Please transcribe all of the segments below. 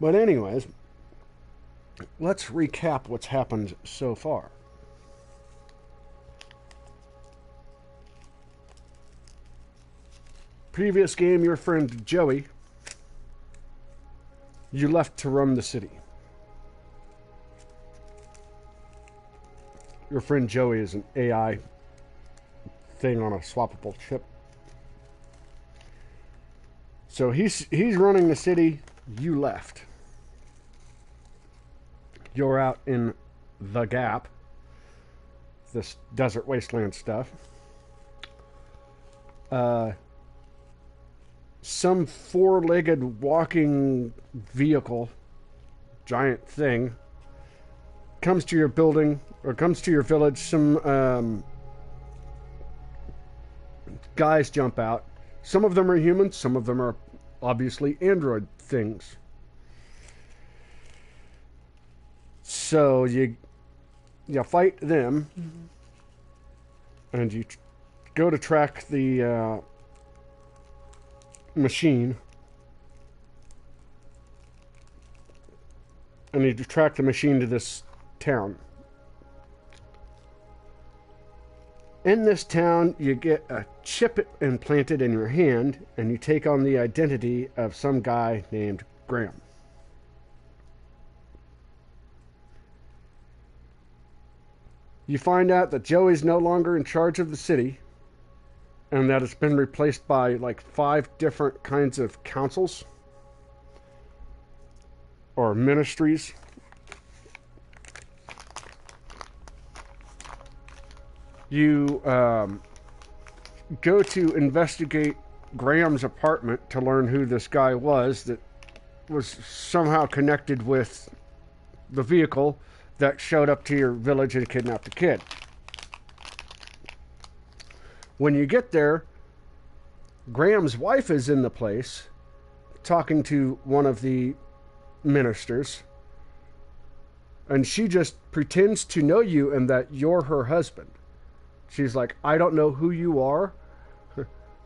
But anyways, let's recap what's happened so far. Previous game, your friend Joey, you left to run the city. Your friend Joey is an AI thing on a swappable chip. So he's running the city. You left. You're out in the Gap, this desert wasteland stuff. Some four-legged walking vehicle, giant thing, comes to your building, or comes to your village. Some guys jump out. Some of them are humans, some of them are obviously android things. So you fight them, and you go to track the machine, and you track the machine to this town. In this town, you get a chip implanted in your hand, and you take on the identity of some guy named Graham. You find out that Joey's no longer in charge of the city, and that it's been replaced by like 5 different kinds of councils or ministries. You go to investigate Graham's apartment to learn who this guy was that was somehow connected with the vehicle that showed up to your village and kidnapped the kid. When you get there, Graham's wife is in the place talking to one of the ministers, and she just pretends to know you and that you're her husband. She's like, I don't know who you are,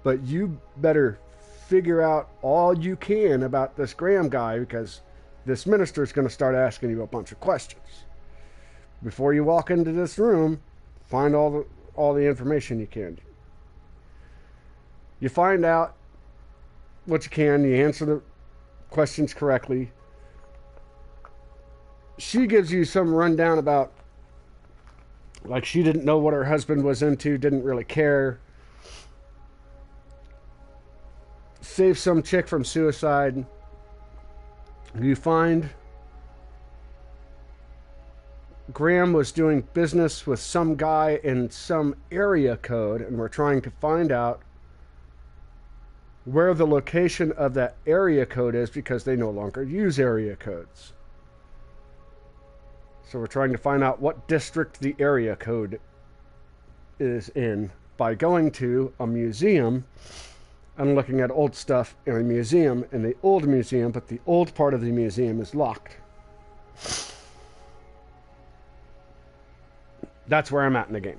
but you better figure out all you can about this Graham guy, because this minister is going to start asking you a bunch of questions. Before you walk into this room, find all the information you can. You find out what you can. You answer the questions correctly. She gives you some rundown about, like, she didn't know what her husband was into, didn't really care. Saved some chick from suicide. You find Graham was doing business with some guy in some area code, and we're trying to find out where the location of that area code is, because they no longer use area codes. So we're trying to find out what district the area code is in by going to a museum and looking at old stuff in a museum, in the old museum, but the old part of the museum is locked. That's where I'm at in the game.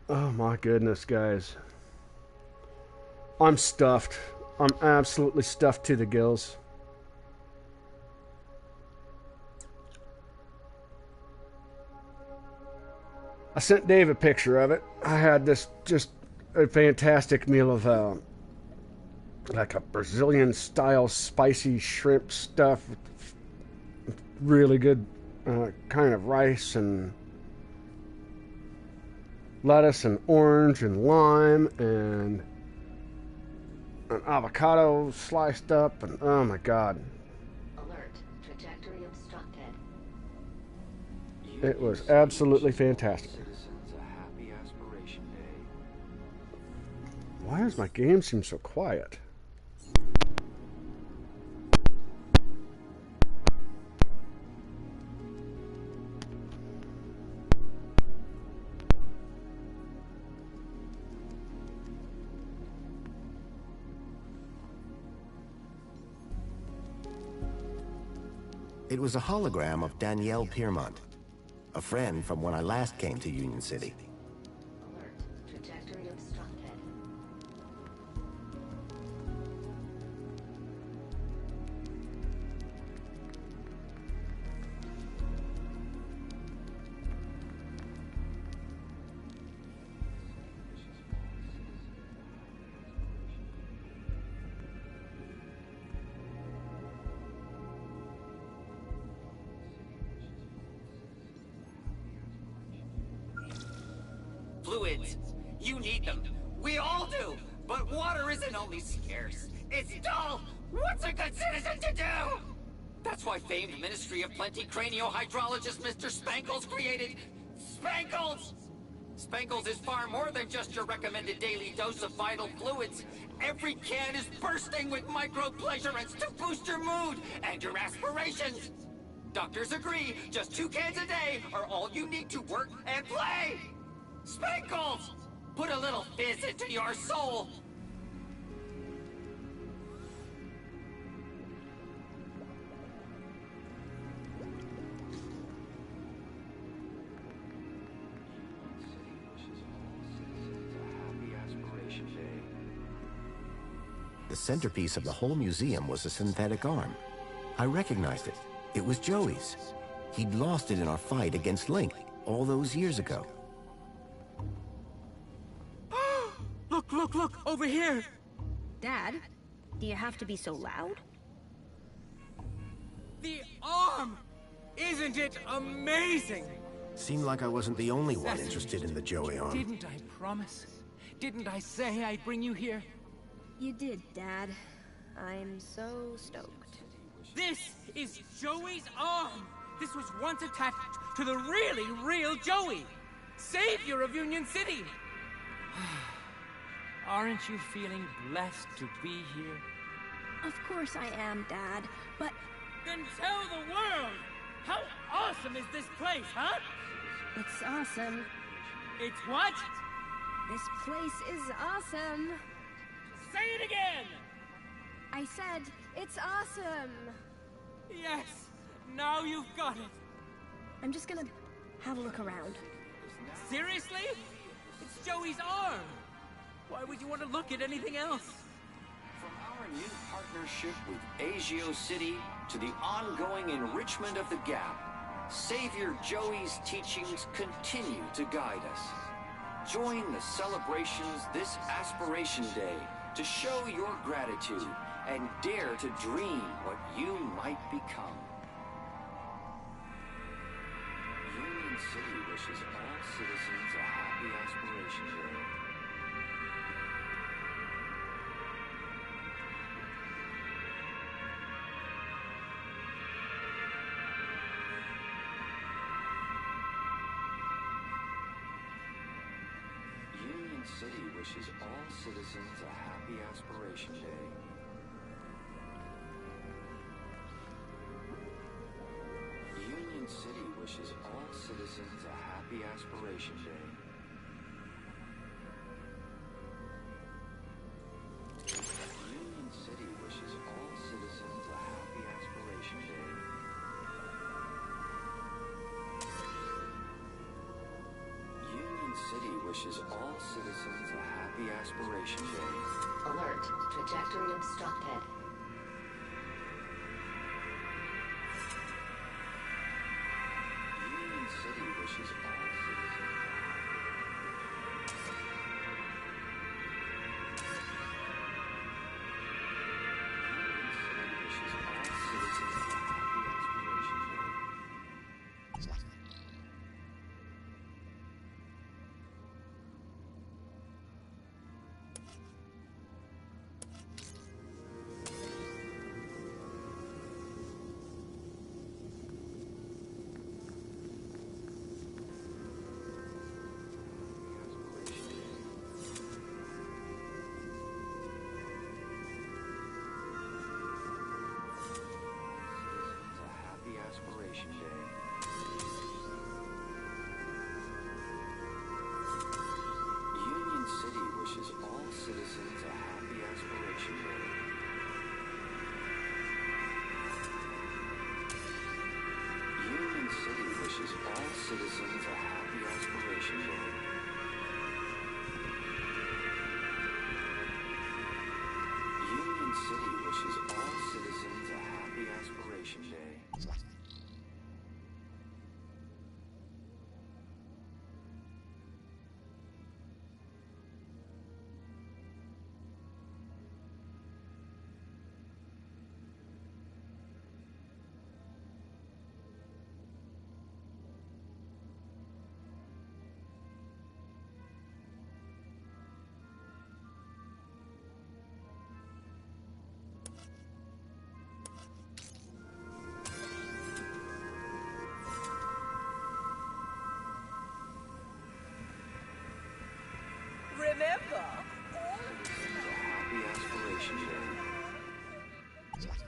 Oh my goodness, guys. I'm stuffed. I'm absolutely stuffed to the gills. I sent Dave a picture of it. I had this just a fantastic meal of like a Brazilian style spicy shrimp stuff with really good kind of rice and lettuce and orange and lime and an avocado sliced up, and oh my god. Alert. Trajectory obstructed. It was absolutely fantastic. Why does my game seem so quiet? It was a hologram of Danielle Piermont, A friend from when I last came to Union City. Alert. Trajectory obstructed. Fluids. You need them. We all do. But water isn't only scarce. It's dull. What's a good citizen to do? That's why famed Ministry of Plenty craniohydrologist Mr. Spankles created Spankles! Spankles is far more than just your recommended daily dose of vital fluids. Every can is bursting with micro-pleasurants to boost your mood and your aspirations. Doctors agree, just 2 cans a day are all you need to work and play. Spankles! Put a little fizz into your soul! The centerpiece of the whole museum was a synthetic arm. I recognized it. It was Joey's. He'd lost it in our fight against Link all those years ago. Look, over here! Dad, do you have to be so loud? The arm! Isn't it amazing? Seemed like I wasn't the only one interested in the Joey arm. Didn't I promise? Didn't I say I'd bring you here? You did, Dad. I'm so stoked. This is Joey's arm! This was once attached to the really real Joey! Savior of Union City! Aren't you feeling blessed to be here? Of course I am, Dad, but... Then tell the world! How awesome is this place, huh? It's awesome. It's what? This place is awesome. Say it again! I said, it's awesome. Yes! Now you've got it! I'm just gonna have a look around. Seriously? It's Joey's arm! Why would you want to look at anything else? From our new partnership with Agio City to the ongoing enrichment of the Gap, Savior Joey's teachings continue to guide us. Join the celebrations this Aspiration Day to show your gratitude and dare to dream what you might become. Union City wishes all citizens a happy Aspiration Day. Union City wishes all citizens a happy Aspiration Day. Union City wishes all citizens a happy Aspiration Day. Union City wishes all citizens a happy Aspiration Day. Union City wishes all citizens a happy Aspiration Day. Alert. Trajectory obstructed. Union City wishes all citizens. Union City wishes all citizens a happy Aspiration Day. Citizens a happy Aspiration Day. Union City wishes all citizens a happy Aspiration Day. Union City wishes wishes all citizens a happy Aspiration Day. Union City wishes all citizens a happy Aspiration Day. Remember, Citizens a happy Aspiration Day. access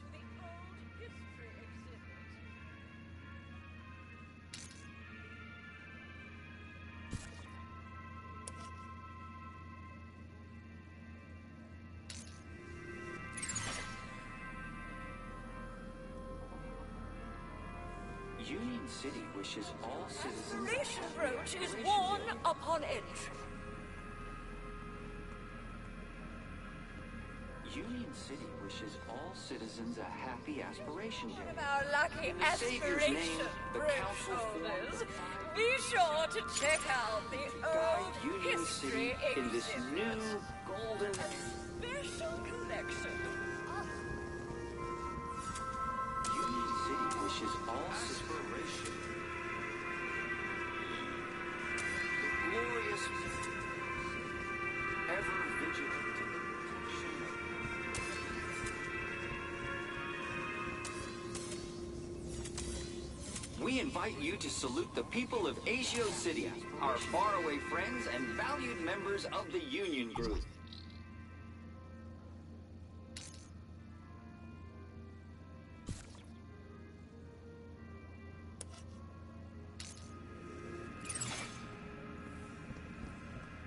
to the old history exhibit. Union City wishes all citizens Aspiration a happy brooch is Aspiration worn Day. upon entry. Union City wishes all citizens a happy Aspiration One Day. of our lucky In the Savior's name, aspiration the brooch council holders. formed Be sure to check out the guide old Union history City in this exhibit. new golden. Special collection. Union City wishes all Aspiration. The glorious, ever vigilant protection of we invite you to salute the people of Asio City, our faraway friends and valued members of the Union Group.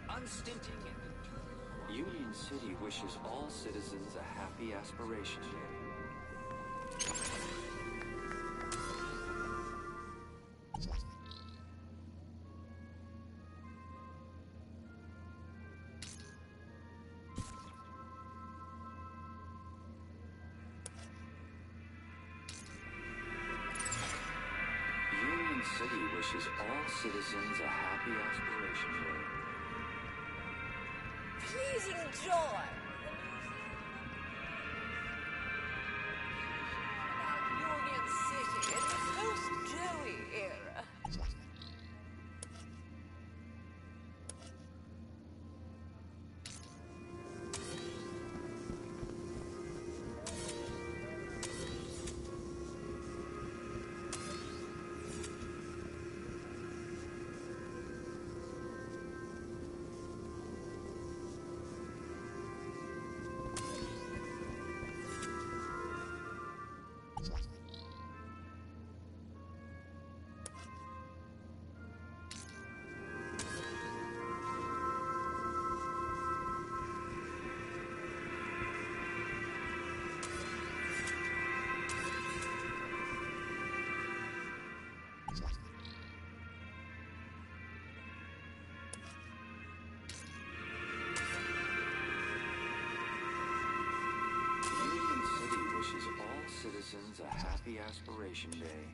Unstinting and determined. Union City wishes all citizens a happy Aspiration Day. Union City wishes all citizens a happy Aspiration Day. Please enjoy. Union City in the post-Joey era. Union City wishes all citizens a happy Aspiration Day.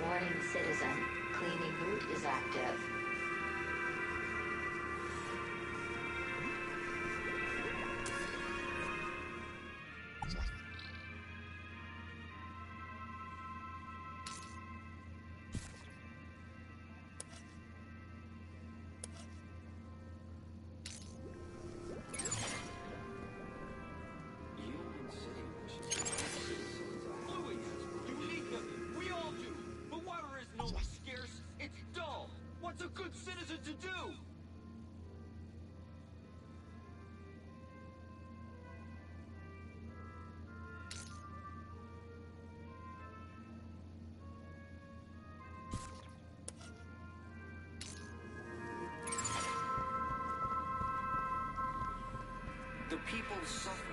Warning citizen. Cleaning route is active. people suffer.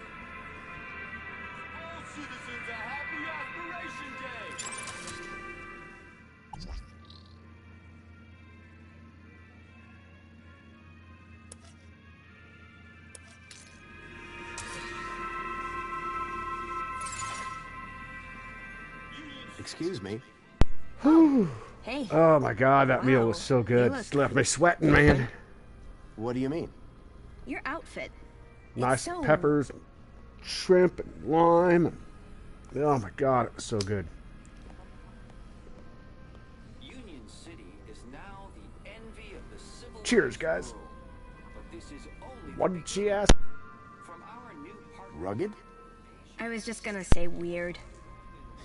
All citizens a happy Aspiration Day! Excuse me. Hey, Oh my god, that meal was Wow, so good. you It's look- left me sweating, man. What do you mean? your outfit. Nice so- peppers, shrimp, and lime. Oh my god, it was so good. Union City is now the envy of the civil Cheers, guys. world. But this is only What the did she ask? from our new partner. Rugged? I was just gonna say weird.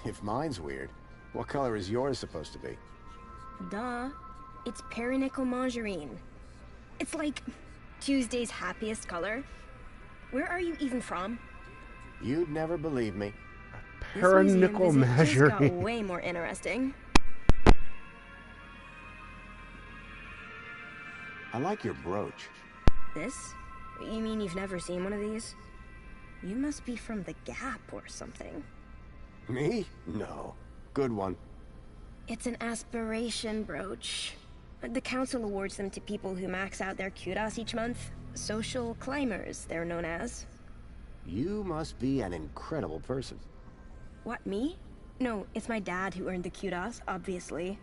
If mine's weird, what color is yours supposed to be? Duh. It's perinickel margarine. It's like Tuesday's happiest color. Where are you even from? You'd never believe me. This museum Perinickel visit just got margarine. way more interesting. I like your brooch. This? You mean you've never seen one of these? You must be from the Gap or something. Me? No. Good one. It's an aspiration brooch. The council awards them to people who max out their kudos each month. Social climbers, they're known as. You must be an incredible person. What, me? No, it's my dad who earned the kudos, obviously.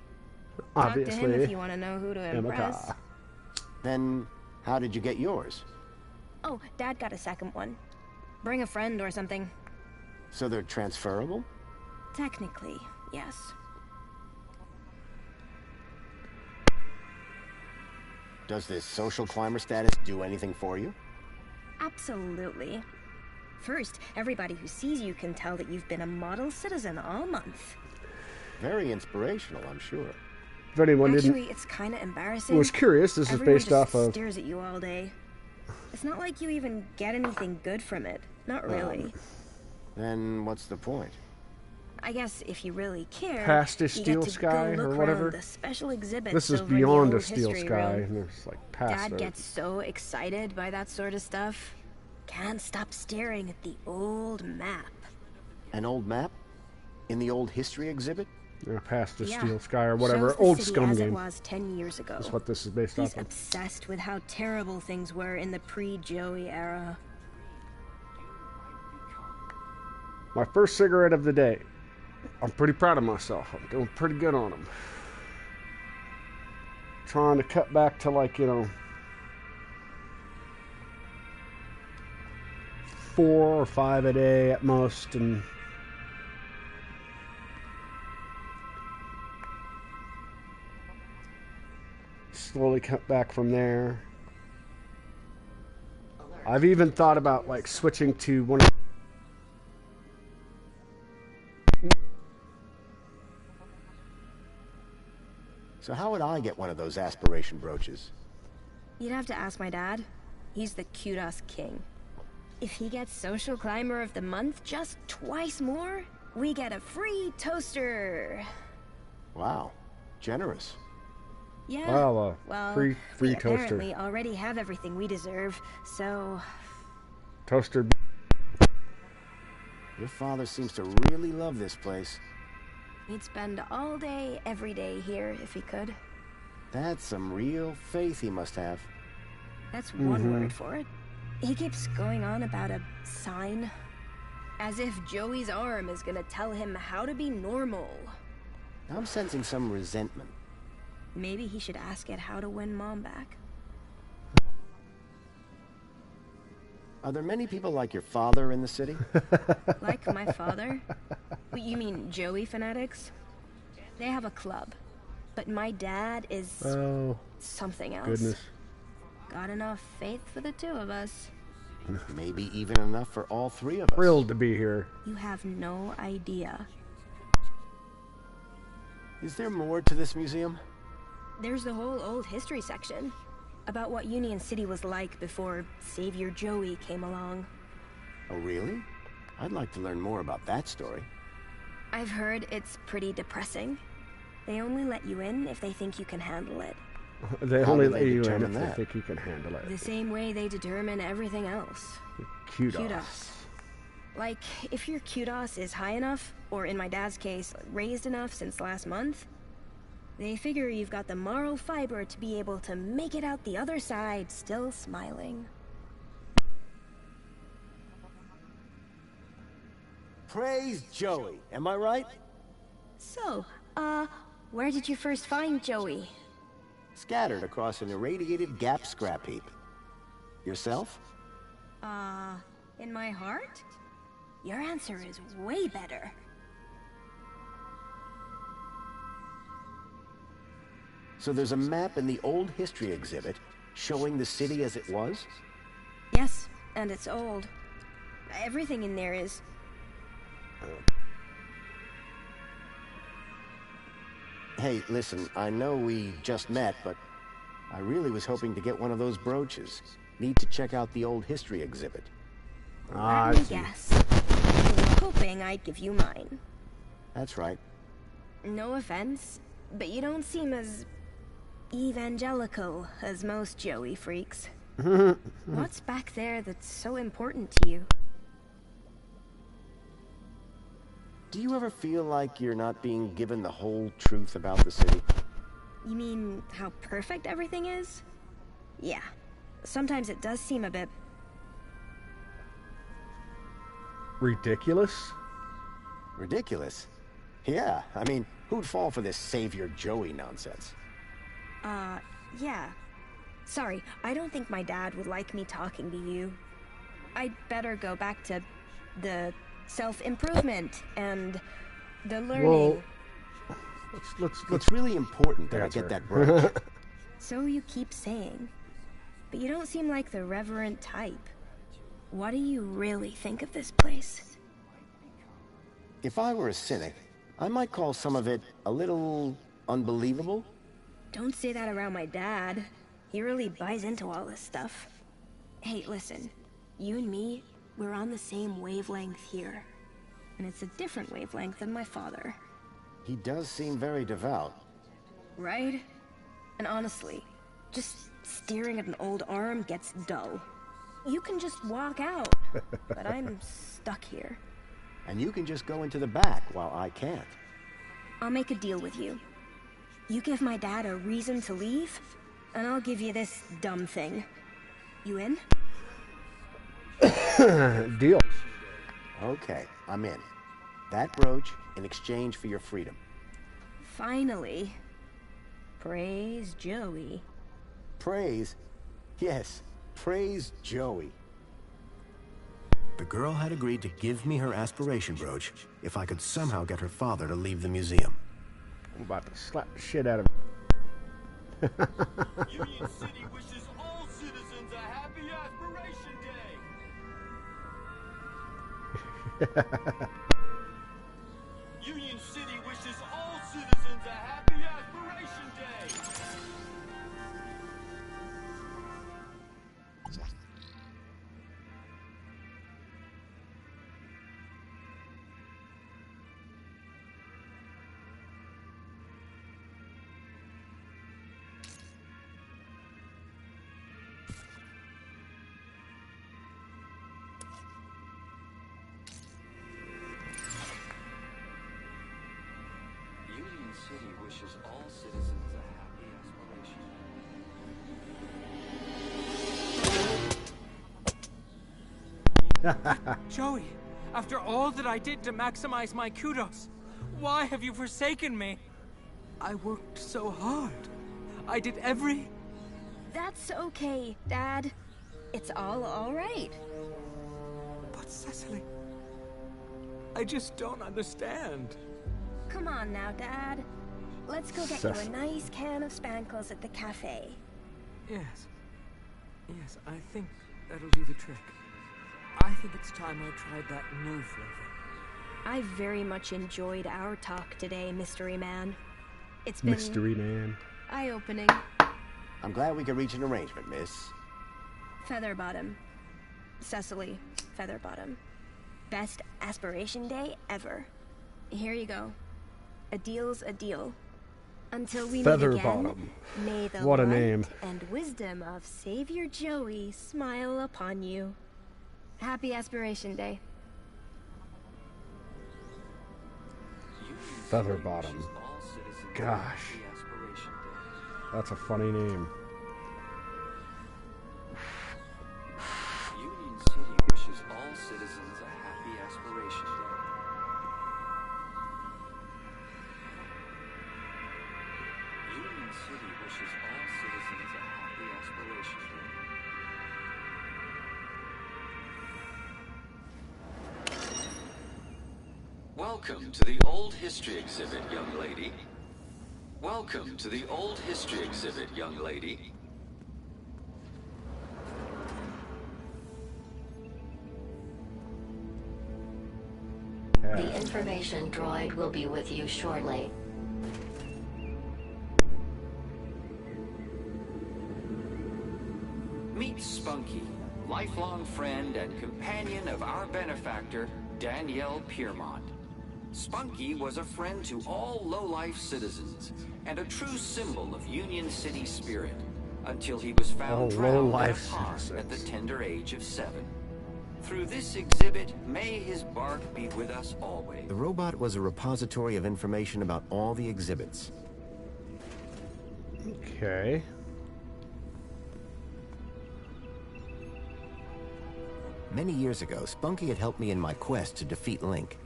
Talk to him if Obviously. you want to know who to impress. Emeka. Then, how did you get yours? Oh, Dad got a second one. Bring a friend or something. So they're transferable? Technically, yes. Does this social climber status do anything for you? Absolutely. First, everybody who sees you can tell that you've been a model citizen all month. Very inspirational, I'm sure. If anyone Actually, it's kind of embarrassing. was curious, this is Everyone based just off of stares at you all day. It's not like you even get anything good from it. Not really. Then what's the point? I guess if you really care, Past a you Steel get to Sky go or look whatever. around the special exhibits this is over in the beyond a old steel history sky, room. and there's like past Dad there. gets so excited by that sort of stuff. Can't stop staring at the old map. An old map? In the old history exhibit? Past a Yeah. steel sky or whatever. Shows the Old city Scum as game. it was 10 years ago. That's what this is based He's off of. obsessed with how terrible things were in the pre-Joey era. My first cigarette of the day. I'm pretty proud of myself. I'm doing pretty good on them. Trying to cut back to 4 or 5 a day at most, and slowly cut back from there. I've even thought about switching to one of So how would I get one of those aspiration brooches? You'd have to ask my dad. He's the kudos king. If he gets Social Climber of the Month just twice more, we get a free toaster. Wow. Generous. Yeah. Well, well, free we toaster. apparently already have everything we deserve, so toaster. Your father seems to really love this place. he'd spend all day, every day here if he could. That's some real faith he must have. That's one word for it. He keeps going on about a sign. As if Joey's arm is gonna tell him how to be normal. I'm sensing some resentment. Maybe he should ask it how to win Mom back. Are there many people like your father in the city? Like my father? You mean Joey fanatics? They have a club. But my dad is Oh, something else. goodness. Got enough faith for the two of us. Maybe even enough for all three of us. Thrilled to be here. You have no idea. Is there more to this museum? There's the whole old history section. About what Union City was like before Savior Joey came along. Oh, really? I'd like to learn more about that story. I've heard it's pretty depressing. They only let you in if they think you can handle it. They How only do let they you in determine if they that? think you can handle it. The same way they determine everything else. Kudos. Kudos. Like, if your kudos is high enough, or in my dad's case, raised enough since last month, they figure you've got the moral fiber to be able to make it out the other side still smiling. Praise Joey, am I right? So, where did you first find Joey? Scattered across an irradiated gap scrap heap. Yourself? In my heart? Your answer is way better. So there's a map in the old history exhibit showing the city as it was? Yes, and it's old. Everything in there is. Hey, listen, I know we just met, but I really was hoping to get one of those brooches. Need to check out the old history exhibit. Let me guess. You were hoping I'd give you mine. That's right. No offense, but you don't seem as evangelical as most Joey freaks. What's back there that's so important to you? Do you ever feel like you're not being given the whole truth about the city? You mean how perfect everything is? Yeah. Sometimes it does seem a bit. Ridiculous? Ridiculous? Yeah, I mean, who'd fall for this Savior Joey nonsense? Yeah. Sorry, I don't think my dad would like me talking to you. I'd better go back to the self-improvement and the learning. Well, let's It's really important that I Answer. get that brooch. So you keep saying. But you don't seem like the reverent type. What do you really think of this place? If I were a cynic, I might call some of it a little unbelievable. Don't say that around my dad. He really buys into all this stuff. Hey, listen. You and me, we're on the same wavelength here. And it's a different wavelength than my father. He does seem very devout. Right? And honestly, just staring at an old arm gets dull. You can just walk out, but I'm stuck here. And you can just go into the back while I can't. I'll make a deal with you. You give my dad a reason to leave, and I'll give you this dumb thing. You in? Deal. Okay, I'm in. That brooch in exchange for your freedom. Finally. Praise Joey. Praise? Yes, praise Joey. The girl had agreed to give me her aspiration brooch if I could somehow get her father to leave the museum. I'm about to slap the shit out of Union City wishes all citizens a happy Aspiration Day. Union City wishes all citizens a happy Aspiration Day. Union City wishes all citizens a happy Aspiration Day. Joey, after all that I did to maximize my kudos, why have you forsaken me? I worked so hard. I did every... That's okay, Dad. It's all right. But Cecily... I just don't understand. Come on now, Dad. Let's go get you a nice can of Spankles at the cafe. Yes. Yes, I think that'll do the trick. I think it's time I tried that new flavor. I very much enjoyed our talk today, Mystery Man. It's been Mystery Man. eye-opening. I'm glad we could reach an arrangement, miss. Featherbottom. Cecily Featherbottom. Best aspiration day ever. Here you go. A deal's a deal. Until we meet Feather again, Bottom. may the What a light name. and wisdom of Savior Joey smile upon you. Happy Aspiration Day. Feather Bottom. Gosh. That's a funny name. Union City wishes all citizens a happy Aspiration Day. Union City wishes all citizens a happy Aspiration Day. Welcome to the Old History Exhibit, young lady. Welcome to the Old History Exhibit, young lady. The information droid will be with you shortly. Meet Spunky, lifelong friend and companion of our benefactor, Danielle Piermont. Spunky was a friend to all low-life citizens and a true symbol of Union City spirit until he was found drowned in a pond at the tender age of 7. Through this exhibit, may his bark be with us always. The robot was a repository of information about all the exhibits. Okay. Many years ago, Spunky had helped me in my quest to defeat Link.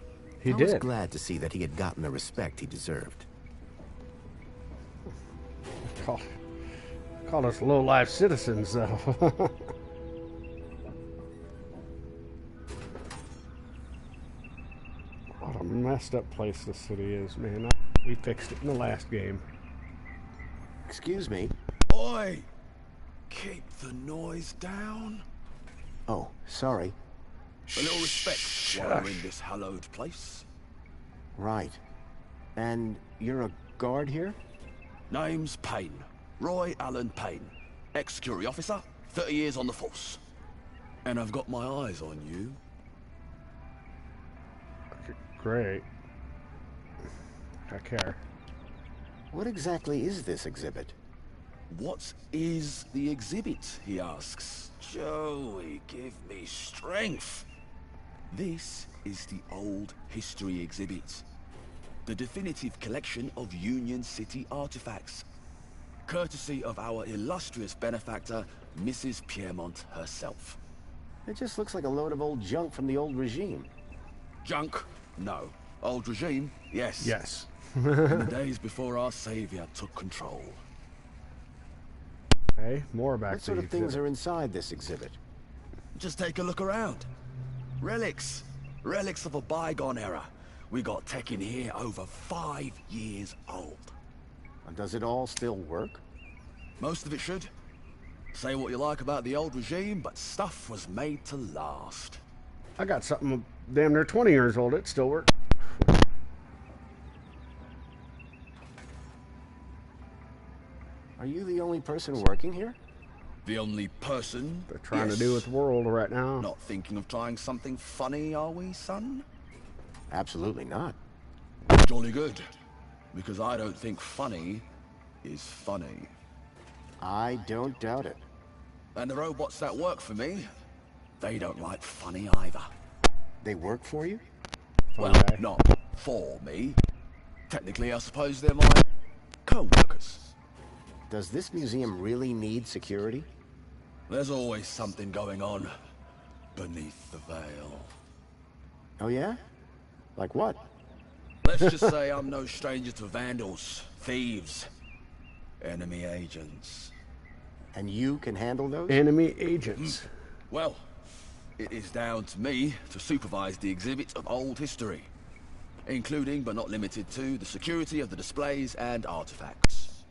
He I was did. glad to see that he had gotten the respect he deserved. Call us low-life citizens, though. What a messed up place this city is, man. We fixed it in the last game. Excuse me. Oi! Keep the noise down. Oh, sorry. A little respect while we're in this hallowed place. Right. And you're a guard here? Name's Payne. Roy Allen Payne. Ex-security officer, 30 years on the force. And I've got my eyes on you. Great. I care. What exactly is this exhibit? What is the exhibit, he asks. Joey, give me strength. This is the Old History Exhibit. The definitive collection of Union City artifacts. Courtesy of our illustrious benefactor, Mrs. Piermont herself. It just looks like a load of old junk from the old regime. Junk? No. Old regime? Yes. Yes. In the days before our savior took control. Okay, more back What to sort the of things exhibit. are inside this exhibit? Just take a look around. Relics. Relics of a bygone era. We got tech in here over 5 years old. And does it all still work? Most of it should. Say what you like about the old regime, but stuff was made to last. I got something damn near 20 years old. It still works. Are you the only person working here? The only person They're trying yes. to do with the world right now. Not thinking of trying something funny, are we, son? Absolutely not. Jolly good. Because I don't think funny is funny. I don't doubt it. And the robots that work for me, they don't like funny either. They work for you? Well, not for me. Technically, I suppose they're my co-workers. Does this museum really need security? There's always something going on beneath the veil. Oh yeah? Like what? Let's just say I'm no stranger to vandals, thieves, enemy agents. And you can handle those? Enemy agents. Well, it is down to me to supervise the exhibit of old history, including but not limited to the security of the displays and artifacts.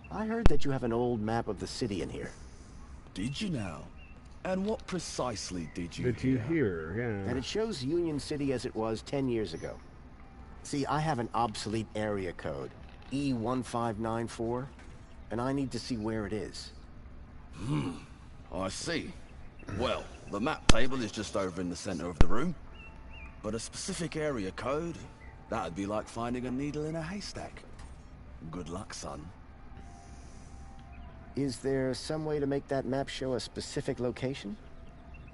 I heard that you have an old map of the city in here. Did you now? And what precisely did you Did you hear? Yeah. And it shows Union City as it was 10 years ago. See, I have an obsolete area code, E1594, and I need to see where it is. I see. Well, the map table is just over in the center of the room. But a specific area code, that'd be like finding a needle in a haystack. Good luck, son. Is there some way to make that map show a specific location?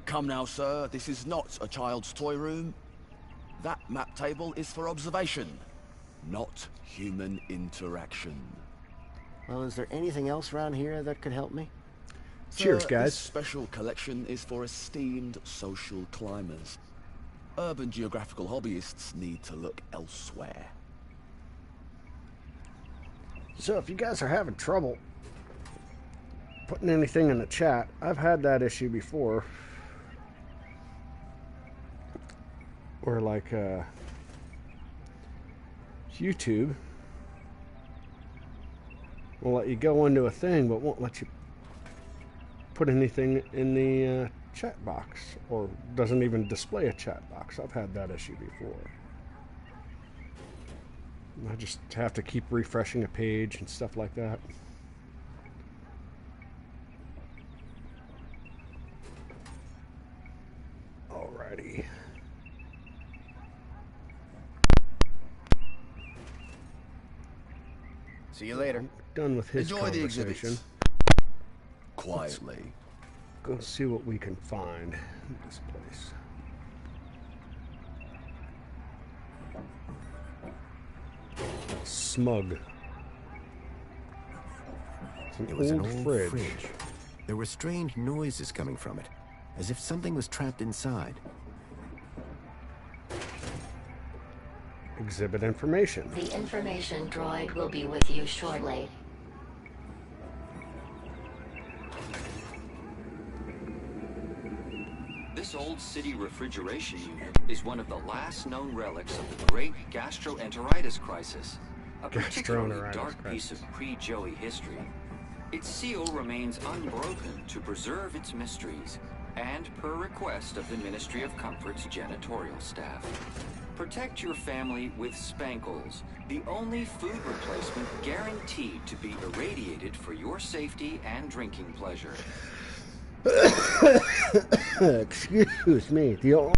Come now, sir. This is not a child's toy room. That map table is for observation, not human interaction. Well, is there anything else around here that could help me? Cheers, Sir, guys. This special collection is for esteemed social climbers. Urban geographical hobbyists need to look elsewhere. So if you guys are having trouble putting anything in the chat, I've had that issue before. Or like YouTube will let you go into a thing but won't let you put anything in the chat box, or doesn't even display a chat box. I've had that issue before. I just have to keep refreshing a page and stuff like that. Alrighty. See you later. Done with his Enjoy the conversation. exhibits. Quietly. Go see what we can find in this place. Smug. It's It was an old fridge. fridge. There were strange noises coming from it, as if something was trapped inside. Exhibit information. The information droid will be with you shortly. This old city refrigeration unit is one of the last known relics of the great gastroenteritis crisis, a particularly Gastroenteritis dark crisis. piece of pre-Joey history. Its seal remains unbroken to preserve its mysteries, and per request of the Ministry of Comfort's janitorial staff. Protect your family with Spankles, the only food replacement guaranteed to be irradiated for your safety and drinking pleasure. Excuse me. The old...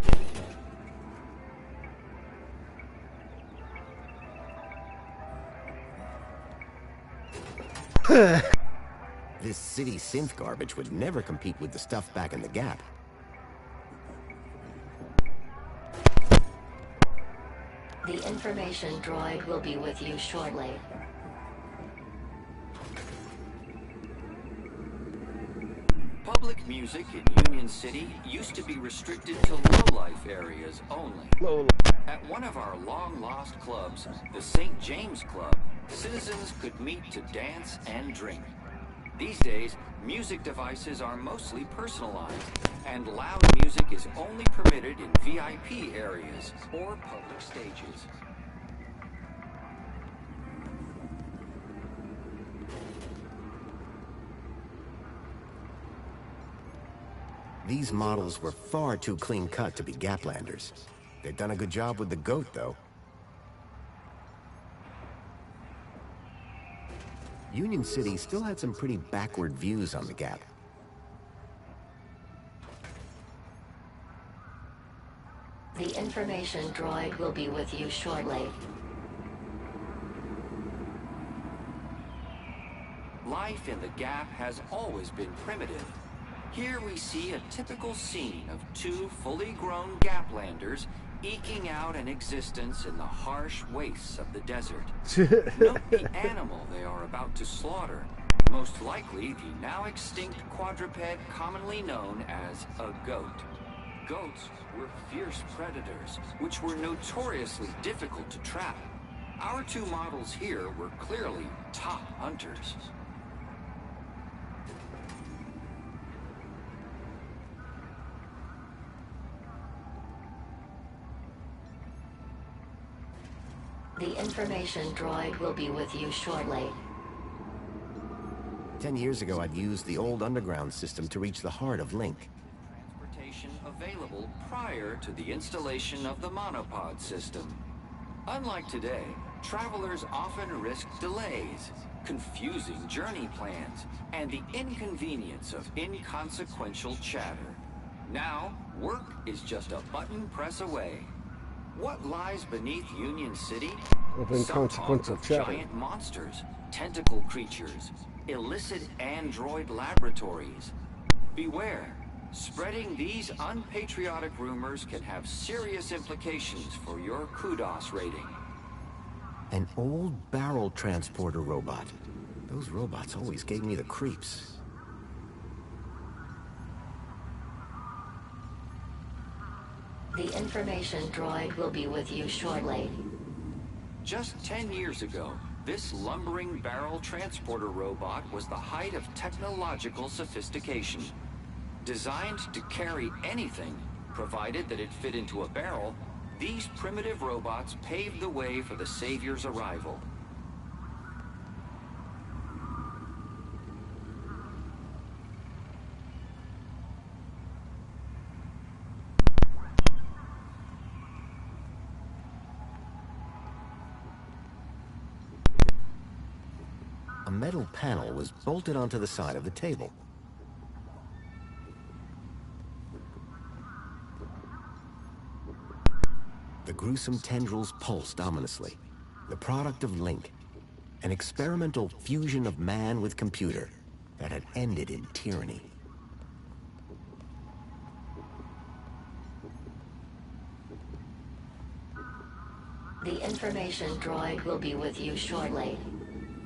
This city synth garbage would never compete with the stuff back in the Gap. The information droid will be with you shortly. Public music in Union City used to be restricted to low-life areas only. At one of our long-lost clubs, the St. James Club, citizens could meet to dance and drink. These days, music devices are mostly personalized, and loud music is only permitted in VIP areas or public stages. These models were far too clean-cut to be Gaplanders. They've done a good job with the goat, though. Union City still had some pretty backward views on the Gap. The information droid will be with you shortly. Life in the Gap has always been primitive. Here we see a typical scene of two fully grown Gaplanders eking out an existence in the harsh wastes of the desert. Note the animal they are about to slaughter, most likely the now extinct quadruped commonly known as a goat. Goats were fierce predators, which were notoriously difficult to trap. Our two models here were clearly top hunters. The information droid will be with you shortly. 10 years ago, I'd used the old underground system to reach the heart of Link. Transportation available prior to the installation of the monopod system. Unlike today, travelers often risk delays, confusing journey plans, and the inconvenience of inconsequential chatter. Now, work is just a button press away. What lies beneath Union City? of Some talk inconsequential of chatter. giant monsters, tentacle creatures, illicit android laboratories. Beware. Spreading these unpatriotic rumors can have serious implications for your kudos rating. An old barrel transporter robot. Those robots always gave me the creeps. The information droid will be with you shortly. Just 10 years ago, this lumbering barrel transporter robot was the height of technological sophistication. Designed to carry anything, provided that it fit into a barrel, these primitive robots paved the way for the Savior's arrival. A metal panel was bolted onto the side of the table. The gruesome tendrils pulsed ominously, the product of Link, an experimental fusion of man with computer that had ended in tyranny. The information droid will be with you shortly.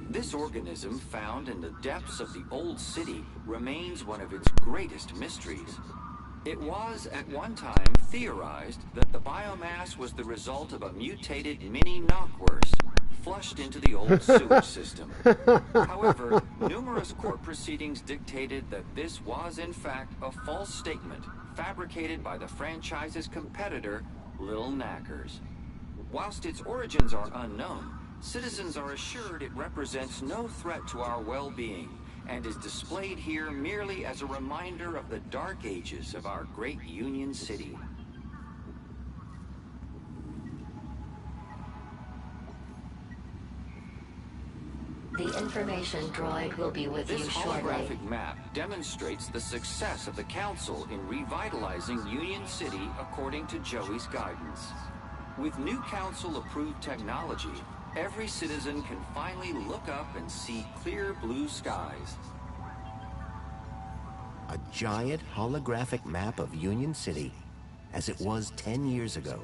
This organism, found in the depths of the old city, remains one of its greatest mysteries. It was, at one time, theorized that the biomass was the result of a mutated mini knockwurst flushed into the old sewage system. However, numerous court proceedings dictated that this was, in fact, a false statement fabricated by the franchise's competitor, Little Knackers. Whilst its origins are unknown, citizens are assured it represents no threat to our well-being and is displayed here merely as a reminder of the dark ages of our great Union City. The information droid will be with This you shortly. holographic map demonstrates the success of the Council in revitalizing Union City according to Joey's guidance. With new Council-approved technology, every citizen can finally look up and see clear blue skies. A giant holographic map of Union City as it was 10 years ago.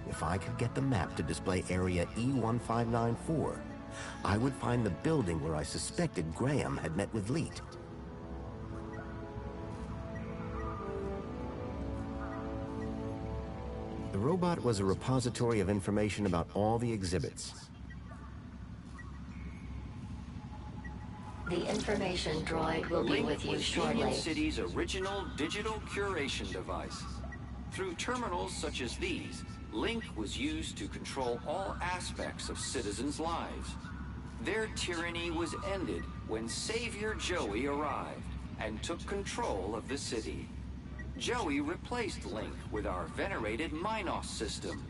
If I could get the map to display area E1594, I would find the building where I suspected Graham had met with Leet. The robot was a repository of information about all the exhibits. The information droid will be Link with you was Union shortly. City's original digital curation device. Through terminals such as these, Link was used to control all aspects of citizens' lives. Their tyranny was ended when Savior Joey arrived and took control of the city. Joey replaced Link with our venerated Minos system,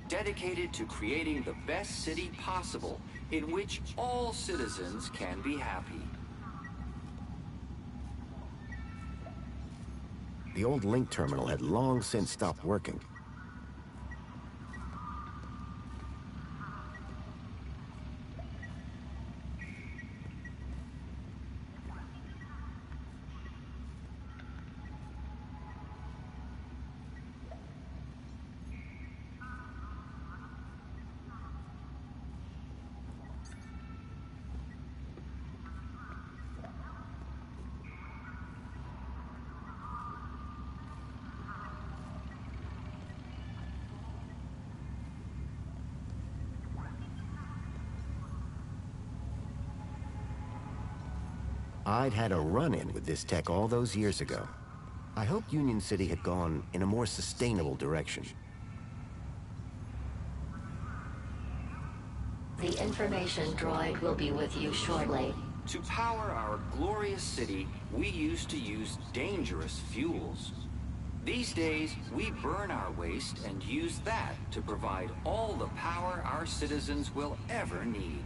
dedicated to creating the best city possible in which all citizens can be happy. The old Link terminal had long since stopped working. I'd had a run-in with this tech all those years ago. I hoped Union City had gone in a more sustainable direction. The information droid will be with you shortly. To power our glorious city, we used to use dangerous fuels. These days, we burn our waste and use that to provide all the power our citizens will ever need.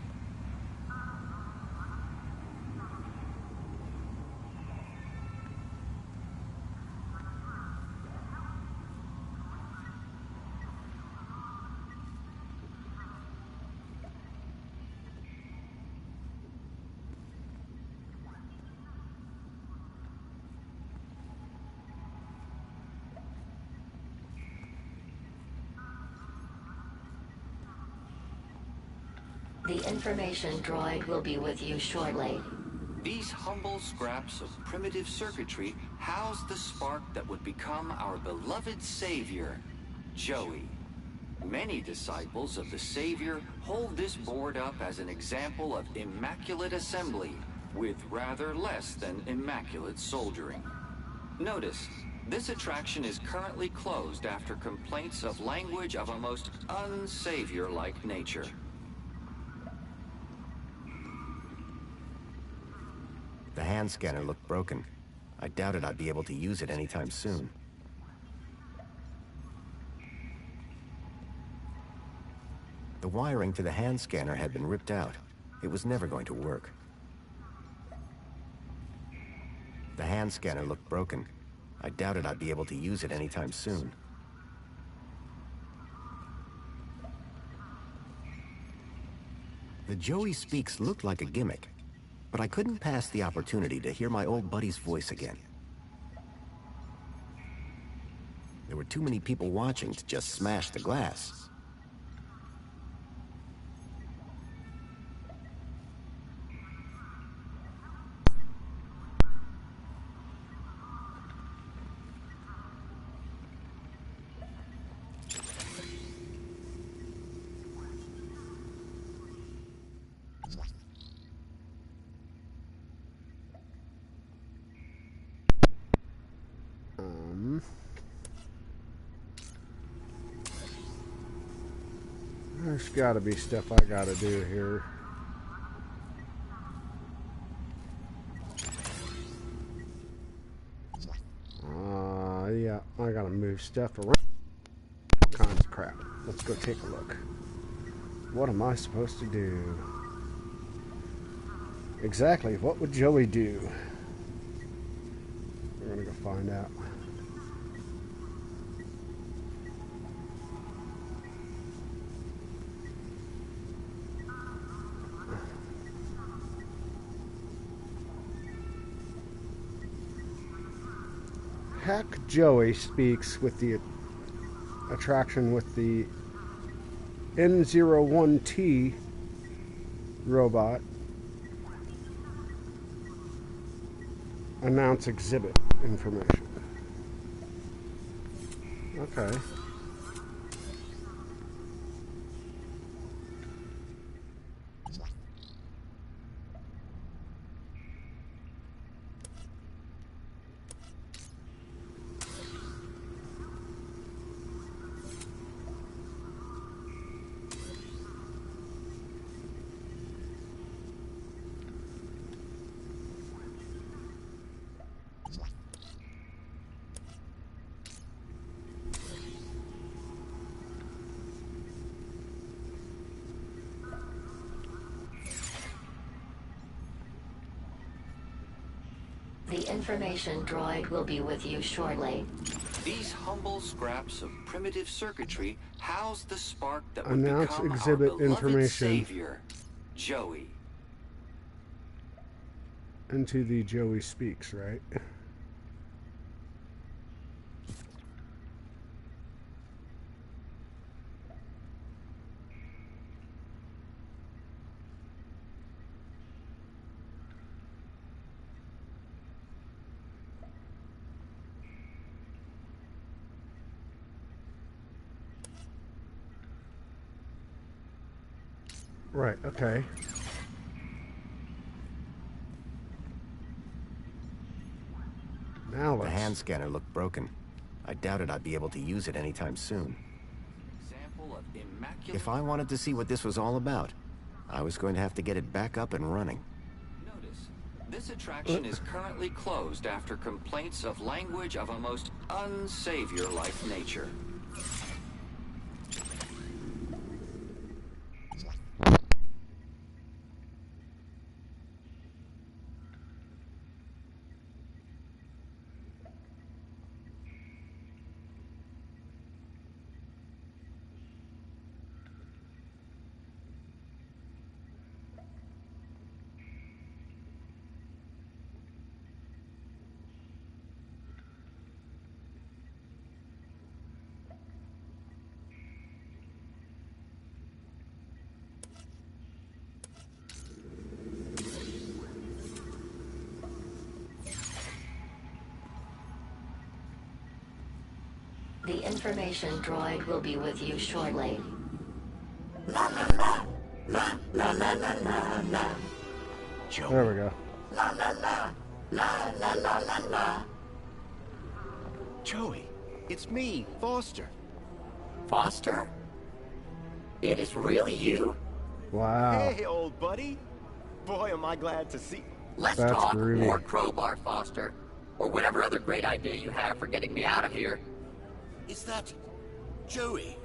The information droid will be with you shortly. These humble scraps of primitive circuitry house the spark that would become our beloved savior, Joey. Many disciples of the Savior hold this board up as an example of immaculate assembly with rather less than immaculate soldiering. Notice, this attraction is currently closed after complaints of language of a most unsavior-like nature. The hand scanner looked broken. I doubted I'd be able to use it anytime soon. The wiring to the hand scanner had been ripped out. It was never going to work. The hand scanner looked broken. I doubted I'd be able to use it anytime soon. The Joey Speaks looked like a gimmick, but I couldn't pass the opportunity to hear my old buddy's voice again. There were too many people watching to just smash the glass. There's gotta be stuff I gotta do here. Yeah, I gotta move stuff around. All kinds of crap. Let's go take a look. What am I supposed to do? Exactly, what would Joey do? We're gonna go find out. Hack Joey speaks with the attraction with the N01T robot. Announce exhibit information. Okay. The information droid will be with you shortly. These humble scraps of primitive circuitry house the spark that would Announce become exhibit our beloved information. savior, Joey. Into the Joey Speaks, right? Right, okay. Now The let's... hand scanner looked broken. I doubted I'd be able to use it anytime soon. Example of immaculate. If I wanted to see what this was all about, I was going to have to get it back up and running. Notice, this attraction is currently closed after complaints of language of a most unsavior-like nature. The information droid will be with you shortly. Joey. There we go. Joey, it's me, Foster. Foster? It is really you? Wow. Hey, old buddy. Boy, am I glad to see. Let's That's talk groovy. more crowbar, Foster. Or whatever other great idea you have for getting me out of here. Is that Joey?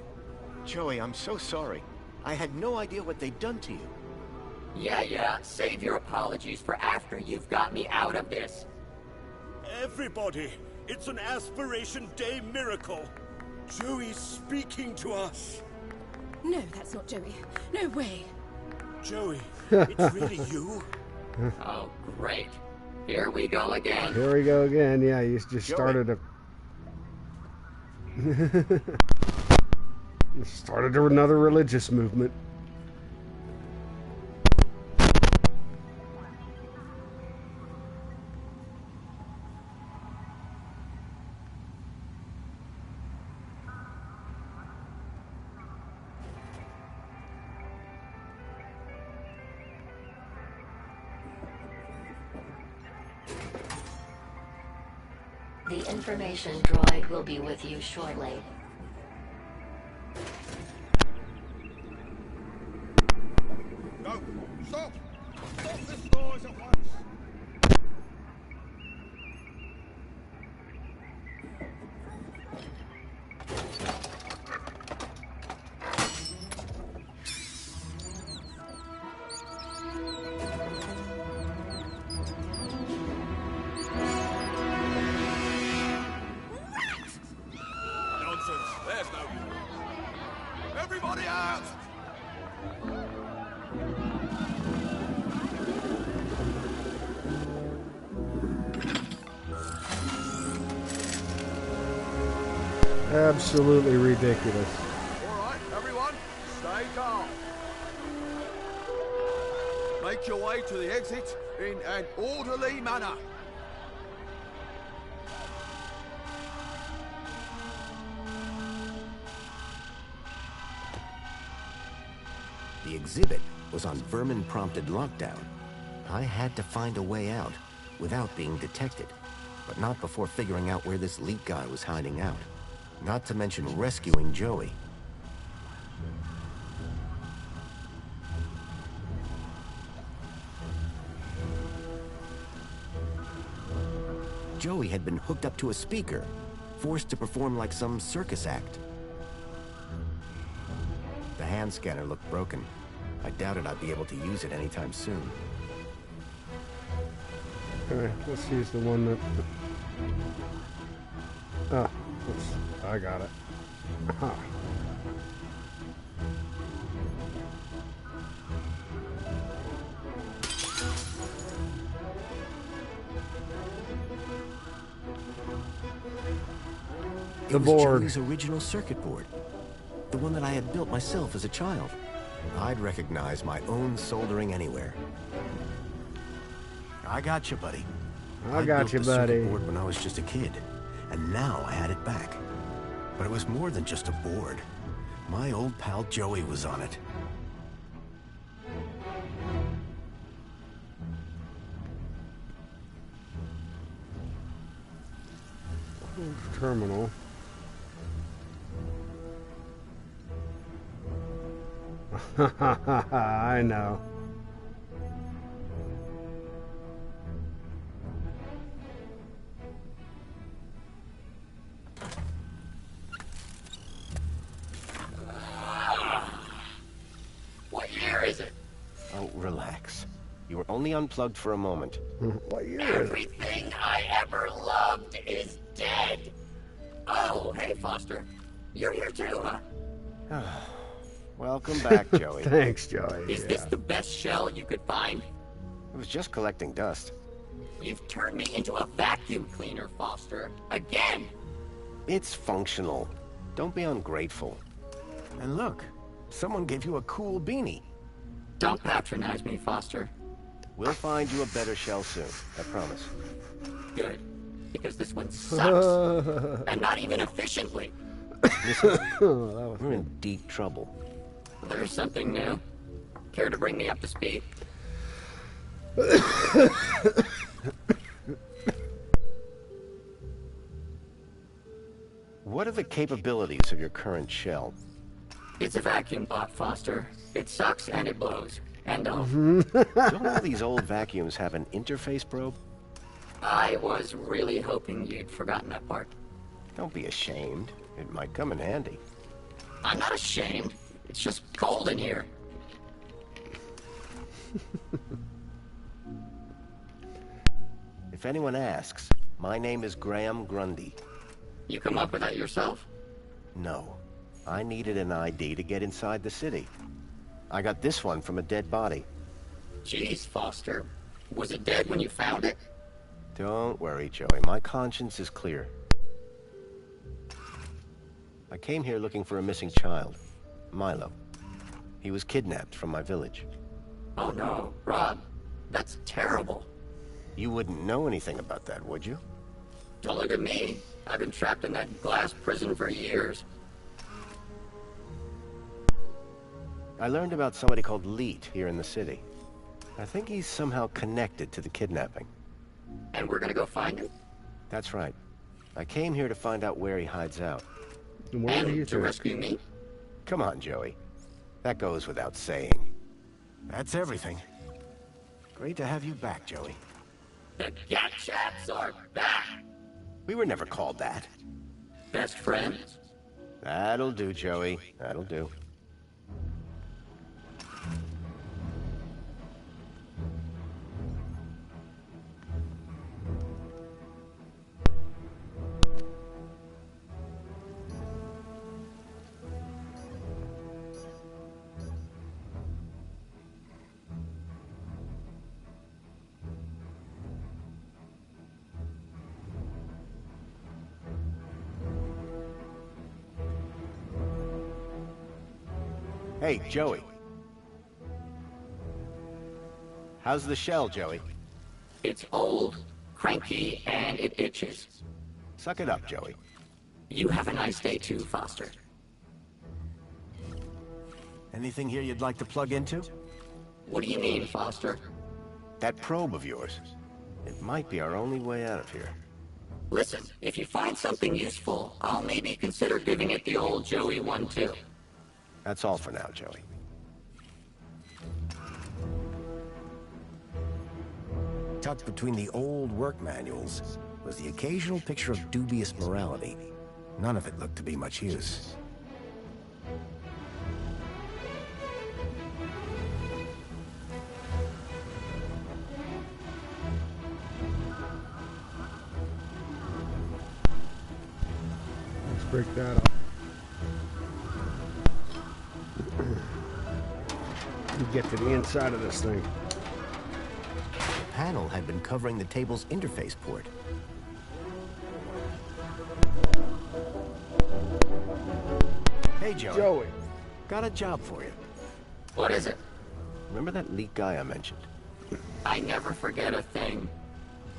Joey, I'm so sorry. I had no idea what they'd done to you. Yeah, save your apologies for after you've got me out of this. Everybody, it's an Aspiration Day miracle. Joey's speaking to us. No, that's not Joey. No way. Joey, it's really you? Oh, great. Here we go again. Here we go again. Yeah, you just started a... started another religious movement. The information droid will be with you shortly. No, stop! Stop this noise at once! Nonsense, there's no... Everybody out! Absolutely ridiculous. All right, everyone, stay calm. Make your way to the exit in an orderly manner. The exhibit was on vermin-prompted lockdown. I had to find a way out without being detected, but not before figuring out where this leak guy was hiding out. Not to mention rescuing Joey. Joey had been hooked up to a speaker, forced to perform like some circus act. The hand scanner looked broken. I doubted I'd be able to use it anytime soon. Okay, let's use the one that... Oh, I got it. Aha. The It was board. Joey's original circuit board. The one that I had built myself as a child. I'd recognize my own soldering anywhere. I got you, buddy. I got you, built the circuit buddy. board when I was just a kid, and now I had it back. But it was more than just a board. My old pal Joey was on it. Terminal. I know. What year is it? Oh, relax. You were only unplugged for a moment. What year is it? Everything I ever loved is dead. Oh, hey, Foster. You're here too, huh? Welcome back, Joey. Thanks, Joey. Is this the best shell you could find? It was just collecting dust. You've turned me into a vacuum cleaner, Foster. Again! It's functional. Don't be ungrateful. And look, someone gave you a cool beanie. Don't patronize me, Foster. We'll find you a better shell soon, I promise. Good. Because this one sucks. And not even efficiently. Listen, we're in deep trouble. There's something new. Care to bring me up to speed? What are the capabilities of your current shell? It's a vacuum pot, Foster. It sucks and it blows. And Don't all these old vacuums have an interface probe? I was really hoping you'd forgotten that part. Don't be ashamed. It might come in handy. I'm not ashamed. It's just cold in here. If anyone asks, my name is Graham Grundy. You come up with that yourself? No. I needed an ID to get inside the city. I got this one from a dead body. Jeez, Foster. Was it dead when you found it? Don't worry, Joey. My conscience is clear. I came here looking for a missing child, Milo. He was kidnapped from my village. Oh no, Rob. That's terrible. You wouldn't know anything about that, would you? Don't look at me. I've been trapped in that glass prison for years. I learned about somebody called Leet here in the city. I think he's somehow connected to the kidnapping. And we're gonna go find him? That's right. I came here to find out where he hides out. And to rescue me? Come on, Joey. That goes without saying. That's everything. Great to have you back, Joey. The Gat Chaps are back! We were never called that. Best friends? That'll do, Joey. That'll do. Hey, Joey. How's the shell, Joey? It's old, cranky, and it itches. Suck it up, Joey. You have a nice day too, Foster. Anything here you'd like to plug into? What do you mean, Foster? That probe of yours. It might be our only way out of here. Listen, if you find something useful, I'll maybe consider giving it the old Joey one too. That's all for now, Joey. Tucked between the old work manuals was the occasional picture of dubious morality. None of it looked to be much use. Let's break that up. Get to the inside of this thing. The panel had been covering the table's interface port. Hey, Joey. Joey. Got a job for you. What is it? Remember that Leet guy I mentioned? I never forget a thing.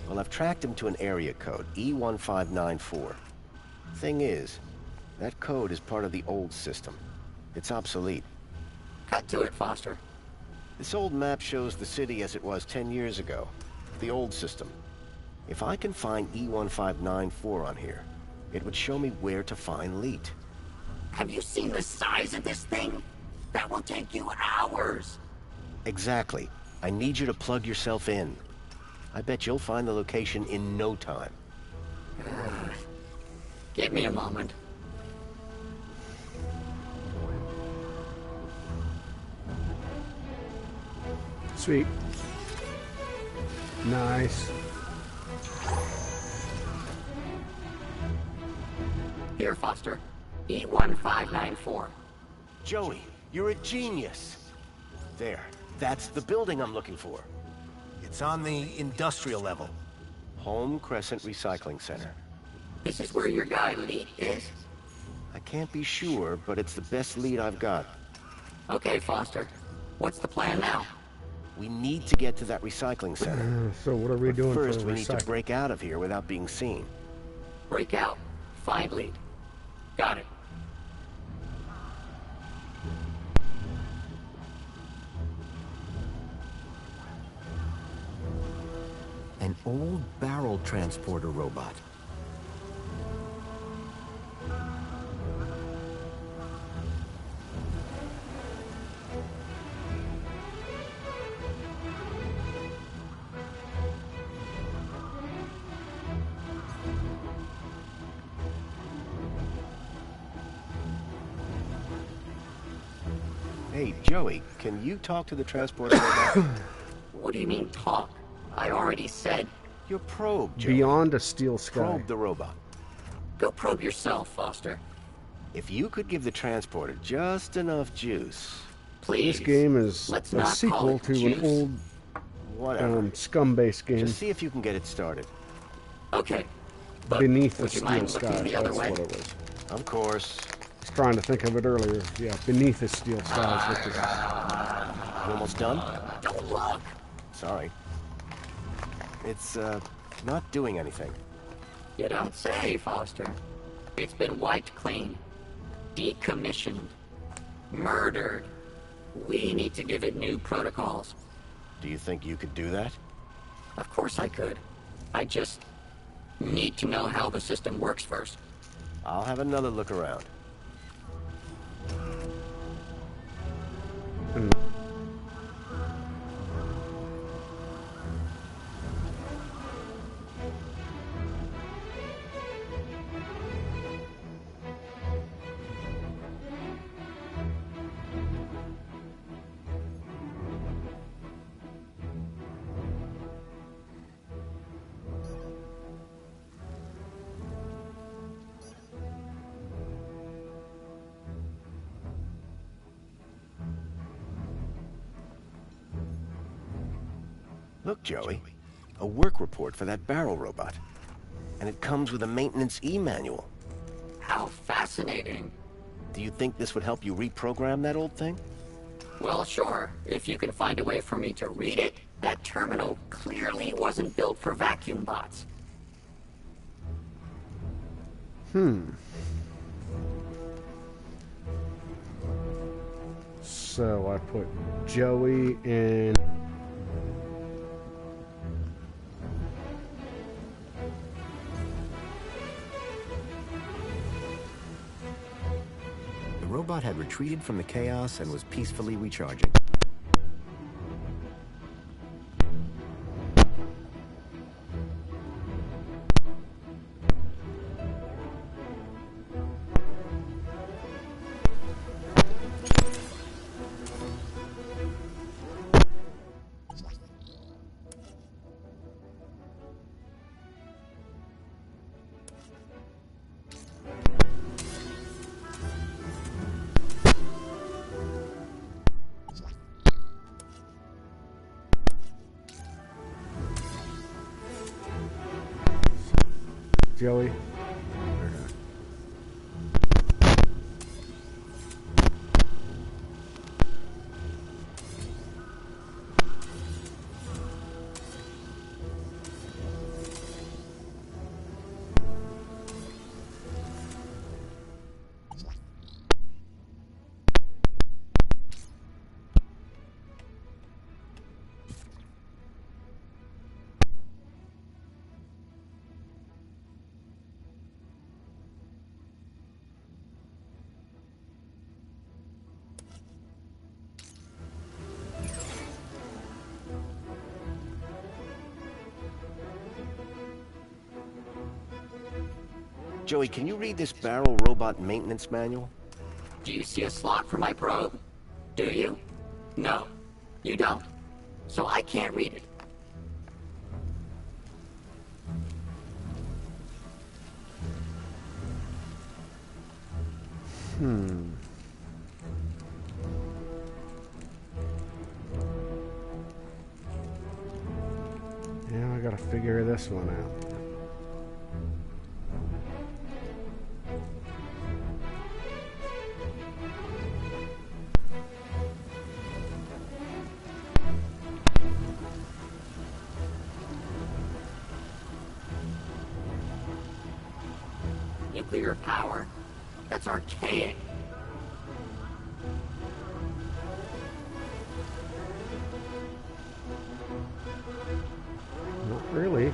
Well, I've tracked him to an area code, E1594. Thing is, that code is part of the old system. It's obsolete. Cut to it, Foster. This old map shows the city as it was 10 years ago. The old system. If I can find E1594 on here, it would show me where to find Leet. Have you seen the size of this thing? That will take you hours. Exactly. I need you to plug yourself in. I bet you'll find the location in no time. Give me a moment. Sweet. Nice. Here, Foster. E1594. Joey, you're a genius. There. That's the building I'm looking for. It's on the industrial level. Home Crescent Recycling Center. This is where your guy Leet is? I can't be sure, but it's the best lead I've got. Okay, Foster. What's the plan now? We need to get to that recycling center. So what are we doing First, for we need to break out of here without being seen. Break out. Find lead. Got it. An old barrel transporter robot. Hey, Joey, can you talk to the transporter robot? What do you mean, talk? I already said... Your probe, Joey. Beyond a Steel Sky. Probe the robot. Go probe yourself, Foster. If you could give the transporter just enough juice... Please. This game is Let's a not call sequel it to juice. an old Whatever. Scum-based game. Just see if you can get it started. Okay. But Beneath the would you Steel mind Sky. looking the other That's way? what it was. Of course. I was trying to think of it earlier. Yeah, Beneath the Steel Sky is what this is. You almost done? Don't look. Sorry. It's, not doing anything. You don't say, Foster. It's been wiped clean. Decommissioned. Murdered. We need to give it new protocols. Do you think you could do that? Of course I could. I just need to know how the system works first. I'll have another look around. Look, Joey. A work report for that barrel robot. And it comes with a maintenance e-manual. How fascinating. Do you think this would help you reprogram that old thing? Well, sure, if you can find a way for me to read it. That terminal clearly wasn't built for vacuum bots. So I put Joey in. The robot had retreated from the chaos and was peacefully recharging. Joey. Joey, can you read this barrel robot maintenance manual? Do you see a slot for my probe? Do you? No, you don't. So I can't read it. Yeah, I gotta figure this one out. nuclear power. That's archaic. Not really.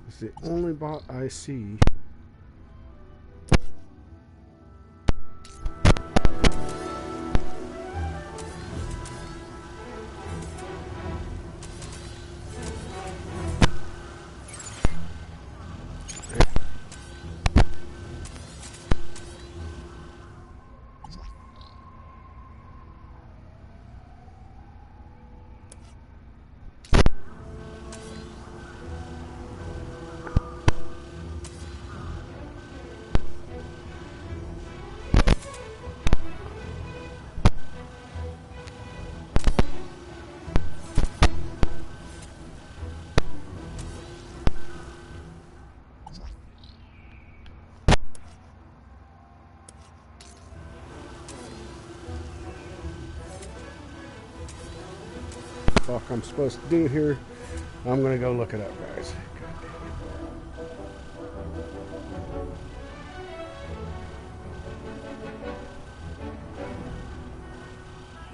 It's the only bot I see. Fuck I'm supposed to do here. I'm gonna go look it up, guys.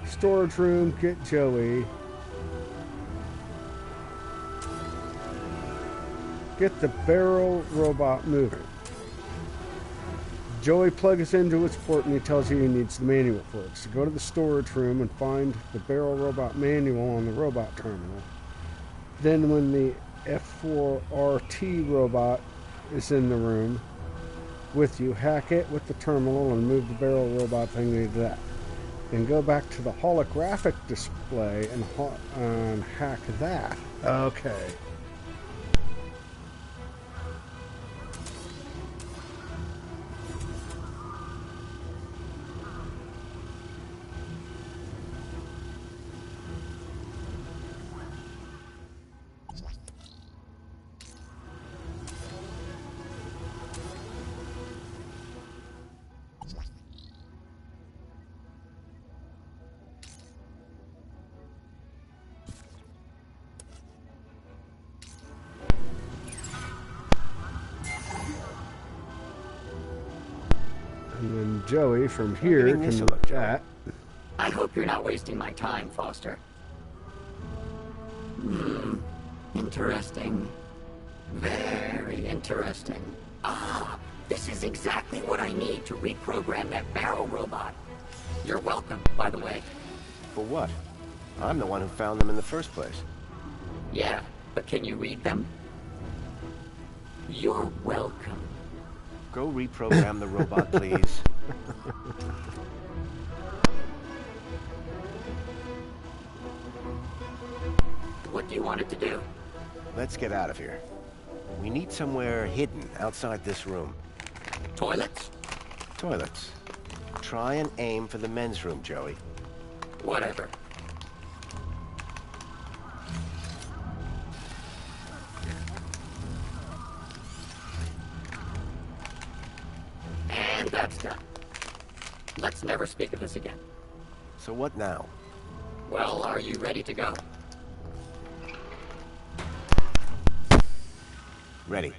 Storage room, get Joey. Get the barrel robot moving. Joey plugs into its port and he tells you he needs the manual for it. So go to the storage room and find the barrel robot manual on the robot terminal. Then when the F4RT robot is in the room with you, hack it with the terminal and move the barrel robot thing to that. Then go back to the holographic display and hack that. Okay. And then Joey from here can look at that. I hope you're not wasting my time, Foster. Interesting. Very interesting. Ah, this is exactly what I need to reprogram that barrel robot. You're welcome, by the way. For what? I'm the one who found them in the first place. Yeah, but can you read them? You're welcome. Go reprogram the robot, please. What do you want it to do? Let's get out of here. We need somewhere hidden outside this room. Toilets? Toilets. Try and aim for the men's room, Joey. Whatever. And that's done. Let's never speak of this again. So what now? Well, are you ready to go? Ready.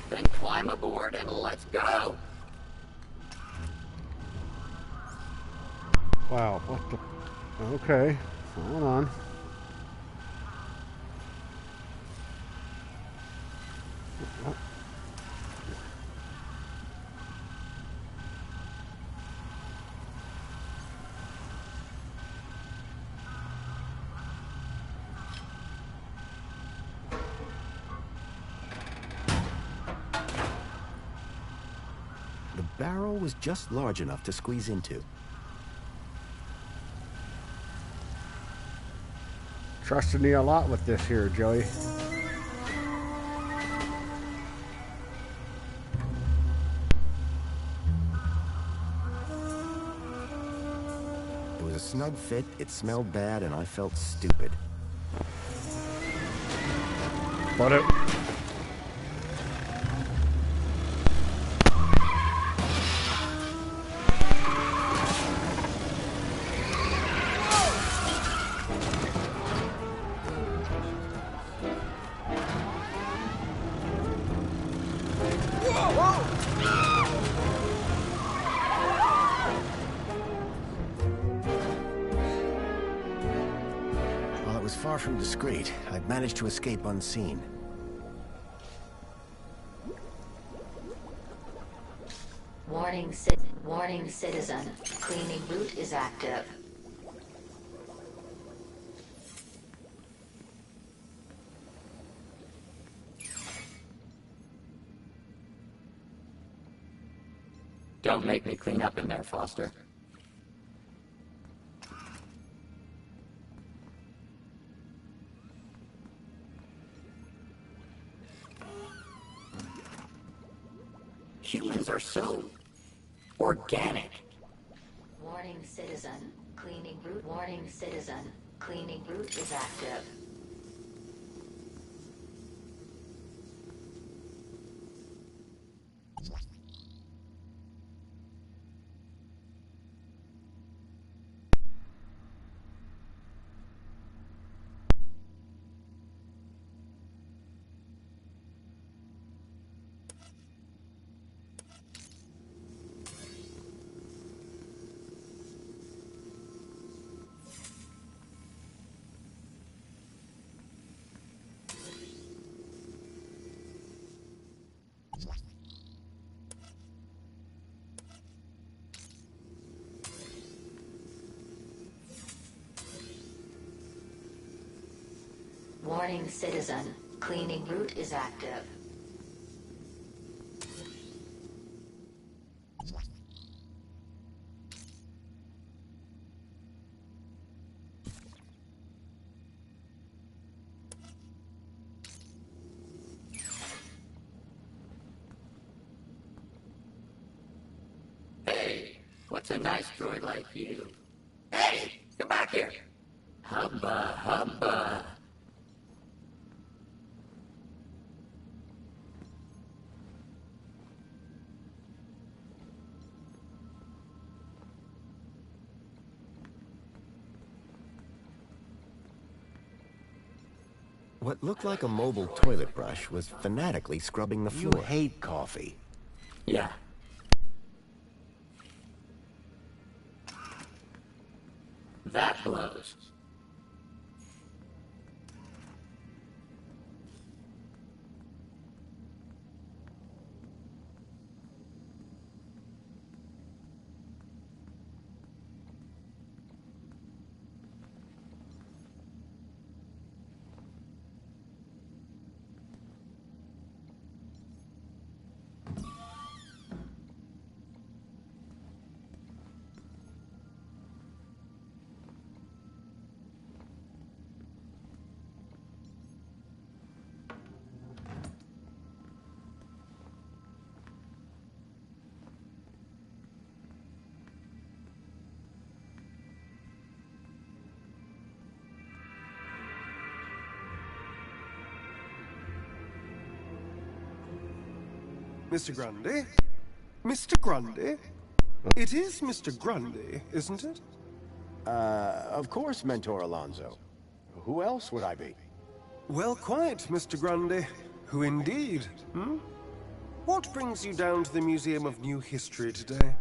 Then climb aboard and let's go! Wow, what the... Okay, hold on. The barrel was just large enough to squeeze into. Trusted me a lot with this here, Joey. It was a snug fit, it smelled bad, and I felt stupid. But it... was far from discreet. I'd managed to escape unseen. Warning citizen. Cleaning route is active. Don't make me clean up in there, Foster. Humans are so organic. Warning citizen. Cleaning route. Warning citizen. Cleaning route is active. Warning citizen. Cleaning route is active. Hey, what's a nice droid like you? Hey, come back here. Hubba, hubba. What looked like a mobile toilet brush was fanatically scrubbing the floor. You hate coffee. Yeah. That blows. Mr. Grundy? Mr. Grundy? It is Mr. Grundy, isn't it? Of course, Mentor Alonso. Who else would I be? Well, quite, Mr. Grundy. Who indeed, hmm? What brings you down to the Museum of New History today?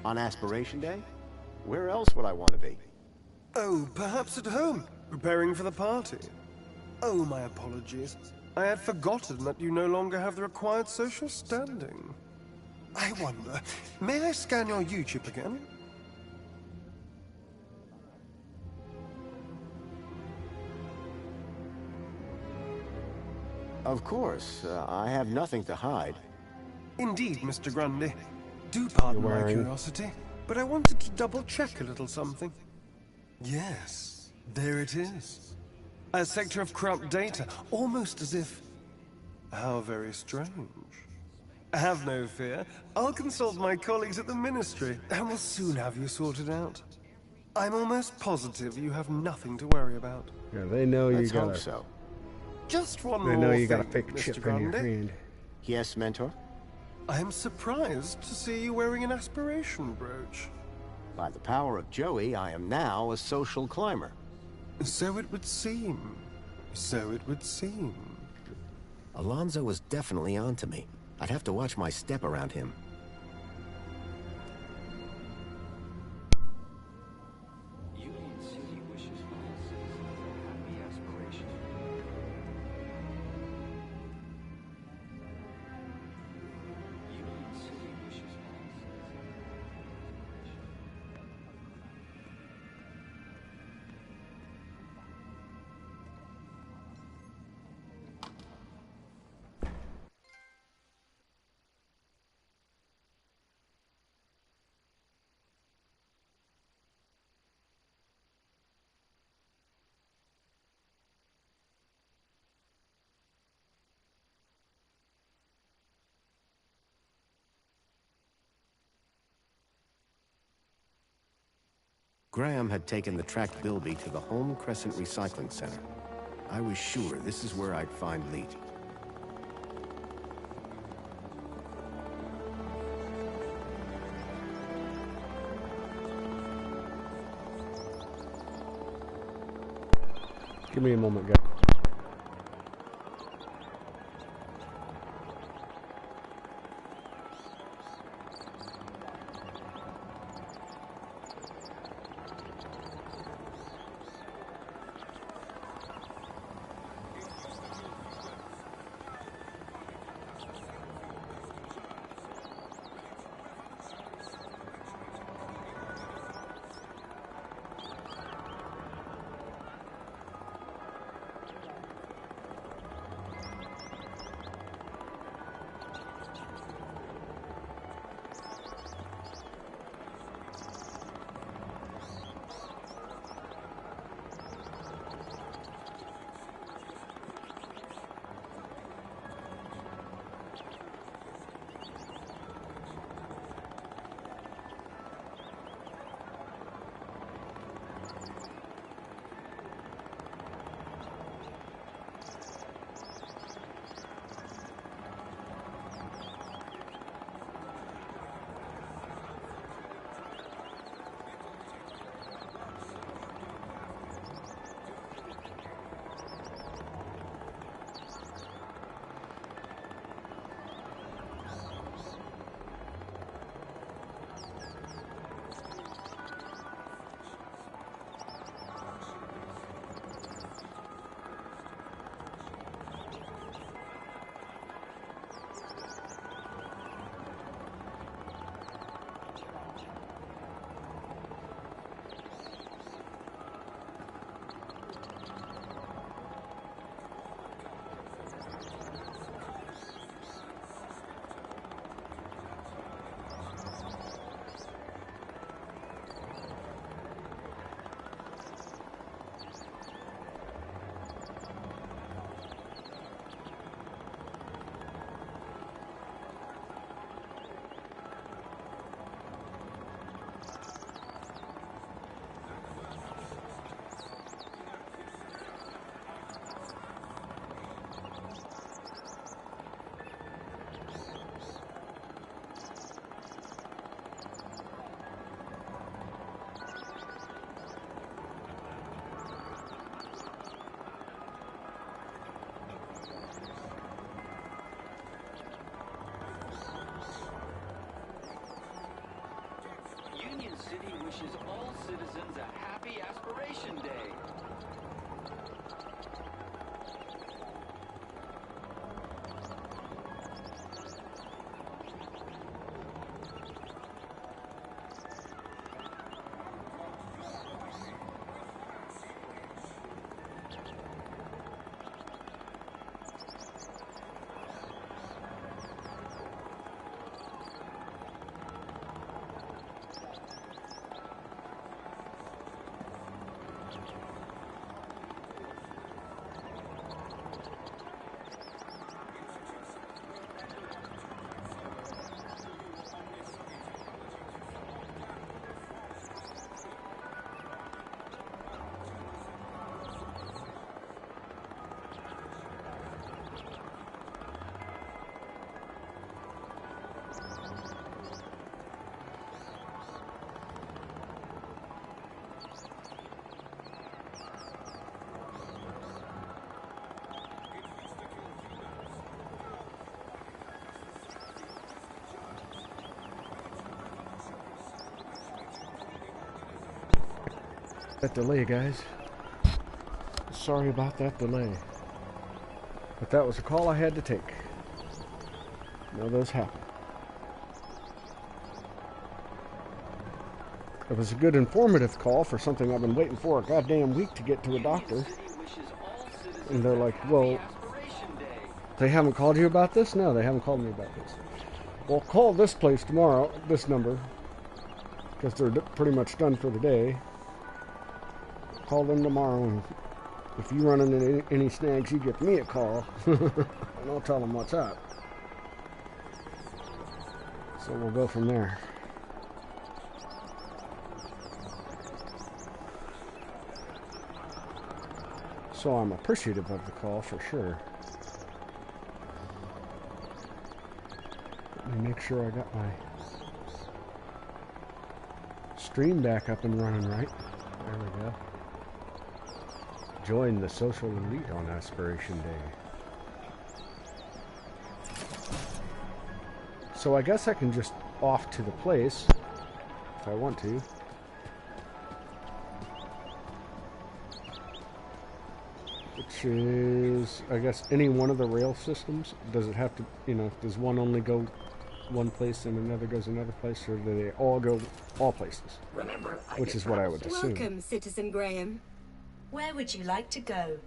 On Aspiration Day? Where else would I want to be? Oh, perhaps at home, preparing for the party. Oh, my apologies. I had forgotten that you no longer have the required social standing. I wonder, may I scan your U-chip again? Of course. I have nothing to hide. Indeed, Mr. Grundy. Do pardon my curiosity, but I wanted to double-check a little something. Yes, there it is. A sector of corrupt data, almost as if... How very strange. Have no fear. I'll consult my colleagues at the Ministry, and we'll soon have you sorted out. I'm almost positive you have nothing to worry about. Yeah, they know you Let's got hope so. Just one more They know you got a thing, fake Mr. chip in your Grundy. hand. Yes, Mentor? I am surprised to see you wearing an aspiration brooch. By the power of Joey, I am now a social climber. So it would seem. So it would seem. Alonso was definitely onto me. I'd have to watch my step around him. Union Graham had taken the tracked Bilby to the Home Crescent Recycling Center. I was sure this is where I'd find Lee. Give me a moment, guys. Union City wishes all citizens a happy Aspiration Day. That delay, guys. Sorry about that delay. But that was a call I had to take. You know, those happen. It was a good informative call for something I've been waiting for a goddamn week to get to a doctor. And they're like, well, they haven't called you about this? No, they haven't called me about this. Well, call this place tomorrow, this number, because they're pretty much done for the day. Call them tomorrow, and if you run into any snags, you give me a call, and I'll tell them what's up. So we'll go from there. So I'm appreciative of the call for sure. Let me make sure I got my stream back up and running right. There we go. Join the social elite on Aspiration Day. So I guess I can just off to the place if I want to. Which is, I guess, any one of the rail systems. Does it have to, you know, does one only go one place and another goes another place, or do they all go all places? Remember, which is what I would assume. Welcome, Citizen Graham. Where would you like to go?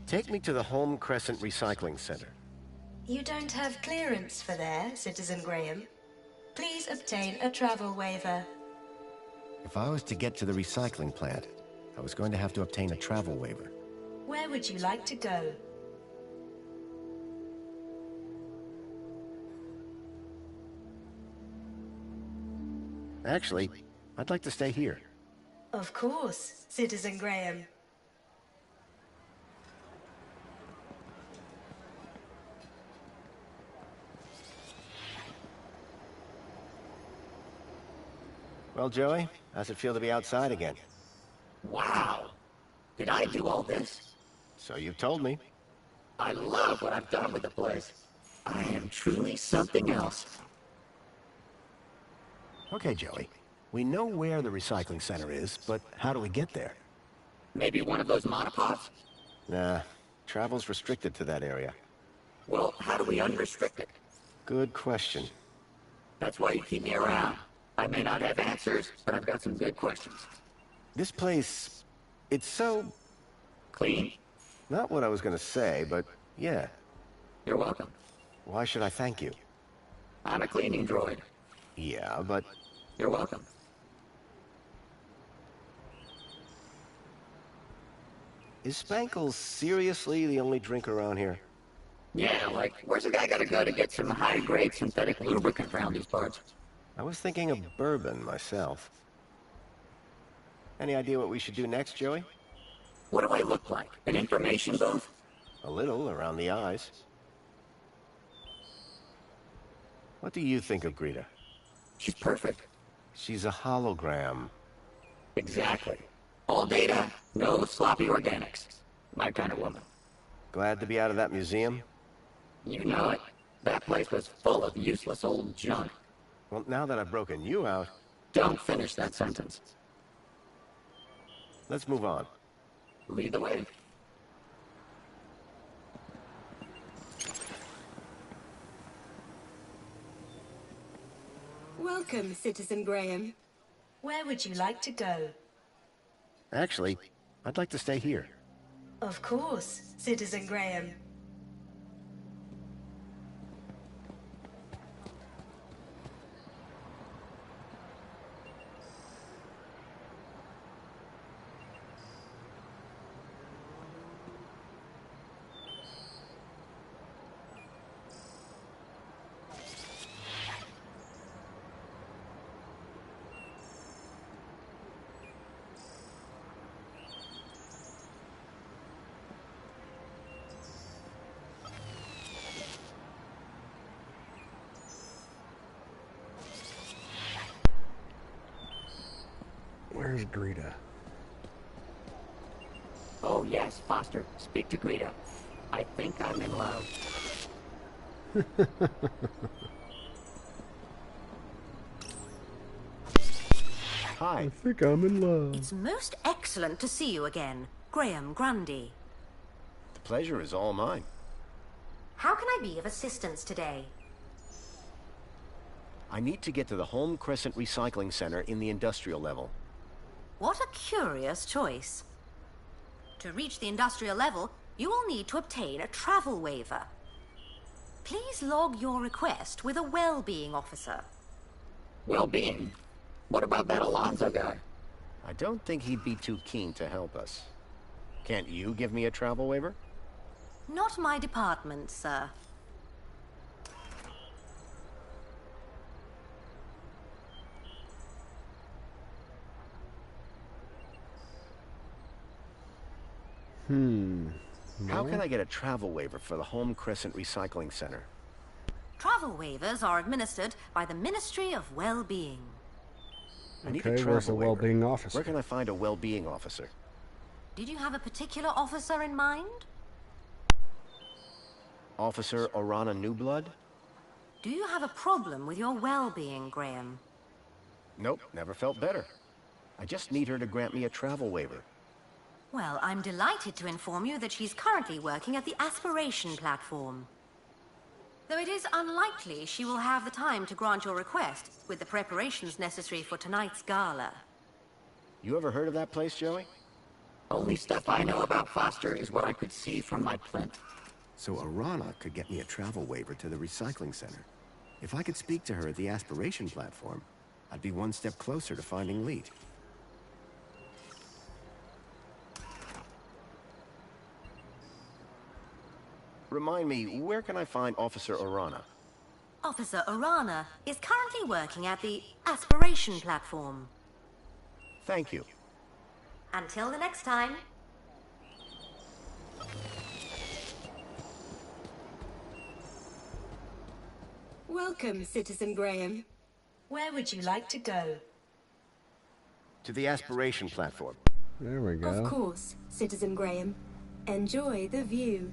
Take me to the Home Crescent Recycling Center. You don't have clearance for there, Citizen Graham. Please obtain a travel waiver. If I was to get to the recycling plant, I was going to have to obtain a travel waiver. Where would you like to go? Actually, I'd like to stay here. Of course, Citizen Graham. Well, Joey, how's it feel to be outside again? Wow! Did I do all this? So you've told me. I love what I've done with the place. I am truly something else. Okay, Joey. We know where the recycling center is, but how do we get there? Maybe one of those monopods? Nah, travel's restricted to that area. Well, how do we unrestrict it? Good question. That's why you keep me around. I may not have answers, but I've got some good questions. This place, it's so... Clean? Not what I was gonna say, but yeah. You're welcome. Why should I thank you? I'm a cleaning droid. Yeah, but... You're welcome. Is Spankles seriously the only drink around here? Yeah, like, where's a guy gotta go to get some high-grade synthetic lubricant around these parts? I was thinking of bourbon myself. Any idea what we should do next, Joey? What do I look like? An information booth? A little around the eyes. What do you think of Greta? She's perfect. She's a hologram. Exactly. All data, no sloppy organics. My kind of woman. Glad to be out of that museum? You know it. That place was full of useless old junk. Well, now that I've broken you out... Don't finish that sentence. Let's move on. Lead the way. Welcome, Citizen Graham. Where would you like to go? Actually, I'd like to stay here. Of course, Citizen Graham. Where's Greta? Oh yes, Foster. Speak to Greta. I think I'm in love. Hi. I think I'm in love. It's most excellent to see you again, Graham Grundy. The pleasure is all mine. How can I be of assistance today? I need to get to the Home Crescent Recycling Center in the industrial level. What a curious choice. To reach the industrial level, you will need to obtain a travel waiver. Please log your request with a well-being officer. Well-being? What about that Alonzo guy? I don't think he'd be too keen to help us. Can't you give me a travel waiver? Not my department, sir. How can I get a travel waiver for the Home Crescent Recycling Center? Travel waivers are administered by the Ministry of Well-Being. I need Okay, a where's travel the waiver. well-being officer? Where can I find a well-being officer? Did you have a particular officer in mind? Officer Orana Newblood? Do you have a problem with your well-being, Graham? Nope, never felt better. I just need her to grant me a travel waiver. Well, I'm delighted to inform you that she's currently working at the Aspiration platform. Though it is unlikely she will have the time to grant your request with the preparations necessary for tonight's gala. You ever heard of that place, Joey? Only stuff I know about Foster is what I could see from my plinth. So Orana could get me a travel waiver to the recycling center. If I could speak to her at the Aspiration platform, I'd be one step closer to finding Leet. Remind me, where can I find Officer Orana? Officer Orana is currently working at the Aspiration platform. Thank you. Until the next time. Welcome, Citizen Graham. Where would you like to go? To the Aspiration platform. There we go. Of course, Citizen Graham. Enjoy the view.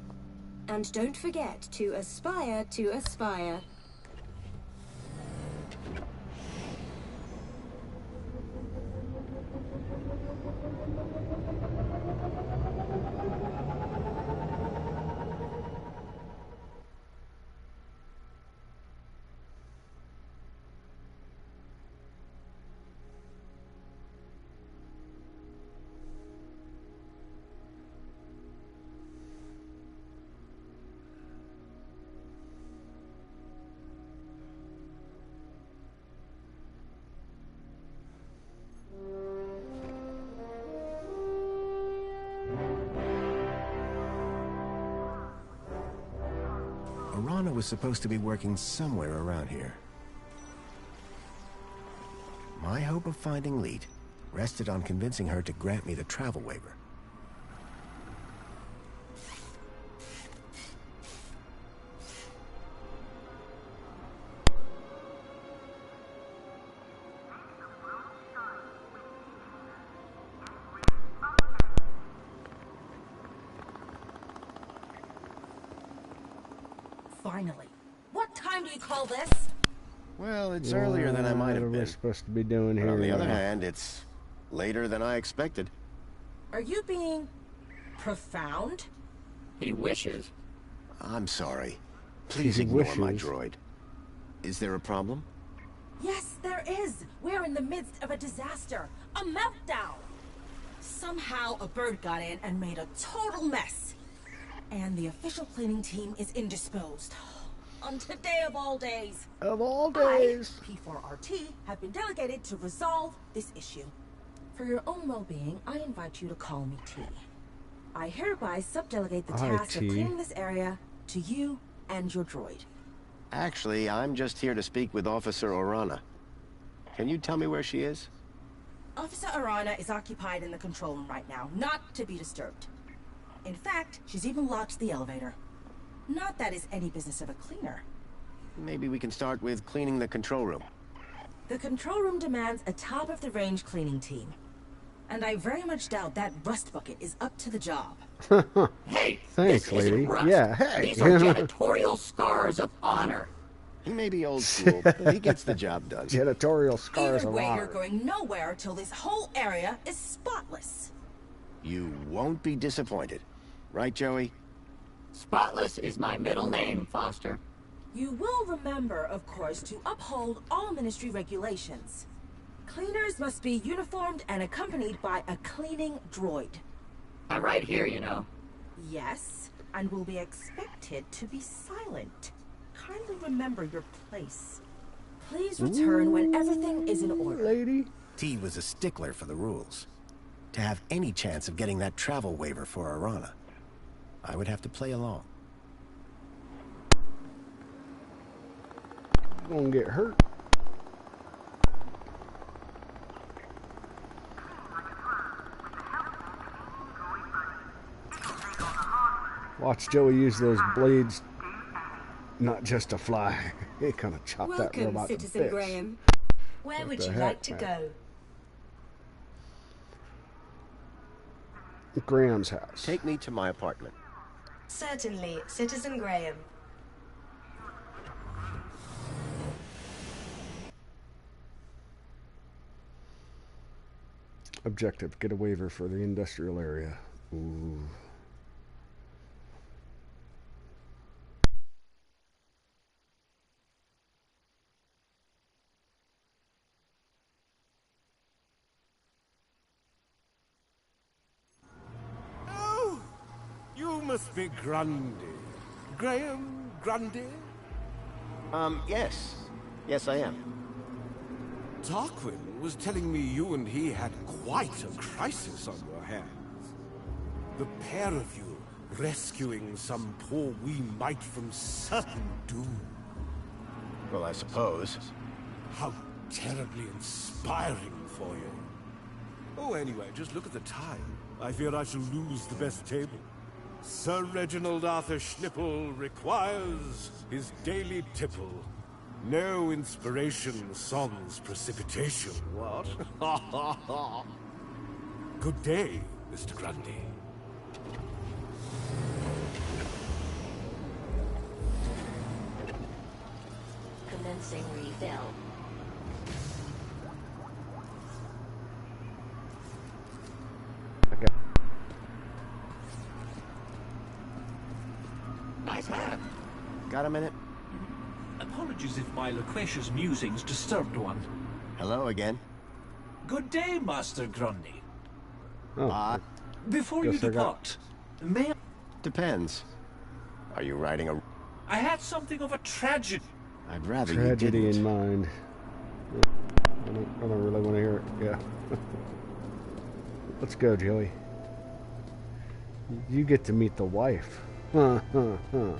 And don't forget to aspire to aspire. Orana was supposed to be working somewhere around here. My hope of finding Leet rested on convincing her to grant me the travel waiver. Finally. What time do you call this? Well, it's earlier than I might have What are been. we supposed to be doing here? On the other now? hand, it's later than I expected. Are you being profound? He wishes. I'm sorry. Please He ignore my wishes. droid. Is there a problem? Yes, there is. We're in the midst of a disaster. A meltdown. Somehow a bird got in and made a total mess. And the official cleaning team is indisposed. On today of all days. Of all days. I, P4RT, have been delegated to resolve this issue. For your own well-being, I invite you to call me T. I hereby subdelegate the Hi, task of T. cleaning this area to you and your droid. Actually, I'm just here to speak with Officer Orana. Can you tell me where she is? Officer Arana is occupied in the control room right now, not to be disturbed. In fact, she's even locked the elevator. Not that it's any business of a cleaner. Maybe we can start with cleaning the control room. The control room demands a top-of-the-range cleaning team. And I very much doubt that rust bucket is up to the job. Hey, Thanks, this lady. isn't rust. Yeah, hey. These are janitorial scars of honor. He may be old school, but he gets the job done. Janitorial scars Either of way, honor. you're going nowhere till this whole area is spotless. You won't be disappointed. Right, Joey? Spotless is my middle name, Foster. You will remember, of course, to uphold all ministry regulations. Cleaners must be uniformed and accompanied by a cleaning droid. I'm right here, you know. Yes, and will be expected to be silent. Kindly remember your place. Please return when everything is in order. Lady? T was a stickler for the rules. To have any chance of getting that travel waiver for Arana, I would have to play along. You're gonna get hurt. Watch Joey use those blades not just to fly. He kind of chopped that Welcome, robot to Citizen bits. Graham. Where What would the you heck, like to man? go? Graham's house. Take me to my apartment. Certainly, Citizen Graham. Objective, get a waiver for the industrial area. Ooh. Oh, you must be Grundy. Graham Grundy? Yes. Yes, I am. Tarquin was telling me you and he had quite a crisis on your hands. The pair of you rescuing some poor wee mite from certain doom. Well, I suppose. How terribly inspiring for you. Oh, anyway, just look at the time. I fear I shall lose the best table. Sir Reginald Arthur Schnipple requires his daily tipple. No inspiration, songs, precipitation, what? Good day, Mr. Grundy. Commencing refill. Okay. Nice hat. Got a minute? Apologies if my loquacious musings disturbed one. Hello again. Good day, Master Grundy. Oh, Before you guess I got- depart, may I... Depends. Are you writing a... I had something of a tragedy. I'd rather tragedy you didn't. in mind. I don't really want to hear it. Yeah. Let's go, Joey. You get to meet the wife. Huh, huh, huh.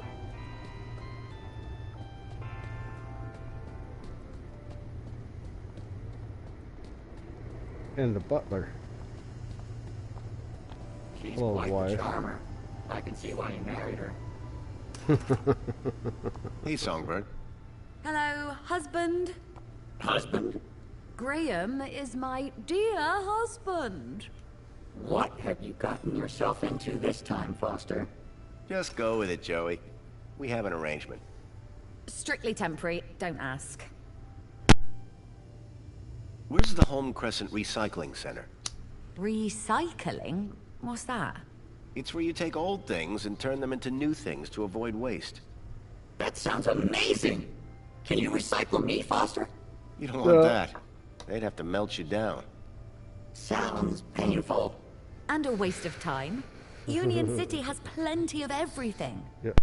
And the butler. She's Hello, quite the wife. charmer. I can see why you married her. Hey, Songbird. Hello, husband. Husband? Graham is my dear husband. What have you gotten yourself into this time, Foster? Just go with it, Joey. We have an arrangement. Strictly temporary, don't ask. Where's the Home Crescent Recycling Center? Recycling? What's that? It's where you take old things and turn them into new things to avoid waste. That sounds amazing! Can you recycle me, Foster? You don't want that. They'd have to melt you down. Sounds painful. And a waste of time. Union City has plenty of everything. Yep.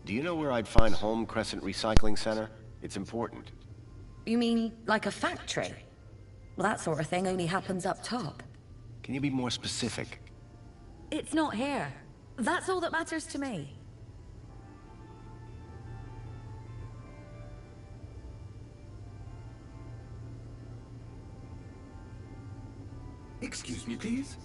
Do you know where I'd find Home Crescent Recycling Center? It's important. You mean like a factory? Well, that sort of thing only happens up top. Can you be more specific? It's not here. That's all that matters to me. Excuse me, please.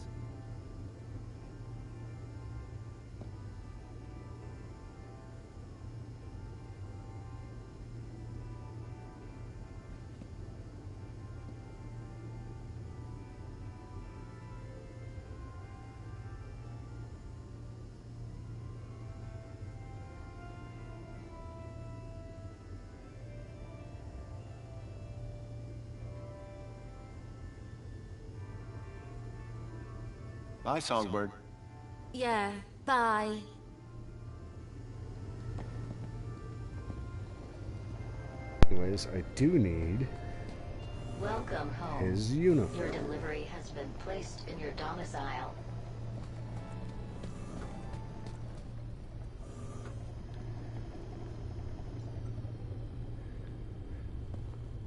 Bye, Songbird. Yeah, bye. Anyways, I do need Welcome home. his uniform. Your delivery has been placed in your domicile.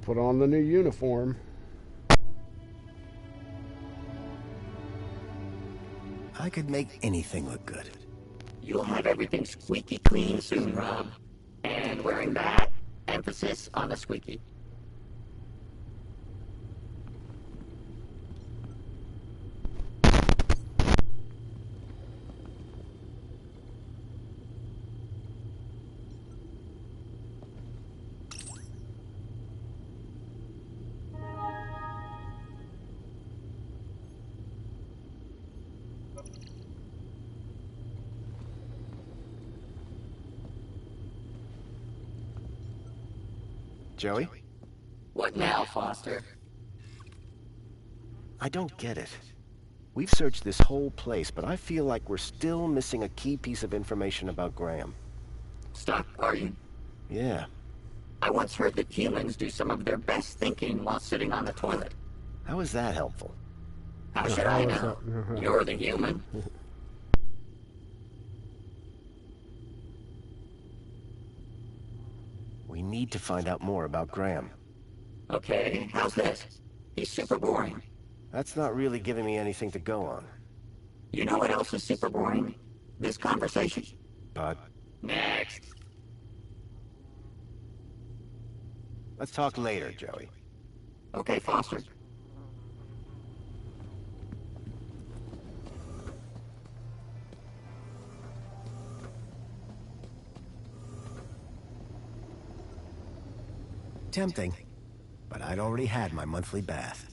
Put on the new uniform. I could make anything look good. You'll have everything squeaky clean soon, Rob. And wearing that, emphasis on the squeaky. Joey? What now, Foster? I don't get it. We've searched this whole place, but I feel like we're still missing a key piece of information about Graham. Stuck, are you? Yeah. I once heard that humans do some of their best thinking while sitting on the toilet. How is that helpful? How should I know? You're the human. We need to find out more about Graham. Okay, how's this? He's super boring. That's not really giving me anything to go on. You know what else is super boring? This conversation. But... Next. Let's talk later, Joey. Okay, Foster. Tempting, but I'd already had my monthly bath.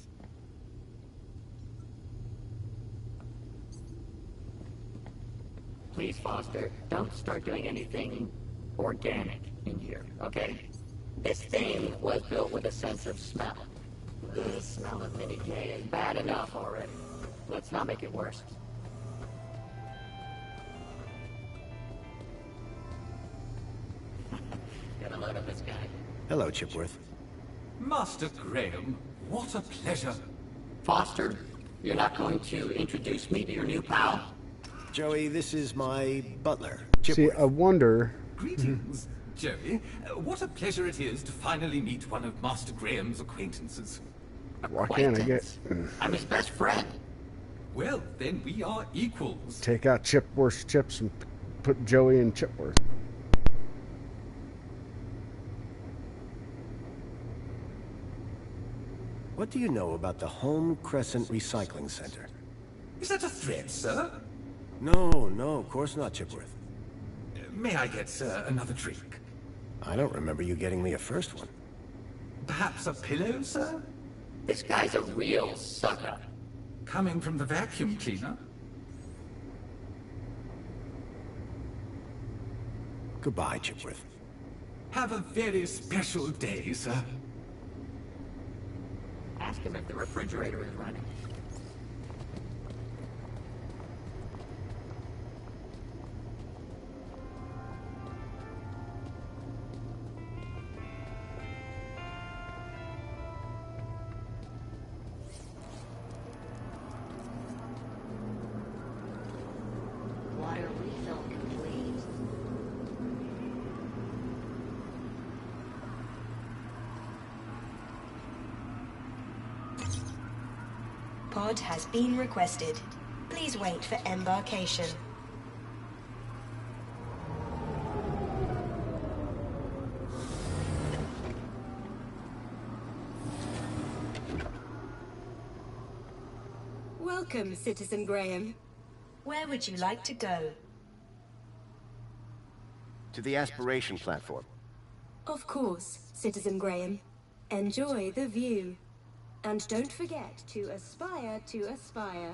Please, Foster, don't start doing anything organic in here, okay? This thing was built with a sense of smell. The smell of Minnie K is bad enough already. Let's not make it worse. Get a load of this guy. Hello, Chipworth. Master Graham, what a pleasure. Foster, you're not going to introduce me to your new pal? Joey, this is my butler, See, Chipworth. I wonder... Greetings, Joey. What a pleasure it is to finally meet one of Master Graham's acquaintances. Why can't I get... I'm his best friend. Well, then we are equals. Take out Chipworth's chips and put Joey in Chipworth. What do you know about the Home Crescent Recycling Center? Is that a threat, sir? No, of course not, Chipworth. May I get, sir, another drink? I don't remember you getting me a first one. Perhaps a pillow, sir? This guy's a real sucker. Coming from the vacuum cleaner? Goodbye, Chipworth. Have a very special day, sir. Ask him if the refrigerator is running. Water refill complete. Pod has been requested. Please wait for embarkation. Welcome, Citizen Graham. Where would you like to go? To the aspiration platform. Of course, Citizen Graham. Enjoy the view. And don't forget to aspire to aspire.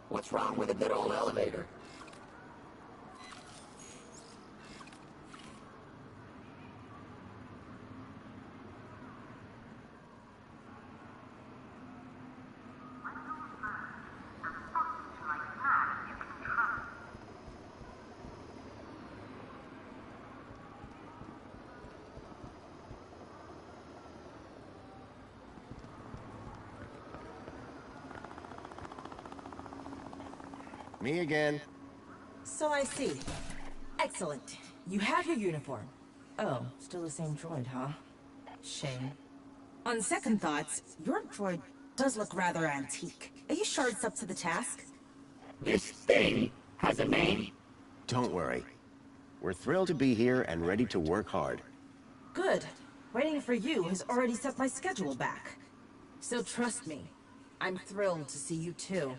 What's wrong with a good old elevator? Me again. So I see. Excellent. You have your uniform. Oh, still the same droid, huh? Shame. On second thoughts, your droid does look rather antique. Are you sure it's up to the task? This thing has a name? Don't worry. We're thrilled to be here and ready to work hard. Good. Waiting for you has already set my schedule back. So trust me, I'm thrilled to see you too.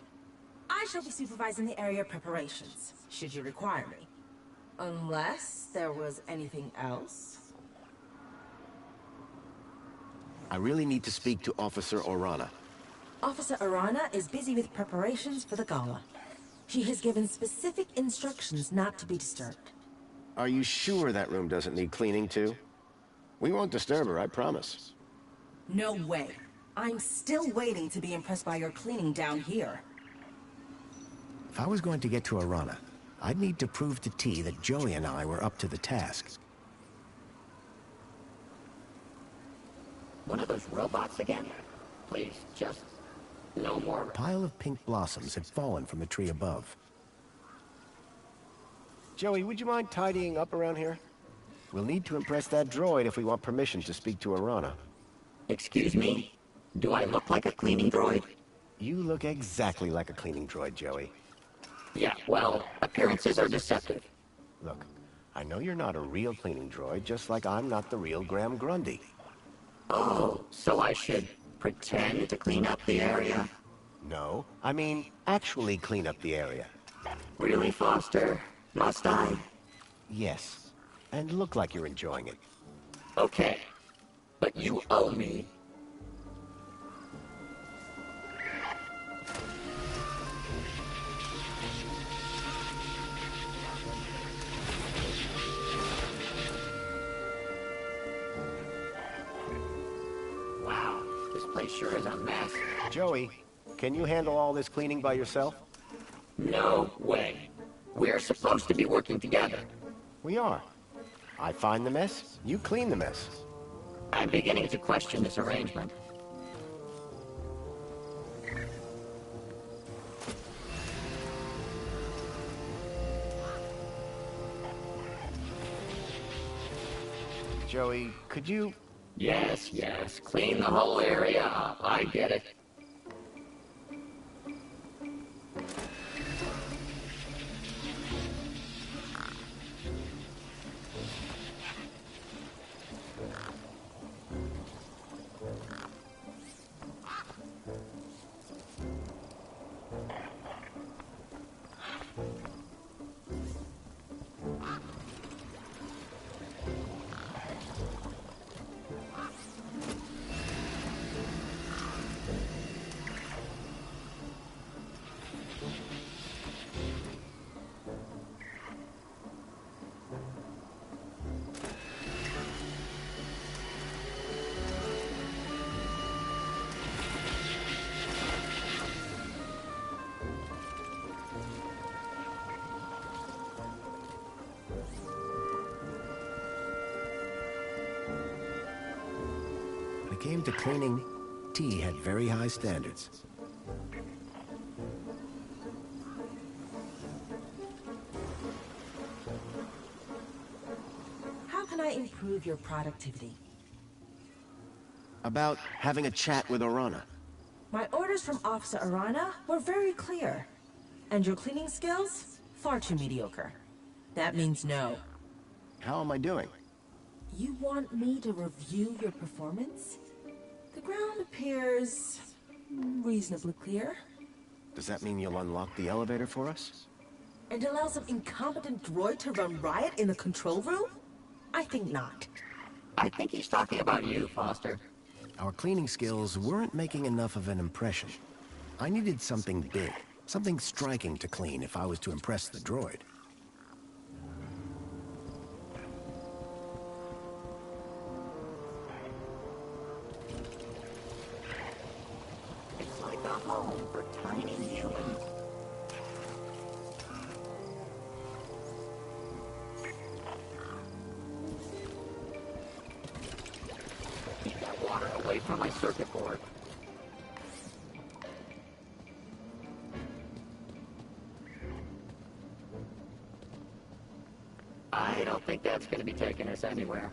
I shall be supervising the area preparations, should you require me. Unless there was anything else? I really need to speak to Officer Orana. Officer Arana is busy with preparations for the gala. She has given specific instructions not to be disturbed. Are you sure that room doesn't need cleaning too? We won't disturb her, I promise. No way. I'm still waiting to be impressed by your cleaning down here. If I was going to get to Arana, I'd need to prove to T that Joey and I were up to the task. One of those robots again? Please, just no more. A pile of pink blossoms had fallen from the tree above. Joey, would you mind tidying up around here? We'll need to impress that droid if we want permission to speak to Arana. Excuse me? Do I look like a cleaning droid? You look exactly like a cleaning droid, Joey. Yeah, well, appearances are deceptive. Look, I know you're not a real cleaning droid, just like I'm not the real Graham Grundy. Oh, so I should pretend to clean up the area? No, I mean actually clean up the area. Really, Foster? Must I? Yes, and look like you're enjoying it. Okay, but you owe me. Wow, this place sure is a mess. Joey, can you handle all this cleaning by yourself? No way. We're supposed to be working together. We are. I find the mess, you clean the mess. I'm beginning to question this arrangement. Joey, could you... Yes, clean the whole area up. I get it. When it came to cleaning, T had very high standards. How can I improve your productivity? About having a chat with Orana. My orders from Officer Arana were very clear. And your cleaning skills? Far too mediocre. That means no. How am I doing? You want me to review your performance? The ground appears reasonably clear. Does that mean you'll unlock the elevator for us? And allow some incompetent droid to run riot in the control room? I think not. I think he's talking about you, Foster. Our cleaning skills weren't making enough of an impression. I needed something big, something striking to clean if I was to impress the droid. It's like a home for tiny humans. Keep that water away from my circuit board. I don't think that's going to be taking us anywhere.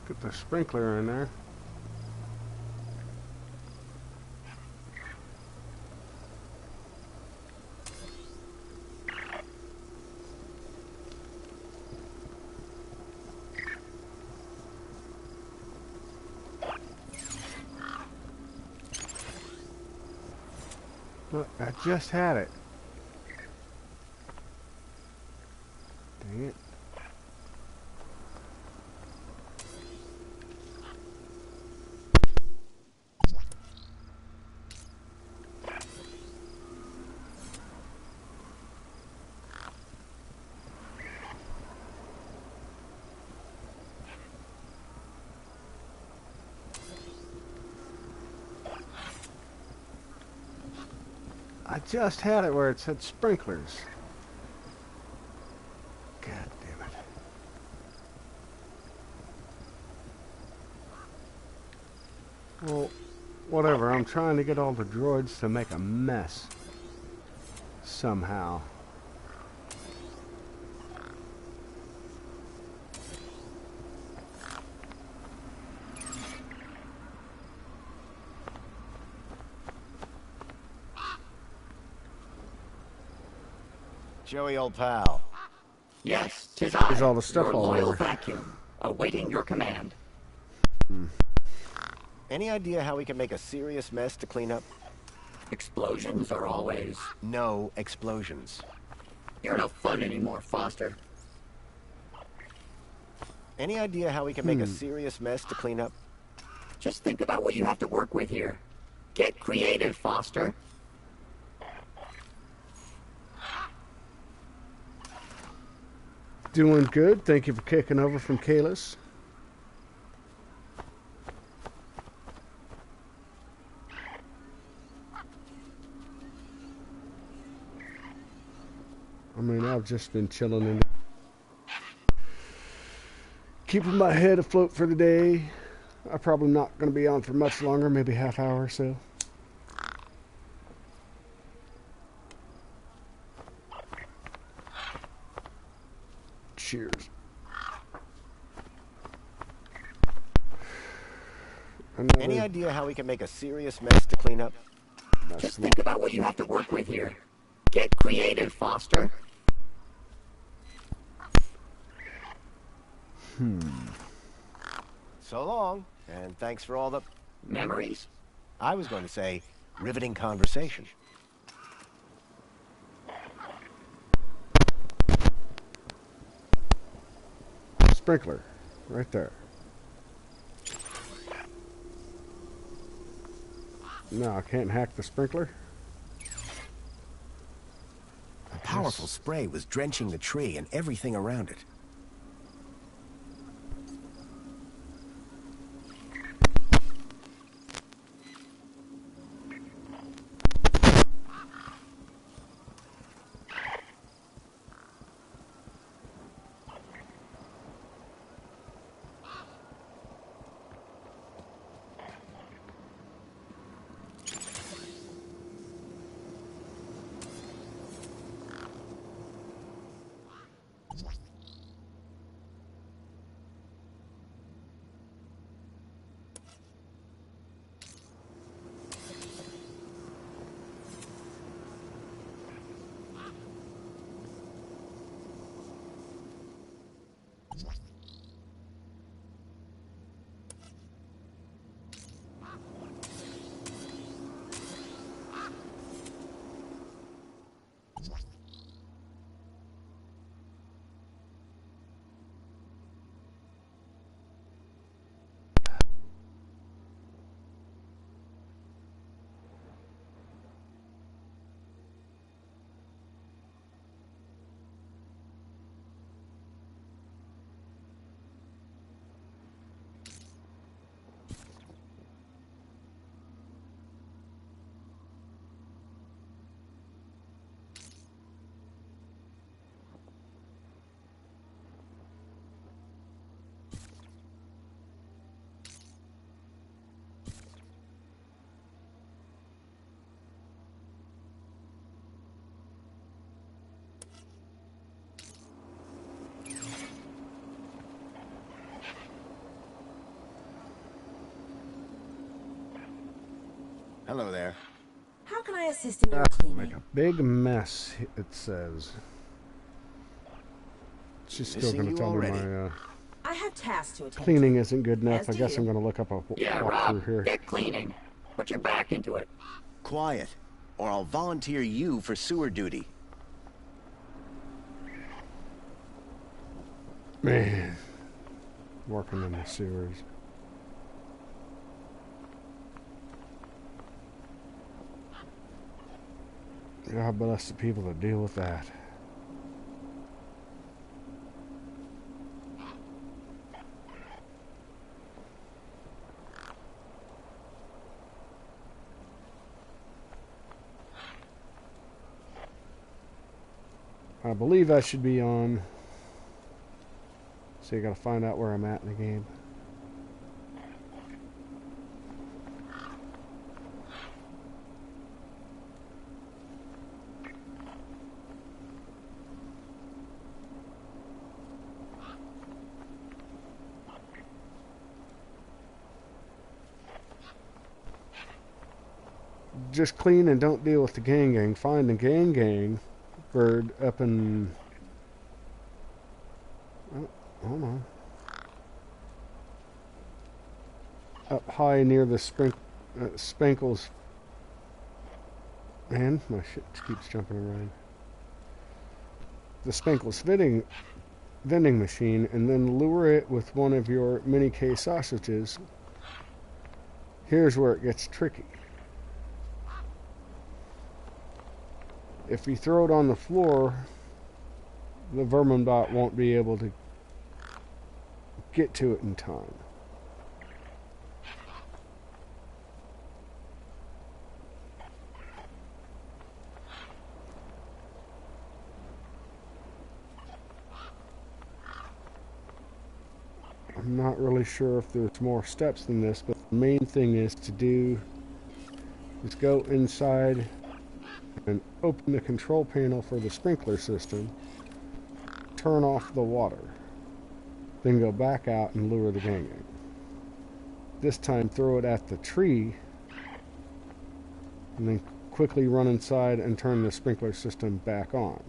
Get the sprinkler in there. Look, I just had it. Dang it. I just had it where it said sprinklers. God damn it. Well, whatever. I'm trying to get all the droids to make a mess. Somehow. Joey, old pal. Yes, 'tis I, There's all the stuff your all loyal over. vacuum, awaiting your command. Any idea how we can make a serious mess to clean up? Explosions are always... No explosions. You're no fun anymore, Foster. Any idea how we can make a serious mess to clean up? Just think about what you have to work with here. Get creative, Foster. Doing good. Thank you for kicking over from Kalis. I mean, I've just been chilling in, keeping my head afloat for the day. I'm probably not going to be on for much longer, maybe half hour or so. Cheers. Any idea how we can make a serious mess to clean up? Just think about what you have to work with here. Get creative, Foster. So long, and thanks for all the... Memories? I was going to say, riveting conversation. Sprinkler, right there. No, I can't hack the sprinkler. A powerful spray was drenching the tree and everything around it. Hello there. How can I assist in your Make cleaning? a big mess, it says. She's still Missing going to you tell me already. my I have tasks to attend cleaning to. isn't good enough. As I do guess you. I'm going to look up a Yeah, walkthrough Rob, here. get cleaning. Put your back into it. Quiet, or I'll volunteer you for sewer duty. Man, working in the sewers. God bless the people that deal with that. I believe I should be on. So you gotta find out where I'm at in the game. Just clean and don't deal with the gang. Find the gang bird up in... Oh, hold on. Up high near the Spankles. Man, my shit keeps jumping around. The Spankles vending machine, and then lure it with one of your mini K sausages. Here's where it gets tricky. If you throw it on the floor, the vermin bot won't be able to get to it in time. I'm not really sure if there's more steps than this, but the main thing is go inside and open the control panel for the sprinkler system, turn off the water, then go back out and lure the gang. This time throw it at the tree, and then quickly run inside and turn the sprinkler system back on.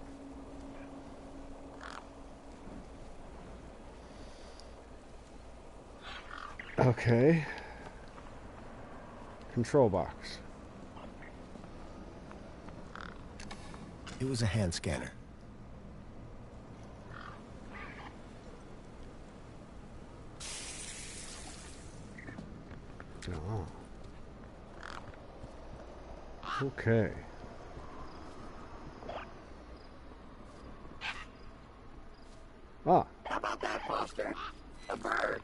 Okay. Control box. It was a hand scanner. Oh. Okay. Ah. How about that poster? A bird.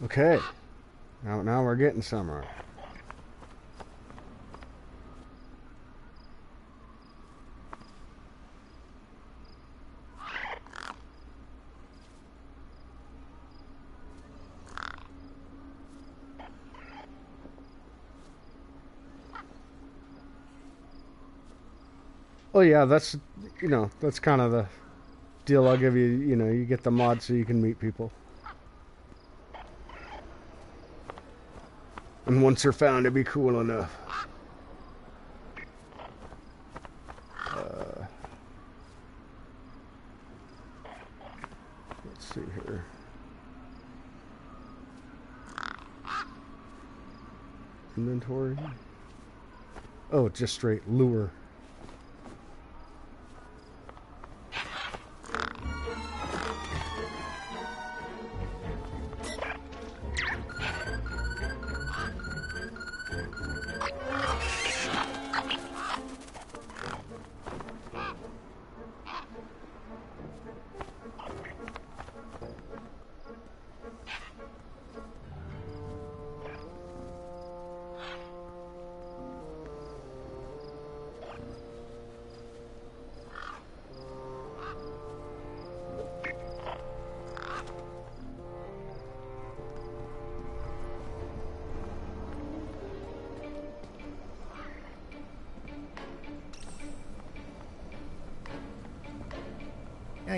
Okay. Now we're getting somewhere. Oh yeah, that's that's kind of the deal I'll give you. You get the mod so you can meet people. And once they're found, it'd be cool enough. Let's see here. Inventory. Oh, just straight lure.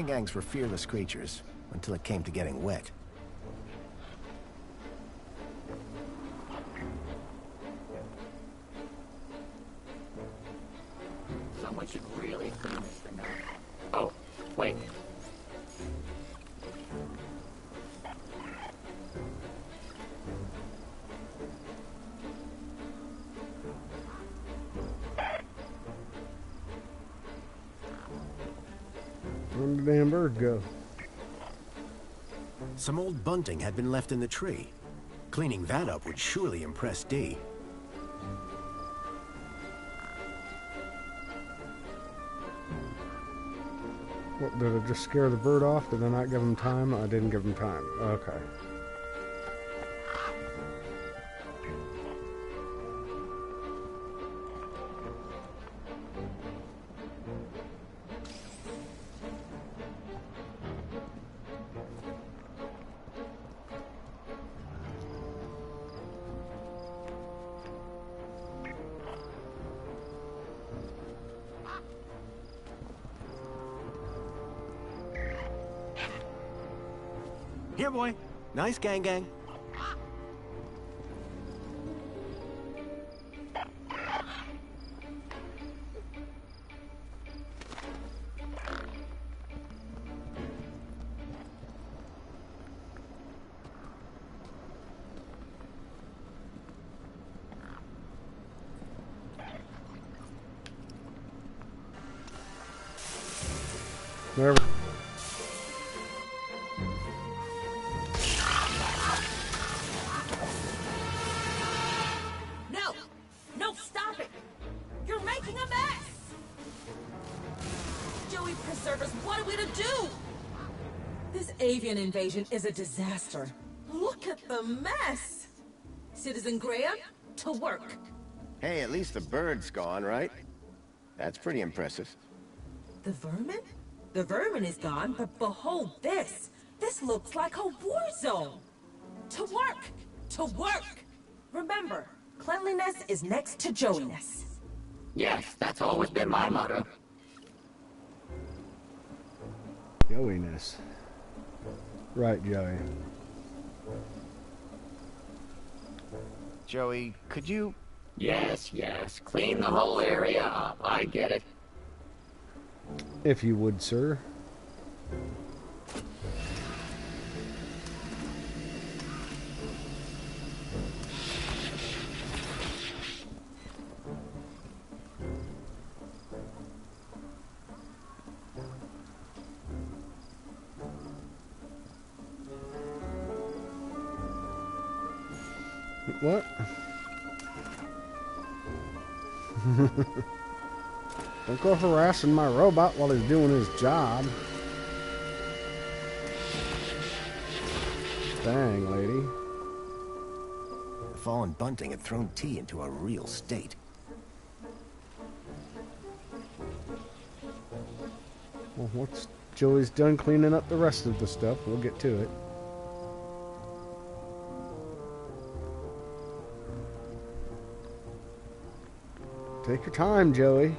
Gangs were fearless creatures, until it came to getting wet. Someone should really clean this thing up. Oh, wait. Where'd the damn bird go? Some old bunting had been left in the tree. Cleaning that up would surely impress Dee. What, did I just scare the bird off? Did I not give him time? I didn't give him time. Okay. Here, boy. Nice gang. There. No, stop it! You're making a mess! Joey Preservers, what are we to do? This avian invasion is a disaster. Look at the mess! Citizen Graham, to work. Hey, at least the bird's gone, right? That's pretty impressive. The vermin? The vermin is gone, but behold this! This looks like a war zone! To work! To work! Remember, cleanliness is next to Joey-ness. Yes, that's always been my motto. Joey-ness. Right, Joey. Joey, could you... Yes. Clean the whole area up. I get it. If you would, sir. What? Don't go harassing my robot while he's doing his job. Dang, lady. The fallen bunting had thrown T into a real state. Well, once Joey's done cleaning up the rest of the stuff, we'll get to it. Take your time, Joey.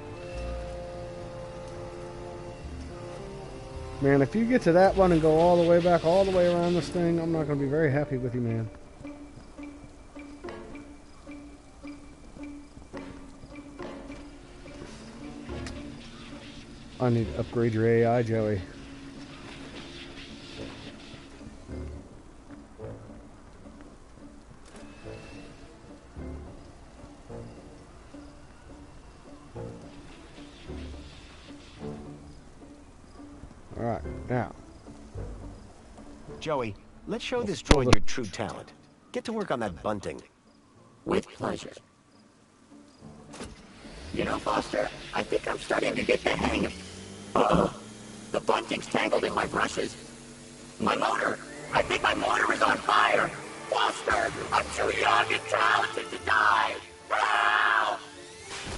Man, if you get to that one and go all the way back, all the way around this thing, I'm not going to be very happy with you, man. I need to upgrade your AI, Joey. Alright, now. Joey, let's show this droid your true talent. Get to work on that bunting. With pleasure. You know, Foster, I think I'm starting to get the hang of... Uh-oh. The bunting's tangled in my brushes. My motor! I think my motor is on fire! Foster! I'm too young and talented to die! Help!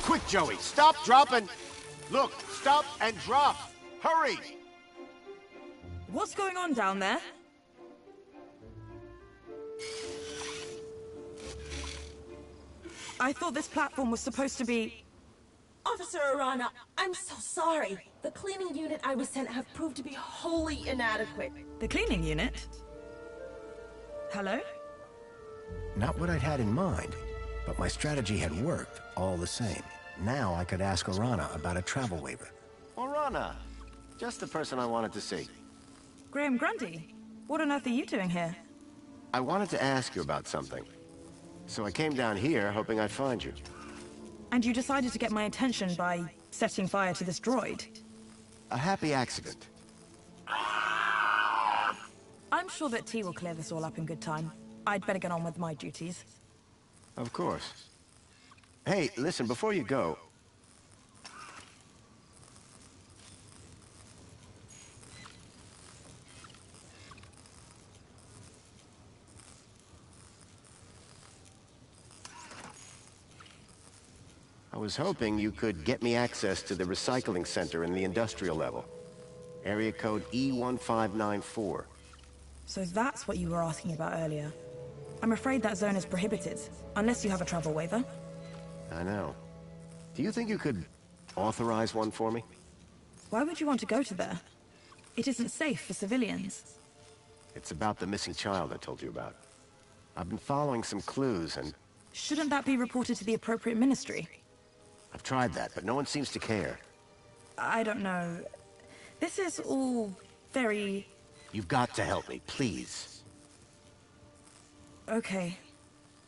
Quick, Joey! Stop, drop, and... Look, stop and drop! Hurry! What's going on down there? I thought this platform was supposed to be... A Officer Arana, I'm so sorry. The cleaning unit I was sent have proved to be wholly inadequate. The cleaning unit? Hello? Not what I'd had in mind, but my strategy had worked all the same. Now I could ask Arana about a travel waiver. Orana, just the person I wanted to see. Graham Grundy? What on earth are you doing here? I wanted to ask you about something. So I came down here hoping I'd find you. And you decided to get my attention by setting fire to this droid? A happy accident. I'm sure that T will clear this all up in good time. I'd better get on with my duties. Of course. Hey, listen, before you go... I was hoping you could get me access to the recycling center in the industrial level. Area code E1594. So that's what you were asking about earlier. I'm afraid that zone is prohibited, unless you have a travel waiver. I know. Do you think you could authorize one for me? Why would you want to go to there? It isn't safe for civilians. It's about the missing child I told you about. I've been following some clues and... Shouldn't that be reported to the appropriate ministry? I've tried that, but no one seems to care. I don't know. This is all very... You've got to help me, please. Okay.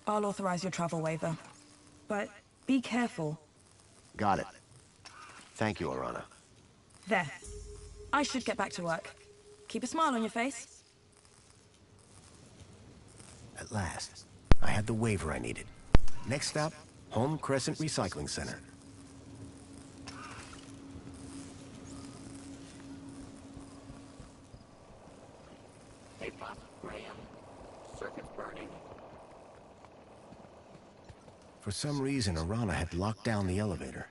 I'll authorize your travel waiver. But be careful. Got it. Thank you, Arana. There. I should get back to work. Keep a smile on your face. At last, I had the waiver I needed. Next stop, Home Crescent Recycling Center. Hey, Boss Graham. Circuit's burning. For some reason, Arana had locked down the elevator.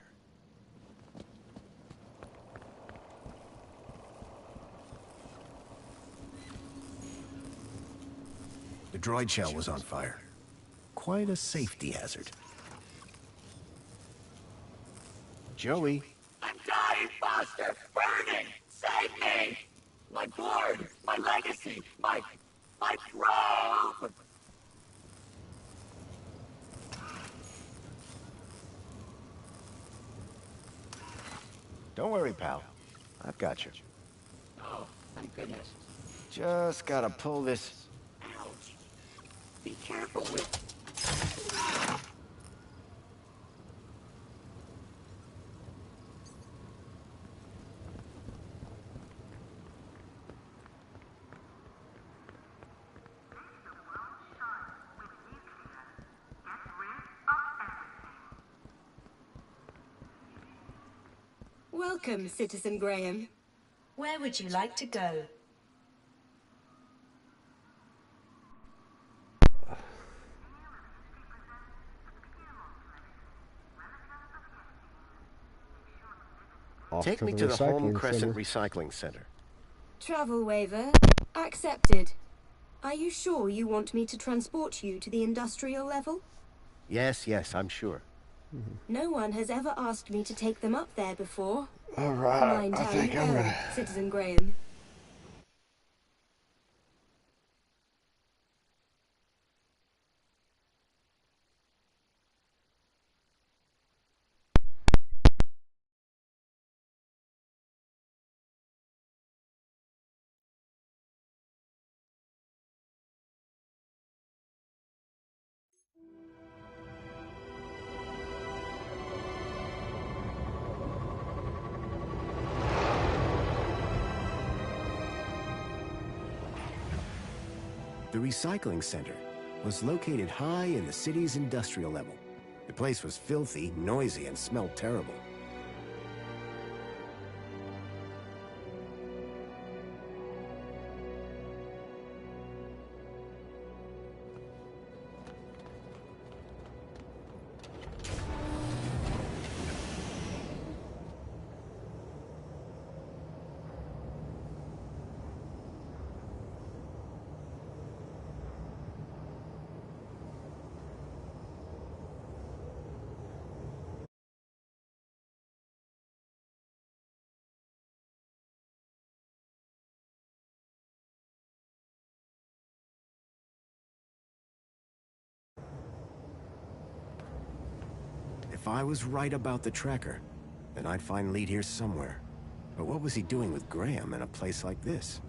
The droid shell was on fire. Quite a safety hazard. Joey? I'm dying, Foster! Burning! Save me! My board! My legacy! My probe! Don't worry, pal. I've got you. Oh, thank goodness. Just gotta pull this... Ouch. Be careful with... Welcome, Citizen Graham. Where would you like to go? Take me to the Home Crescent Recycling Center. Travel waiver accepted. Are you sure you want me to transport you to the industrial level? Yes, I'm sure. No one has ever asked me to take them up there before. All right, Mind I how think you I'm earn, gonna... Citizen Graham. The recycling center was located high in the city's industrial level. The place was filthy, noisy, and smelled terrible. If I was right about the tracker, then I'd find Lead here somewhere. But what was he doing with Graham in a place like this?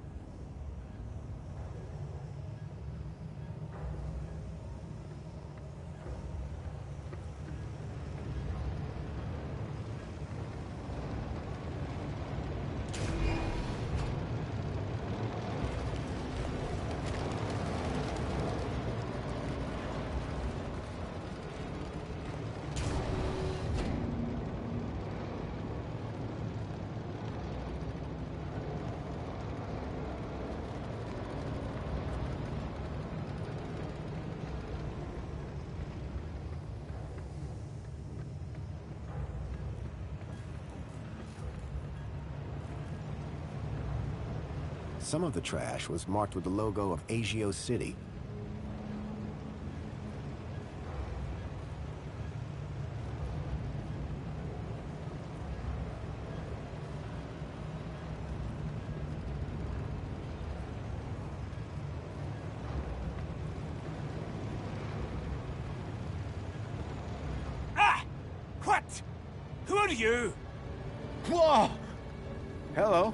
Some of the trash was marked with the logo of Agio City. Ah! What? Who are you? Whoa! Hello.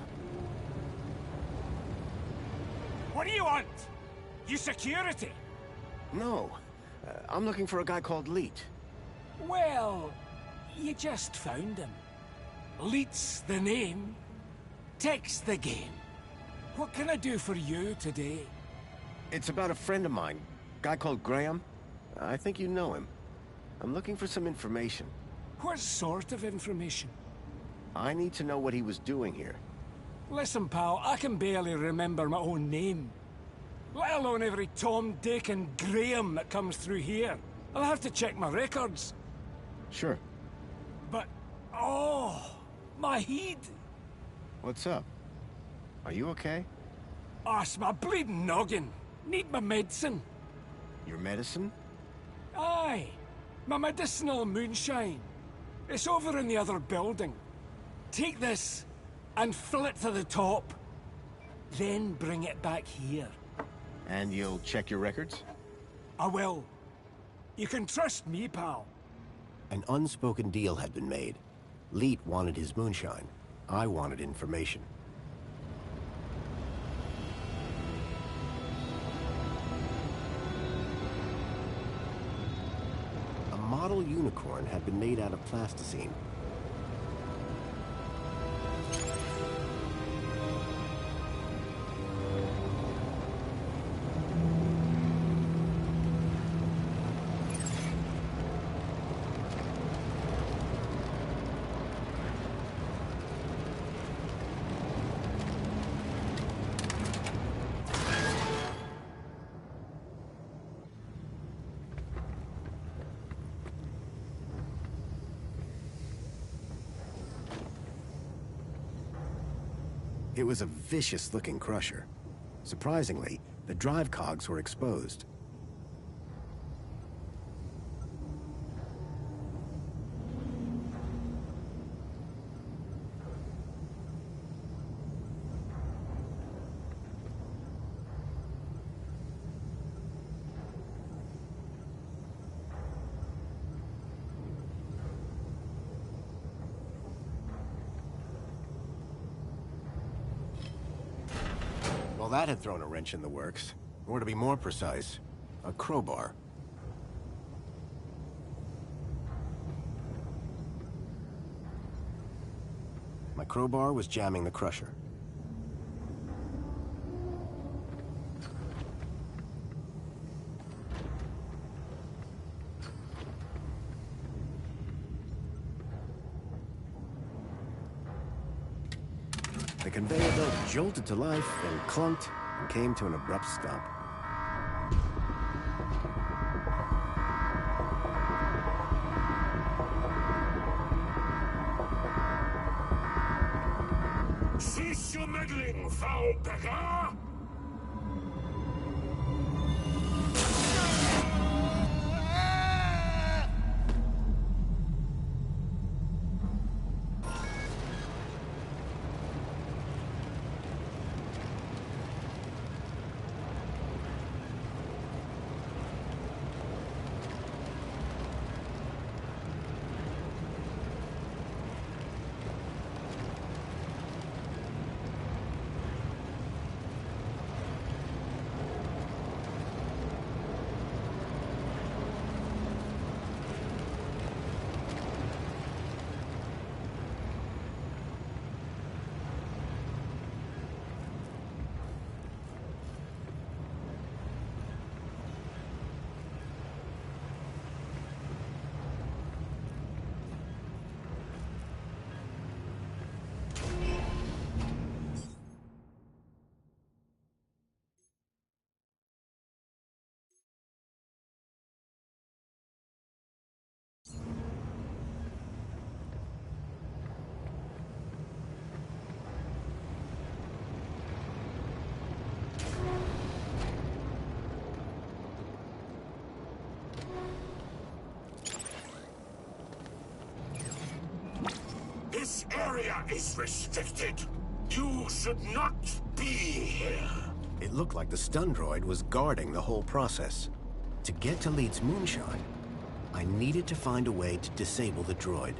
What do you want? You security? No. I'm looking for a guy called Leet. Well, you just found him. Leet's the name. Tech's the game. What can I do for you today? It's about a friend of mine. Guy called Graham. I think you know him. I'm looking for some information. What sort of information? I need to know what he was doing here. Listen, pal, I can barely remember my own name. Let alone every Tom, Dick, and Graham that comes through here. I'll have to check my records. Sure. But, oh, my head. What's up? Are you okay? It's my bleeding noggin. Need my medicine. Your medicine? Aye. My medicinal moonshine. It's over in the other building. Take this and fill it to the top. Then bring it back here. And you'll check your records? I will. You can trust me, pal. An unspoken deal had been made. Leet wanted his moonshine. I wanted information. A model unicorn had been made out of plasticine. It was a vicious-looking crusher. Surprisingly, the drive cogs were exposed. Well, that had thrown a wrench in the works. Or to be more precise, a crowbar. My crowbar was jamming the crusher. The conveyor belt jolted to life, then clunked, and came to an abrupt stop. Cease your meddling, foul pecker! is restricted. You should not be here. It looked like the stun droid was guarding the whole process. To get to Leeds Moonshine, I needed to find a way to disable the droid.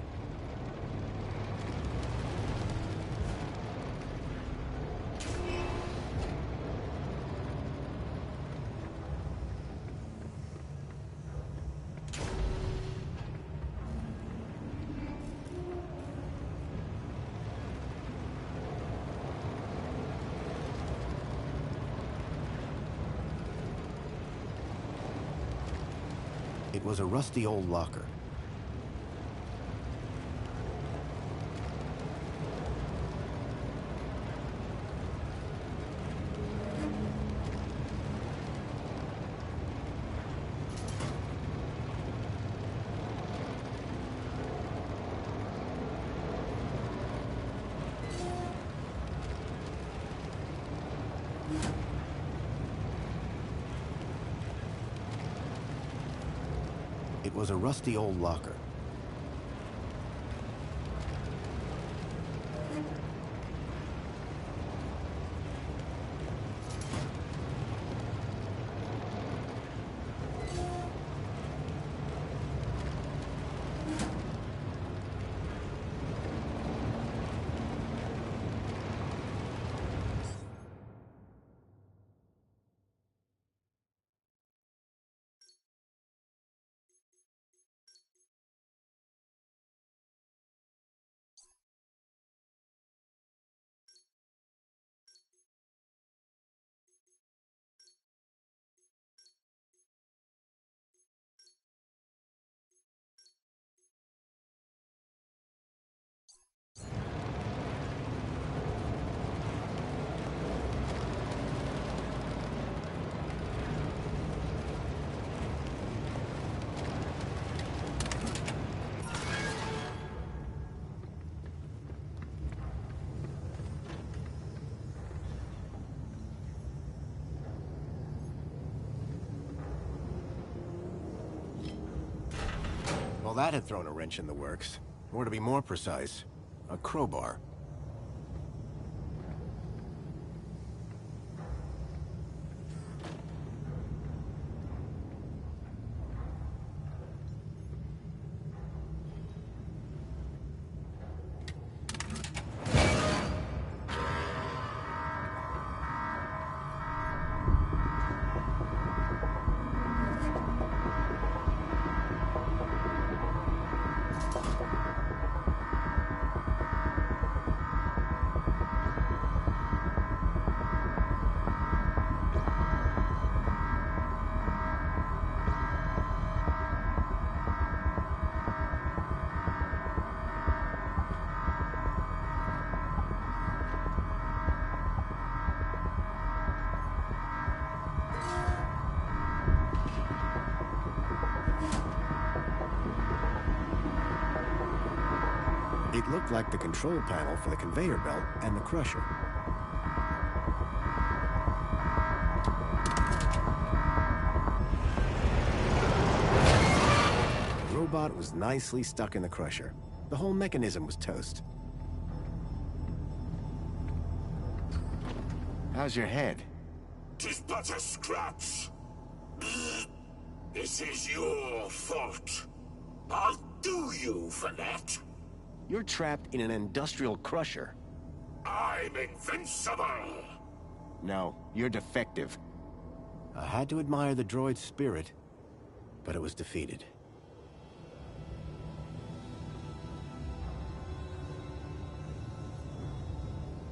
It was a rusty old locker. It was a rusty old locker. Well, that had thrown a wrench in the works. Or to be more precise, a crowbar. It looked like the control panel for the conveyor belt and the crusher. The robot was nicely stuck in the crusher. The whole mechanism was toast. How's your head? 'Tis but a scratch. This is your fault. I'll do you for that. You're trapped in an industrial crusher. I'm invincible. No, you're defective. I had to admire the droid's spirit, but it was defeated.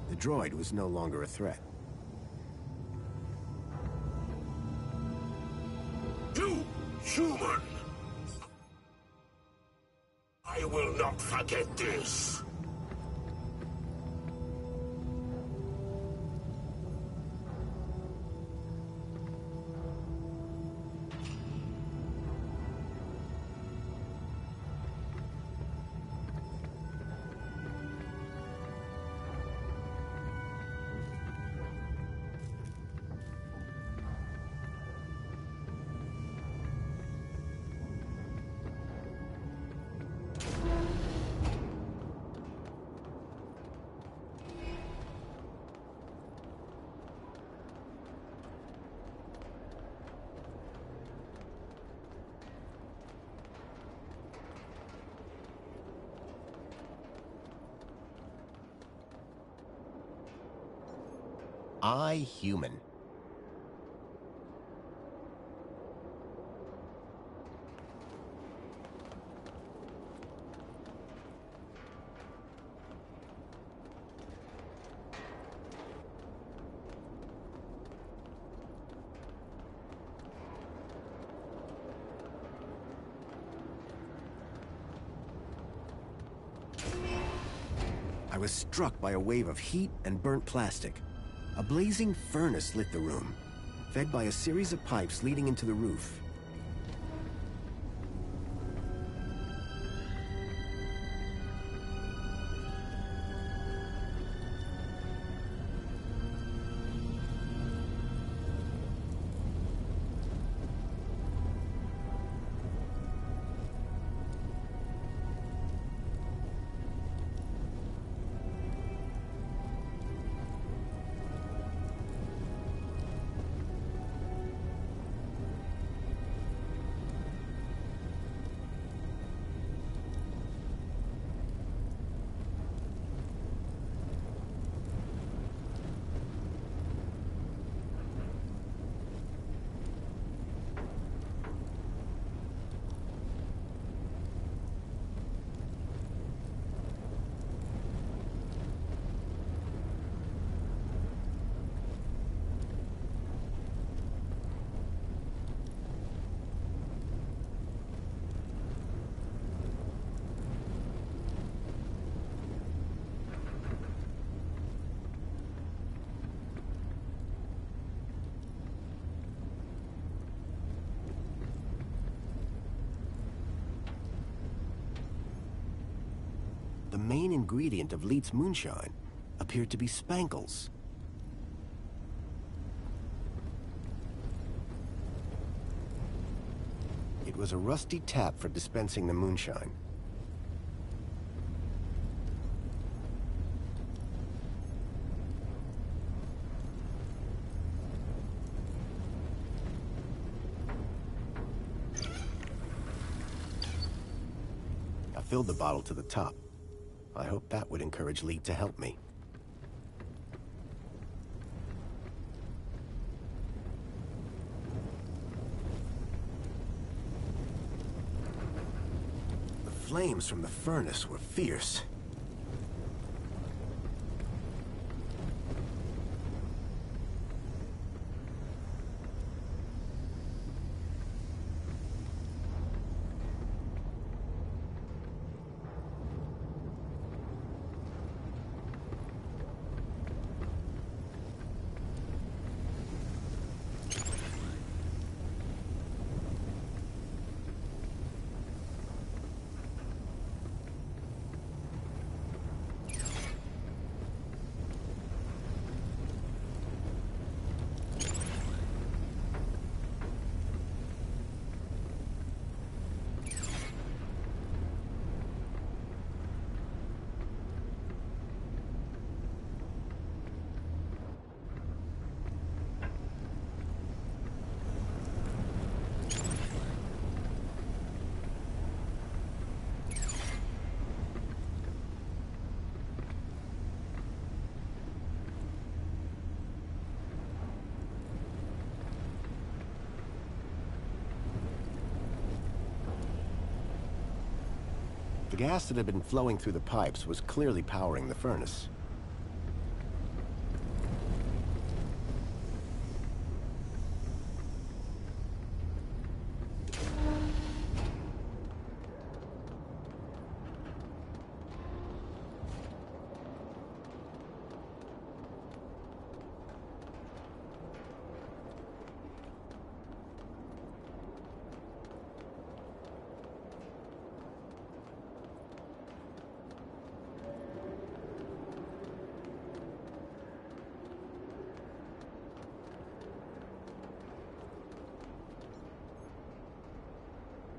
The droid was no longer a threat. You, human! I will not forget this. I human? I was struck by a wave of heat and burnt plastic. A blazing furnace lit the room, fed by a series of pipes leading into the roof. The main ingredient of Leet's moonshine appeared to be spankles. It was a rusty tap for dispensing the moonshine. I filled the bottle to the top. I hoped that would encourage Leet to help me. The flames from the furnace were fierce. The gas that had been flowing through the pipes was clearly powering the furnace.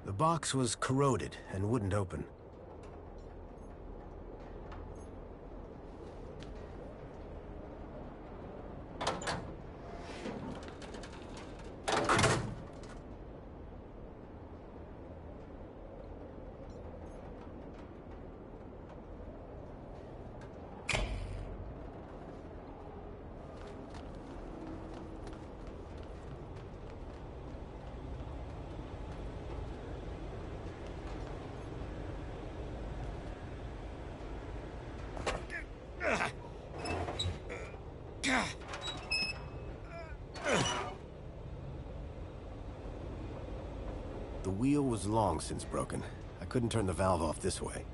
The box was corroded and wouldn't open. was long since broken. I couldn't turn the valve off this way.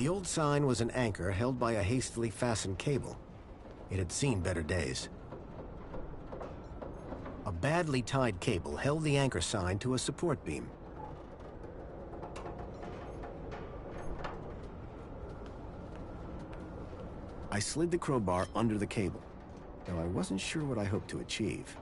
The old sign was an anchor held by a hastily fastened cable. It had seen better days. A badly tied cable held the anchor sign to a support beam. I slid the crowbar under the cable, though I wasn't sure what I hoped to achieve.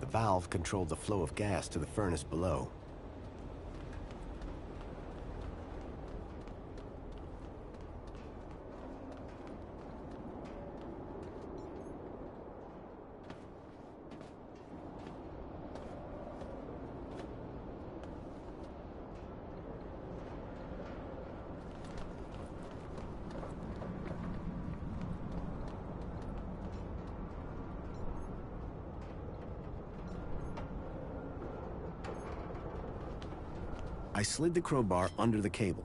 The valve controlled the flow of gas to the furnace below. I slid the crowbar under the cable,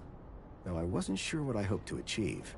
though I wasn't sure what I hoped to achieve.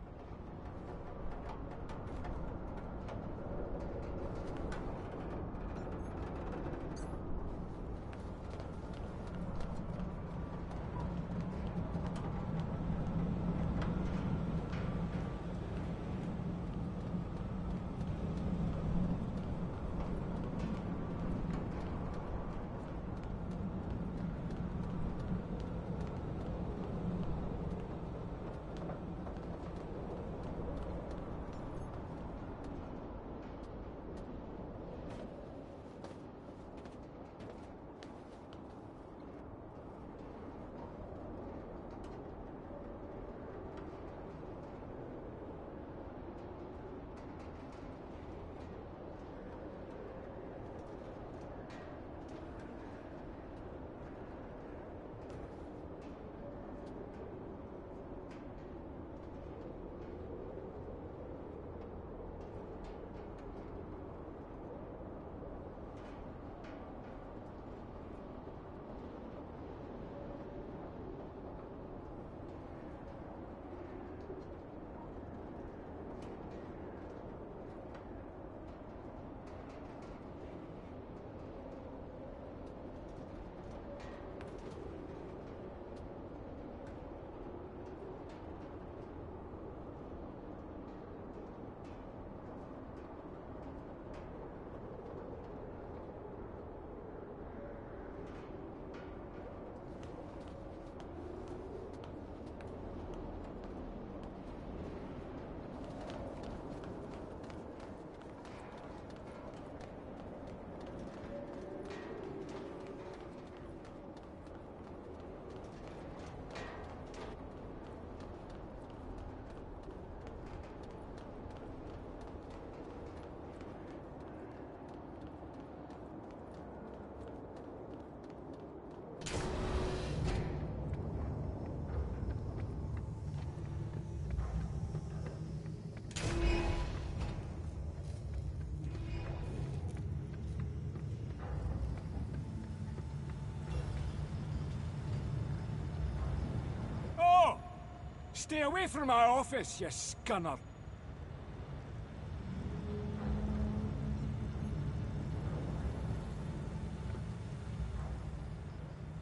Stay away from my office, you scunner.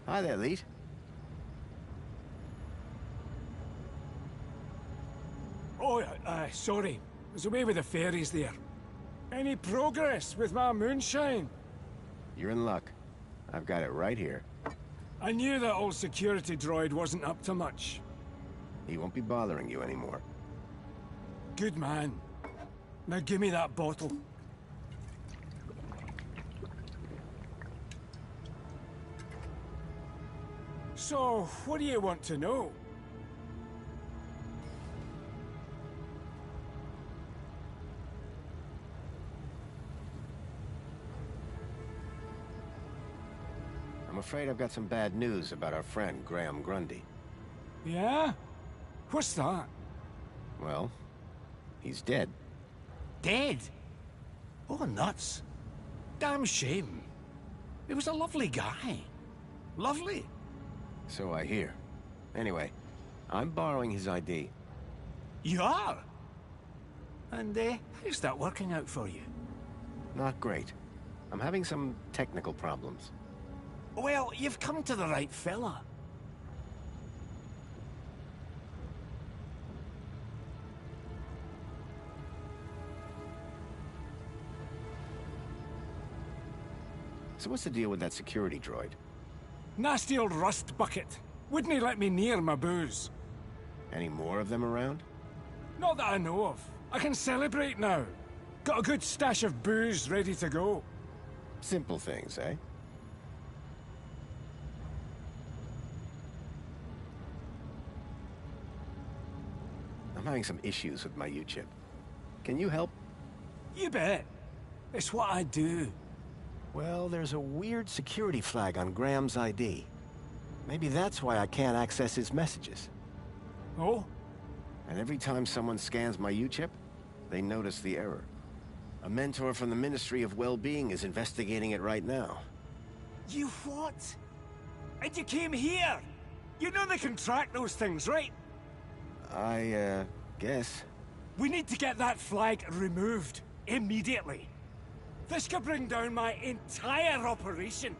Hi there, Leet. Oh, sorry. I was away with the fairies there. Any progress with my moonshine? You're in luck. I've got it right here. I knew that old security droid wasn't up to much. He won't be bothering you anymore. Good man. Now give me that bottle. So, what do you want to know? I'm afraid I've got some bad news about our friend, Graham Grundy. Yeah? What's that? Well, he's dead. Dead? Oh, nuts. Damn shame. He was a lovely guy. Lovely. So I hear. Anyway, I'm borrowing his ID. You are? And, how's that working out for you? Not great. I'm having some technical problems. Well, you've come to the right fella. So what's the deal with that security droid? Nasty old rust bucket. Wouldn't he let me near my booze? Any more of them around? Not that I know of. I can celebrate now. Got a good stash of booze ready to go. Simple things, eh? I'm having some issues with my U-chip. Can you help? You bet. It's what I do. Well, there's a weird security flag on Graham's ID. Maybe that's why I can't access his messages. Oh? And every time someone scans my U-chip, they notice the error. A mentor from the Ministry of Well-Being is investigating it right now. You what? And you came here? You know they can track those things, right? I, guess. We need to get that flag removed. Immediately. This could bring down my entire operation.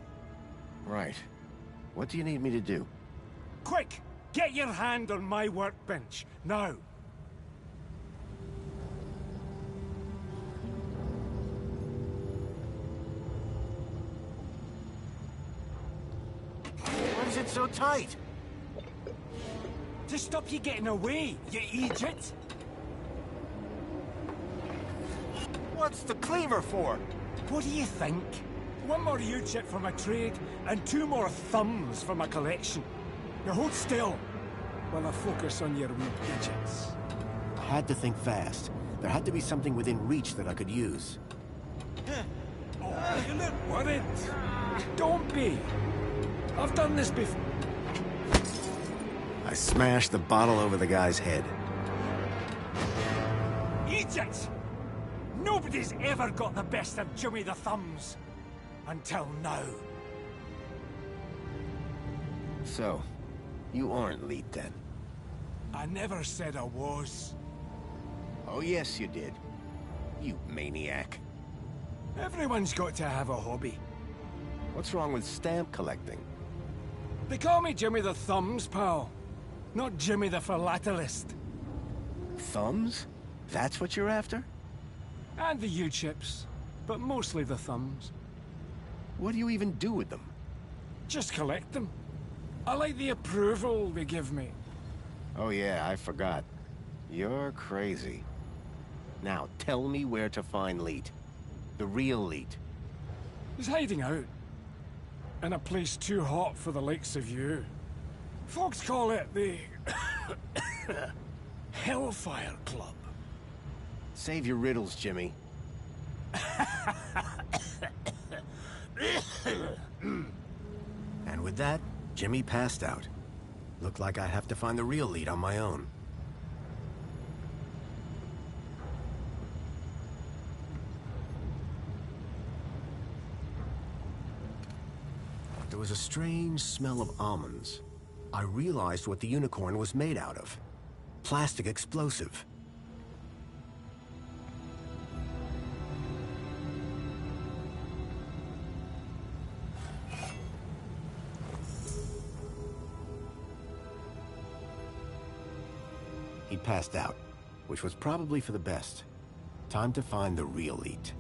Right. What do you need me to do? Quick! Get your hand on my workbench, now! Why is it so tight? To stop you getting away, you idiot! What's the cleaver for? What do you think? One more U-chip for my trade, and 2 more thumbs for my collection. Now hold still, while I focus on your wee digits. I had to think fast. There had to be something within reach that I could use. Oh, you look worried. Don't be. I've done this before. I smashed the bottle over the guy's head. Idiot! Nobody's ever got the best of Jimmy the Thumbs. Until now. So, you aren't Leet then? I never said I was. Oh yes you did. You maniac. Everyone's got to have a hobby. What's wrong with stamp collecting? They call me Jimmy the Thumbs, pal. Not Jimmy the Philatelist. Thumbs? That's what you're after? And the U-chips, but mostly the thumbs. What do you even do with them? Just collect them. I like the approval they give me. Oh yeah, I forgot. You're crazy. Now, tell me where to find Leet. The real Leet. He's hiding out. In a place too hot for the likes of you. Folks call it the... Hellfire Club. Save your riddles, Jimmy. And with that, Jimmy passed out. Looked like I have to find the real Leet on my own. There was a strange smell of almonds. I realized what the unicorn was made out of. plastic explosive. He passed out, which was probably for the best. Time to find the real Eat.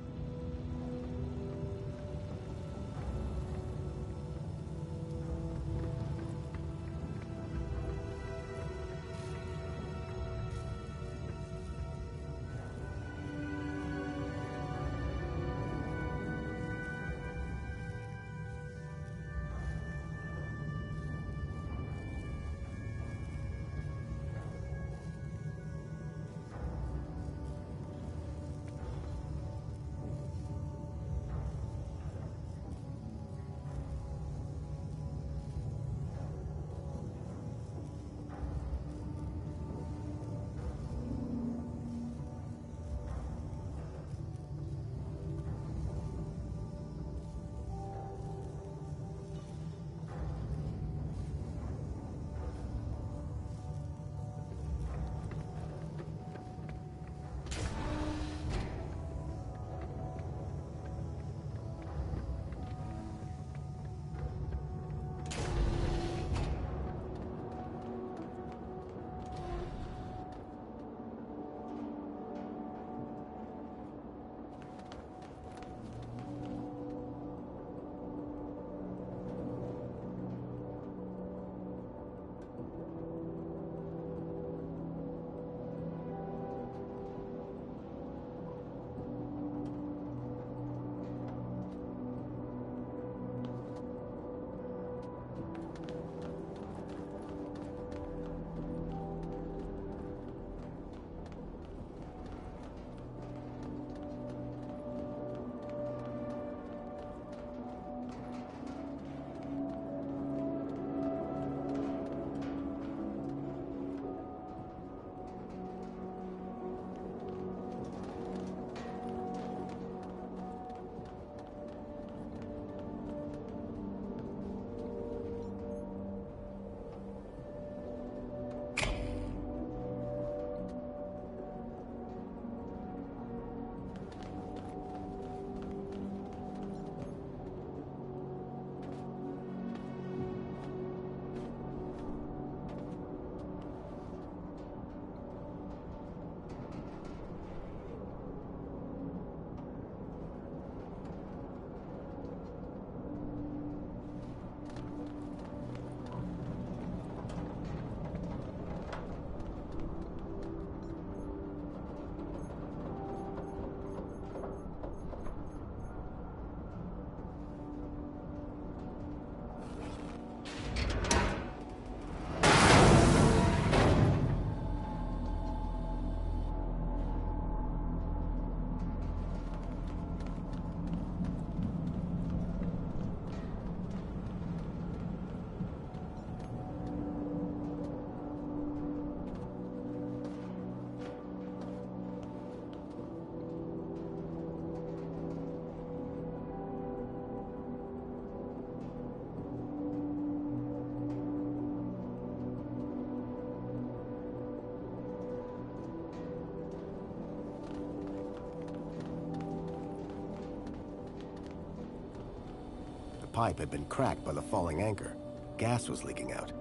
The pipe had been cracked by the falling anchor. Gas was leaking out.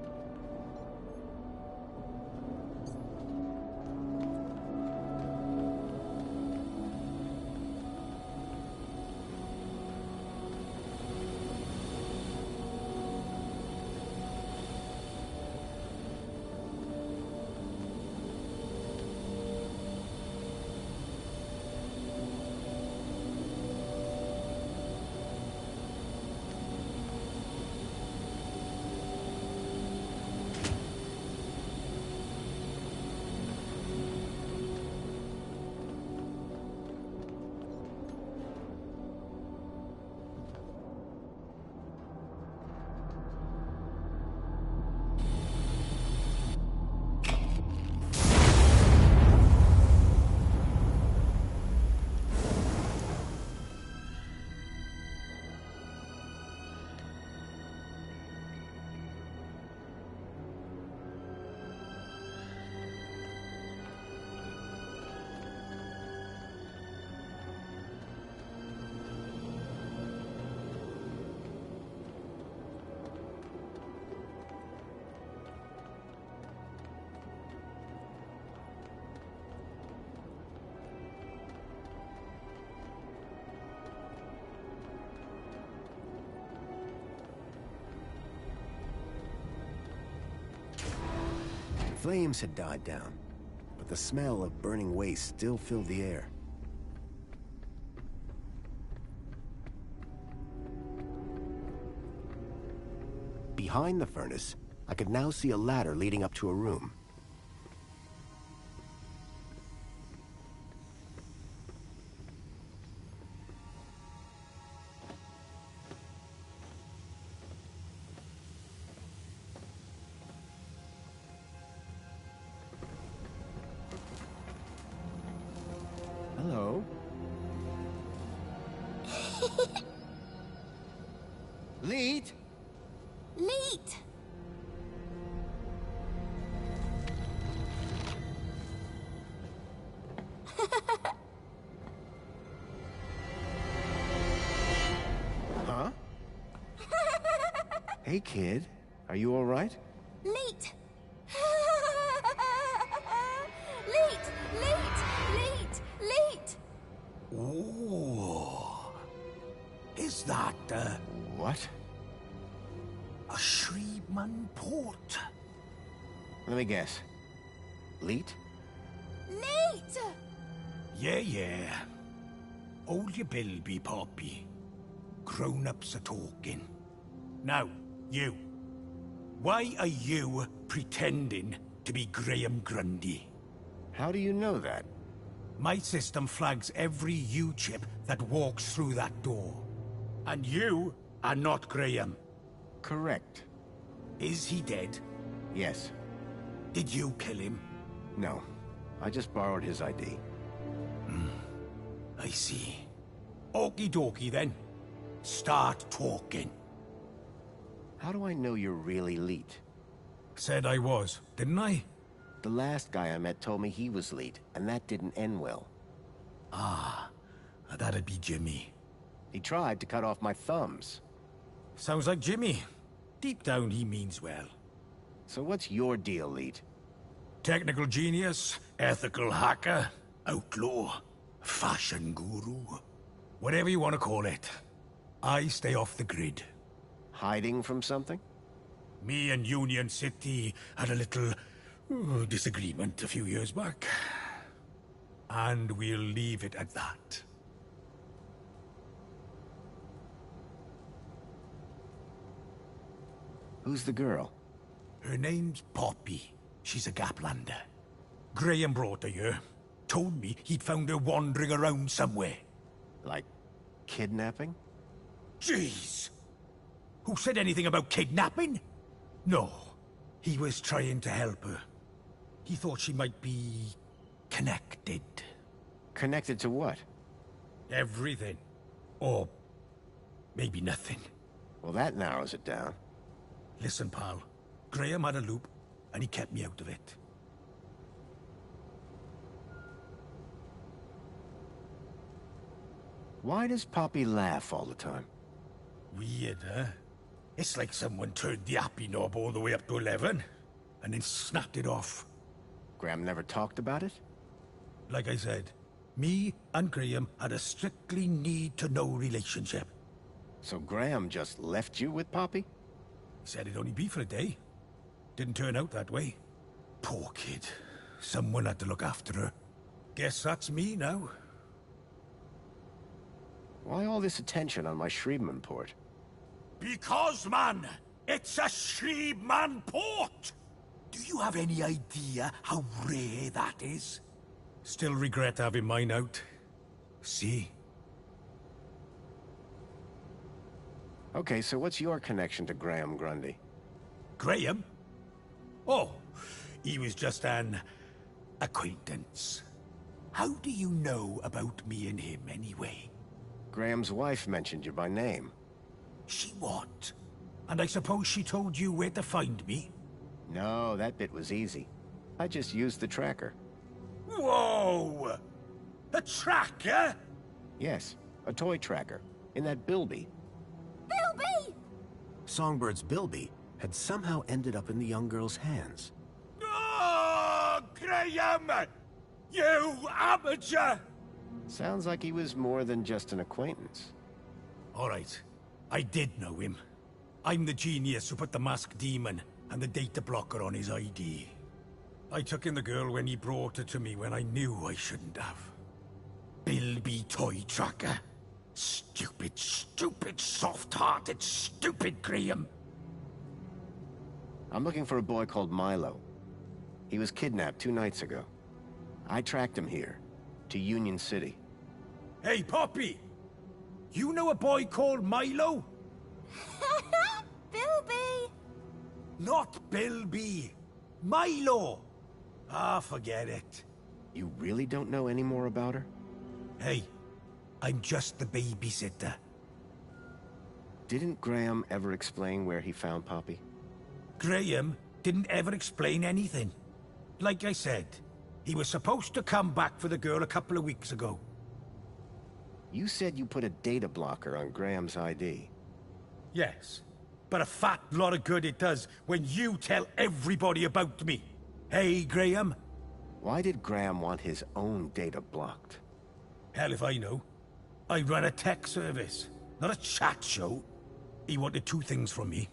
flames had died down, but the smell of burning waste still filled the air. Behind the furnace, I could now see a ladder leading up to a room. Hello. Leet? Leet! Huh? Hey, kid. Are you all right? Leet! Leet! Leet! Leet! Leet! Oh. Is that, What? a Shreebman port? Let me guess. Leet? Leet! Yeah. Hold your bilby, Poppy. Grown-ups are talking. Now, you. Why are you pretending to be Graham Grundy? How do you know that? My system flags every U-chip that walks through that door. And you are not Graham. Correct. Is he dead? Yes. Did you kill him? No. I just borrowed his ID. I see. Okie dokie then. Start talking. How do I know you're really Leet? Said I was, didn't I? The last guy I met told me he was Leet, and that didn't end well. Ah, that'd be Jimmy. He tried to cut off my thumbs. Sounds like Jimmy. Deep down, he means well. So what's your deal, Leet? Technical genius, ethical hacker, outlaw, fashion guru. Whatever you want to call it. I stay off the grid. Hiding from something? Me and Union City had a little disagreement a few years back. And we'll leave it at that. Who's the girl? Her name's Poppy. She's a Gaplander. Graham brought her here. Told me he'd found her wandering around somewhere. Like kidnapping? Jeez! Who said anything about kidnapping? No. He was trying to help her. He thought she might be connected. Connected to what? Everything. Or maybe nothing. Well, that narrows it down. Listen, pal. Graham had a loop, and he kept me out of it. Why does Poppy laugh all the time? Weird, huh? It's like someone turned the happy knob all the way up to 11, and then snapped it off. Graham never talked about it? Like I said, me and Graham had a strictly need-to-know relationship. So Graham just left you with Poppy? He said it'd only be for a day. Didn't turn out that way. Poor kid. Someone had to look after her. Guess that's me now. Why all this attention on my Shreebman port? Because, man, it's a Shreebman port! Do you have any idea how rare that is? Still regret having mine out. See? Okay, so what's your connection to Graham Grundy? Graham? Oh, he was just an acquaintance. How do you know about me and him, anyway? Graham's wife mentioned you by name. She what? And I suppose she told you where to find me? No, that bit was easy. I just used the tracker. Whoa! A tracker? Yes, a toy tracker. In that bilby. Bilby! Songbird's bilby had somehow ended up in the young girl's hands. Oh, Graham! You amateur! Sounds like he was more than just an acquaintance. All right. I did know him. I'm the genius who put the masked demon and the data blocker on his ID. I took in the girl when he brought her to me when I knew I shouldn't have. Bilby Toy Tracker. Stupid, stupid, soft-hearted, stupid Graham. I'm looking for a boy called Milo. He was kidnapped 2 nights ago. I tracked him here, to Union City. Hey, Poppy! You know a boy called Milo? Bilby! Not Bilby. Milo! Ah, forget it. You really don't know any more about her? Hey, I'm just the babysitter. Didn't Graham ever explain where he found Poppy? Graham didn't ever explain anything. Like I said, he was supposed to come back for the girl a couple of weeks ago. You said you put a data blocker on Graham's ID. Yes, but a fat lot of good it does when you tell everybody about me. Hey, Graham? Why did Graham want his own data blocked? Hell if I know. I run a tech service, not a chat show. He wanted 2 things from me.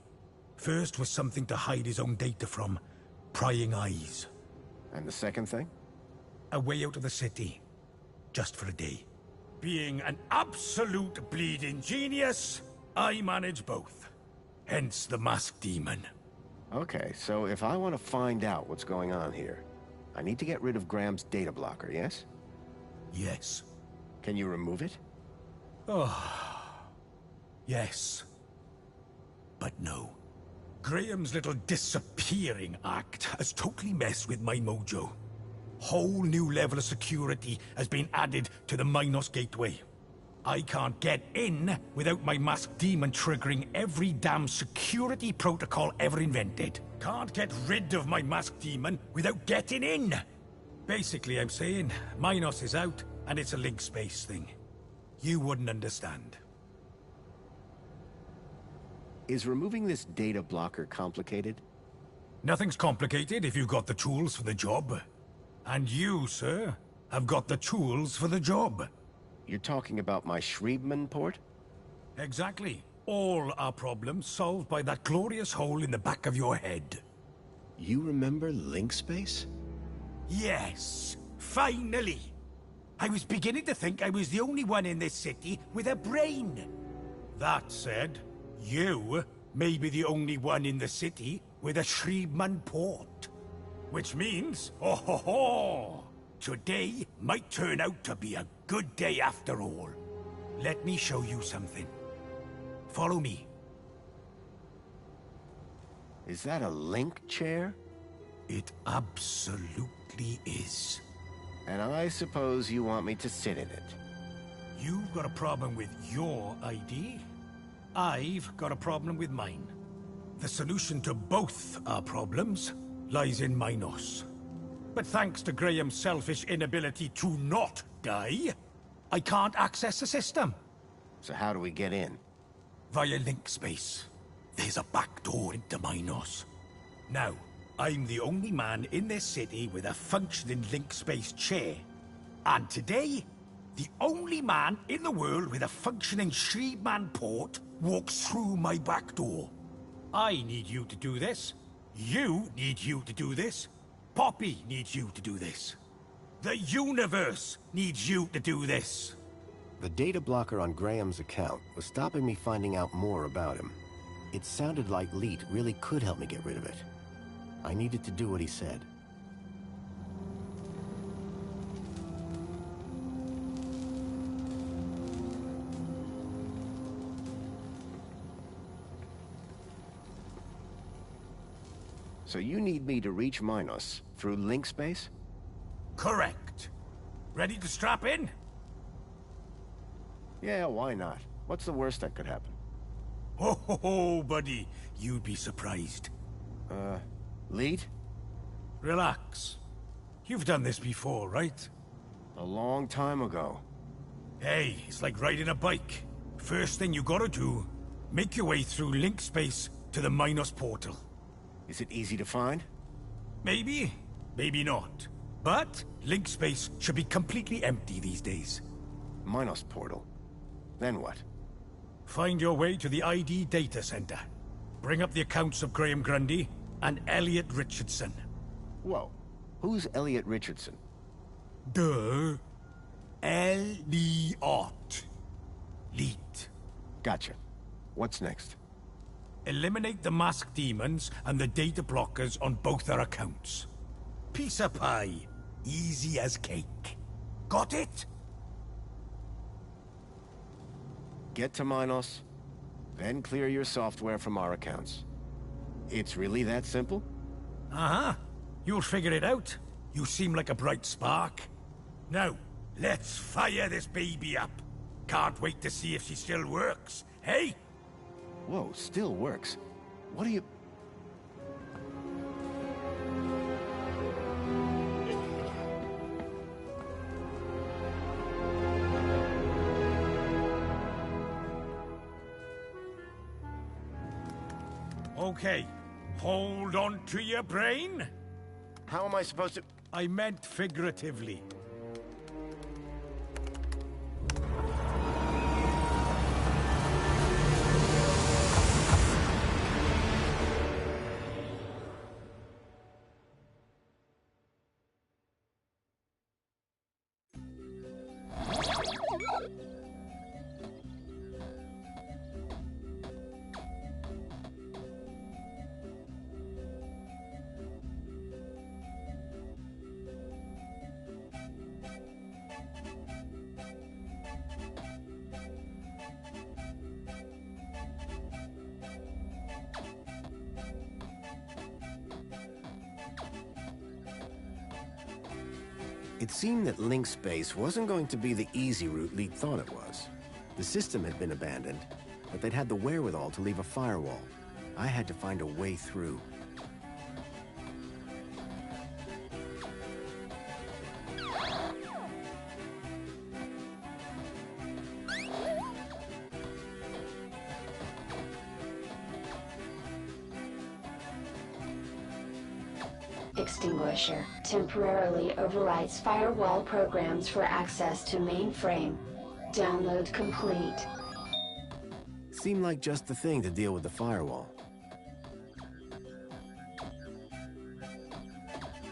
First was something to hide his own data from. Prying eyes. And the second thing? A way out of the city. Just for a day. Being an absolute bleeding genius, I manage both. Hence the masked demon. Okay, so if I want to find out what's going on here, I need to get rid of Graham's data blocker, yes? Yes. Can you remove it? Oh. Yes. But no. Graham's little disappearing act has totally messed with my mojo. Whole new level of security has been added to the Minos Gateway. I can't get in without my masked demon triggering every damn security protocol ever invented. Can't get rid of my masked demon without getting in. Basically, I'm saying Minos is out and it's a link space thing. You wouldn't understand. Is removing this data blocker complicated? Nothing's complicated if you've got the tools for the job. And you, sir, have got the tools for the job. You're talking about my Schriebman port? Exactly. All our problems solved by that glorious hole in the back of your head. You remember link space? Yes, finally. I was beginning to think I was the only one in this city with a brain. That said, you may be the only one in the city with a Schriebman port. Which means, oh ho ho! Today might turn out to be a good day after all. Let me show you something. Follow me. Is that a link chair? It absolutely is. And I suppose you want me to sit in it. You've got a problem with your ID. I've got a problem with mine. The solution to both our problems lies in Minos. But thanks to Graham's selfish inability to not die, I can't access the system. So how do we get in? Via link space. There's a back door into Minos. Now, I'm the only man in this city with a functioning link space chair. And today, the only man in the world with a functioning Schriebman port walks through my back door. I need you to do this. You need you to do this. Poppy needs you to do this. The universe needs you to do this. The data blocker on Graham's account was stopping me finding out more about him. It sounded like Leet really could help me get rid of it. I needed to do what he said. So you need me to reach Minos through link space? Correct. Ready to strap in? Yeah, why not? What's the worst that could happen? Ho ho ho, buddy. You'd be surprised. Leet? Relax. You've done this before, right? A long time ago. Hey, it's like riding a bike. First thing you gotta do, make your way through link space to the Minos portal. Is it easy to find? Maybe, maybe not. But link space should be completely empty these days. Minos portal. Then what? Find your way to the ID data center. Bring up the accounts of Graham Grundy and Elliot Richardson. Whoa. Who's Elliot Richardson? Duh. Elliot. Leet. Gotcha. What's next? Eliminate the masked demons and the data blockers on both our accounts. Piece of pie. Easy as cake. Got it? Get to Minos, then clear your software from our accounts. It's really that simple? Uh-huh. You'll figure it out. You seem like a bright spark. Now, let's fire this baby up. Can't wait to see if she still works, hey? Whoa, still works. What do you... Okay, hold on to your brain. How am I supposed to... I meant figuratively. It seemed that link space wasn't going to be the easy route Leet thought it was. The system had been abandoned, but they'd had the wherewithal to leave a firewall. I had to find a way through. Extinguisher temporarily overrides firewall programs for access to mainframe. Download complete. Seemed like just the thing to deal with the firewall.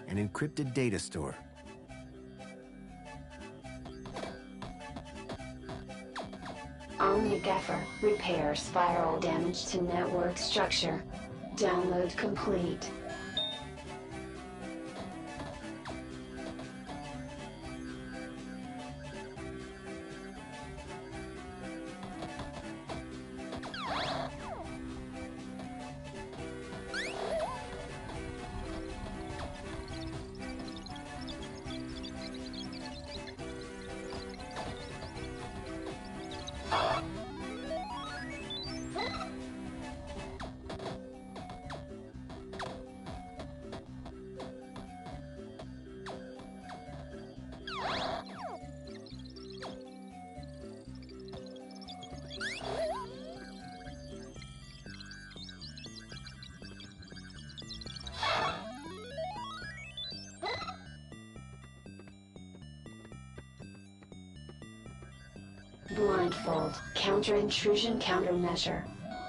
An encrypted data store. Omni-Gaffer repairs firewall damage to network structure. Download complete. Blindfold, counter-intrusion countermeasure.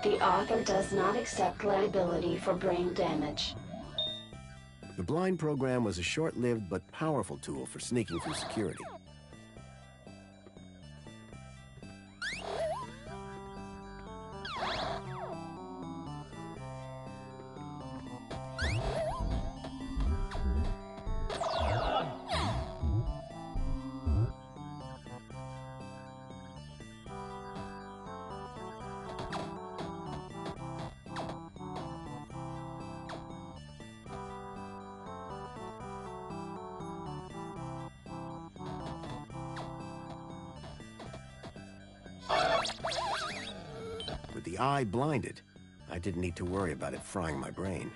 The author does not accept liability for brain damage. The blind program was a short-lived but powerful tool for sneaking through security. With the eye blinded, I didn't need to worry about it frying my brain.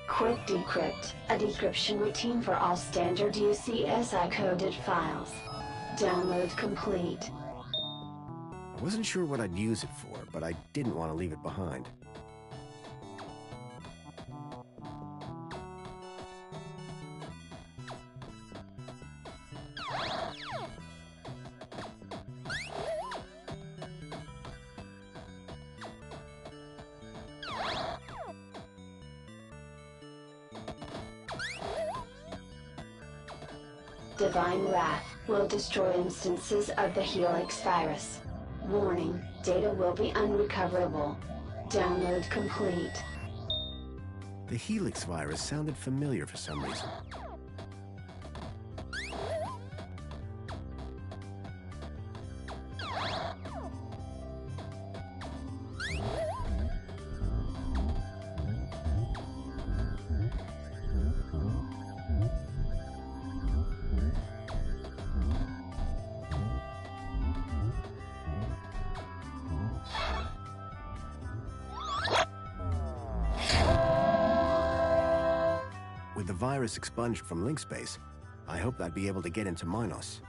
Quick Decrypt, a decryption routine for all standard UCSI coded files. Download complete. I wasn't sure what I'd use it for, but I didn't want to leave it behind. Divine Wrath will destroy instances of the Helix virus. Warning, data will be unrecoverable. Download complete. The Helix virus sounded familiar for some reason. With the virus expunged from link space, I hoped I'd be able to get into Minos.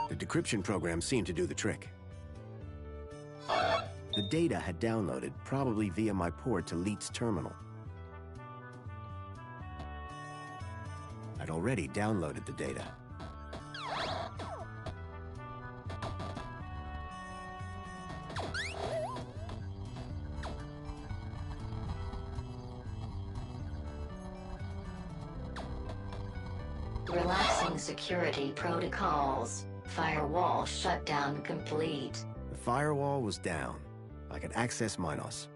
The decryption program seemed to do the trick. The data had downloaded, probably via my port to Leet's terminal. I'd already downloaded the data. Relaxing security protocols. Firewall shutdown complete. The firewall was down. I could access Minos.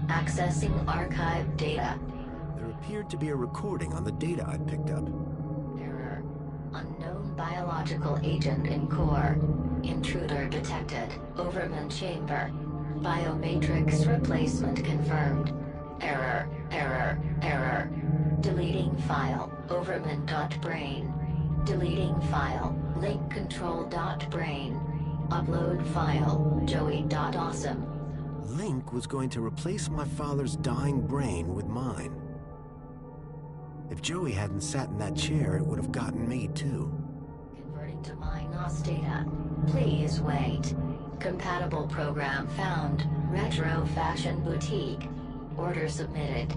Accessing archive data. There appeared to be a recording on the data I'd picked up. Error. Unknown biological agent in core. Intruder detected. Overman chamber. Biomatrix replacement confirmed. Error. Error. Error. Deleting file. Overman.brain. Deleting file. Link control.brain. Upload file. Joey.awesome. Link was going to replace my father's dying brain with mine. If Joey hadn't sat in that chair, it would have gotten me too. Converting to Minos data. Please wait. Compatible program found. Retro Fashion Boutique. Order submitted.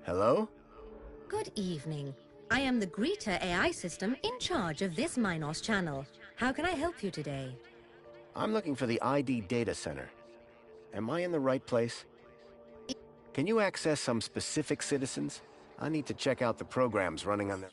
Hello? Good evening. I am the Greeter AI system in charge of this Minos channel. How can I help you today? I'm looking for the ID data center. Am I in the right place? Can you access some specific citizens? I need to check out the programs running on their...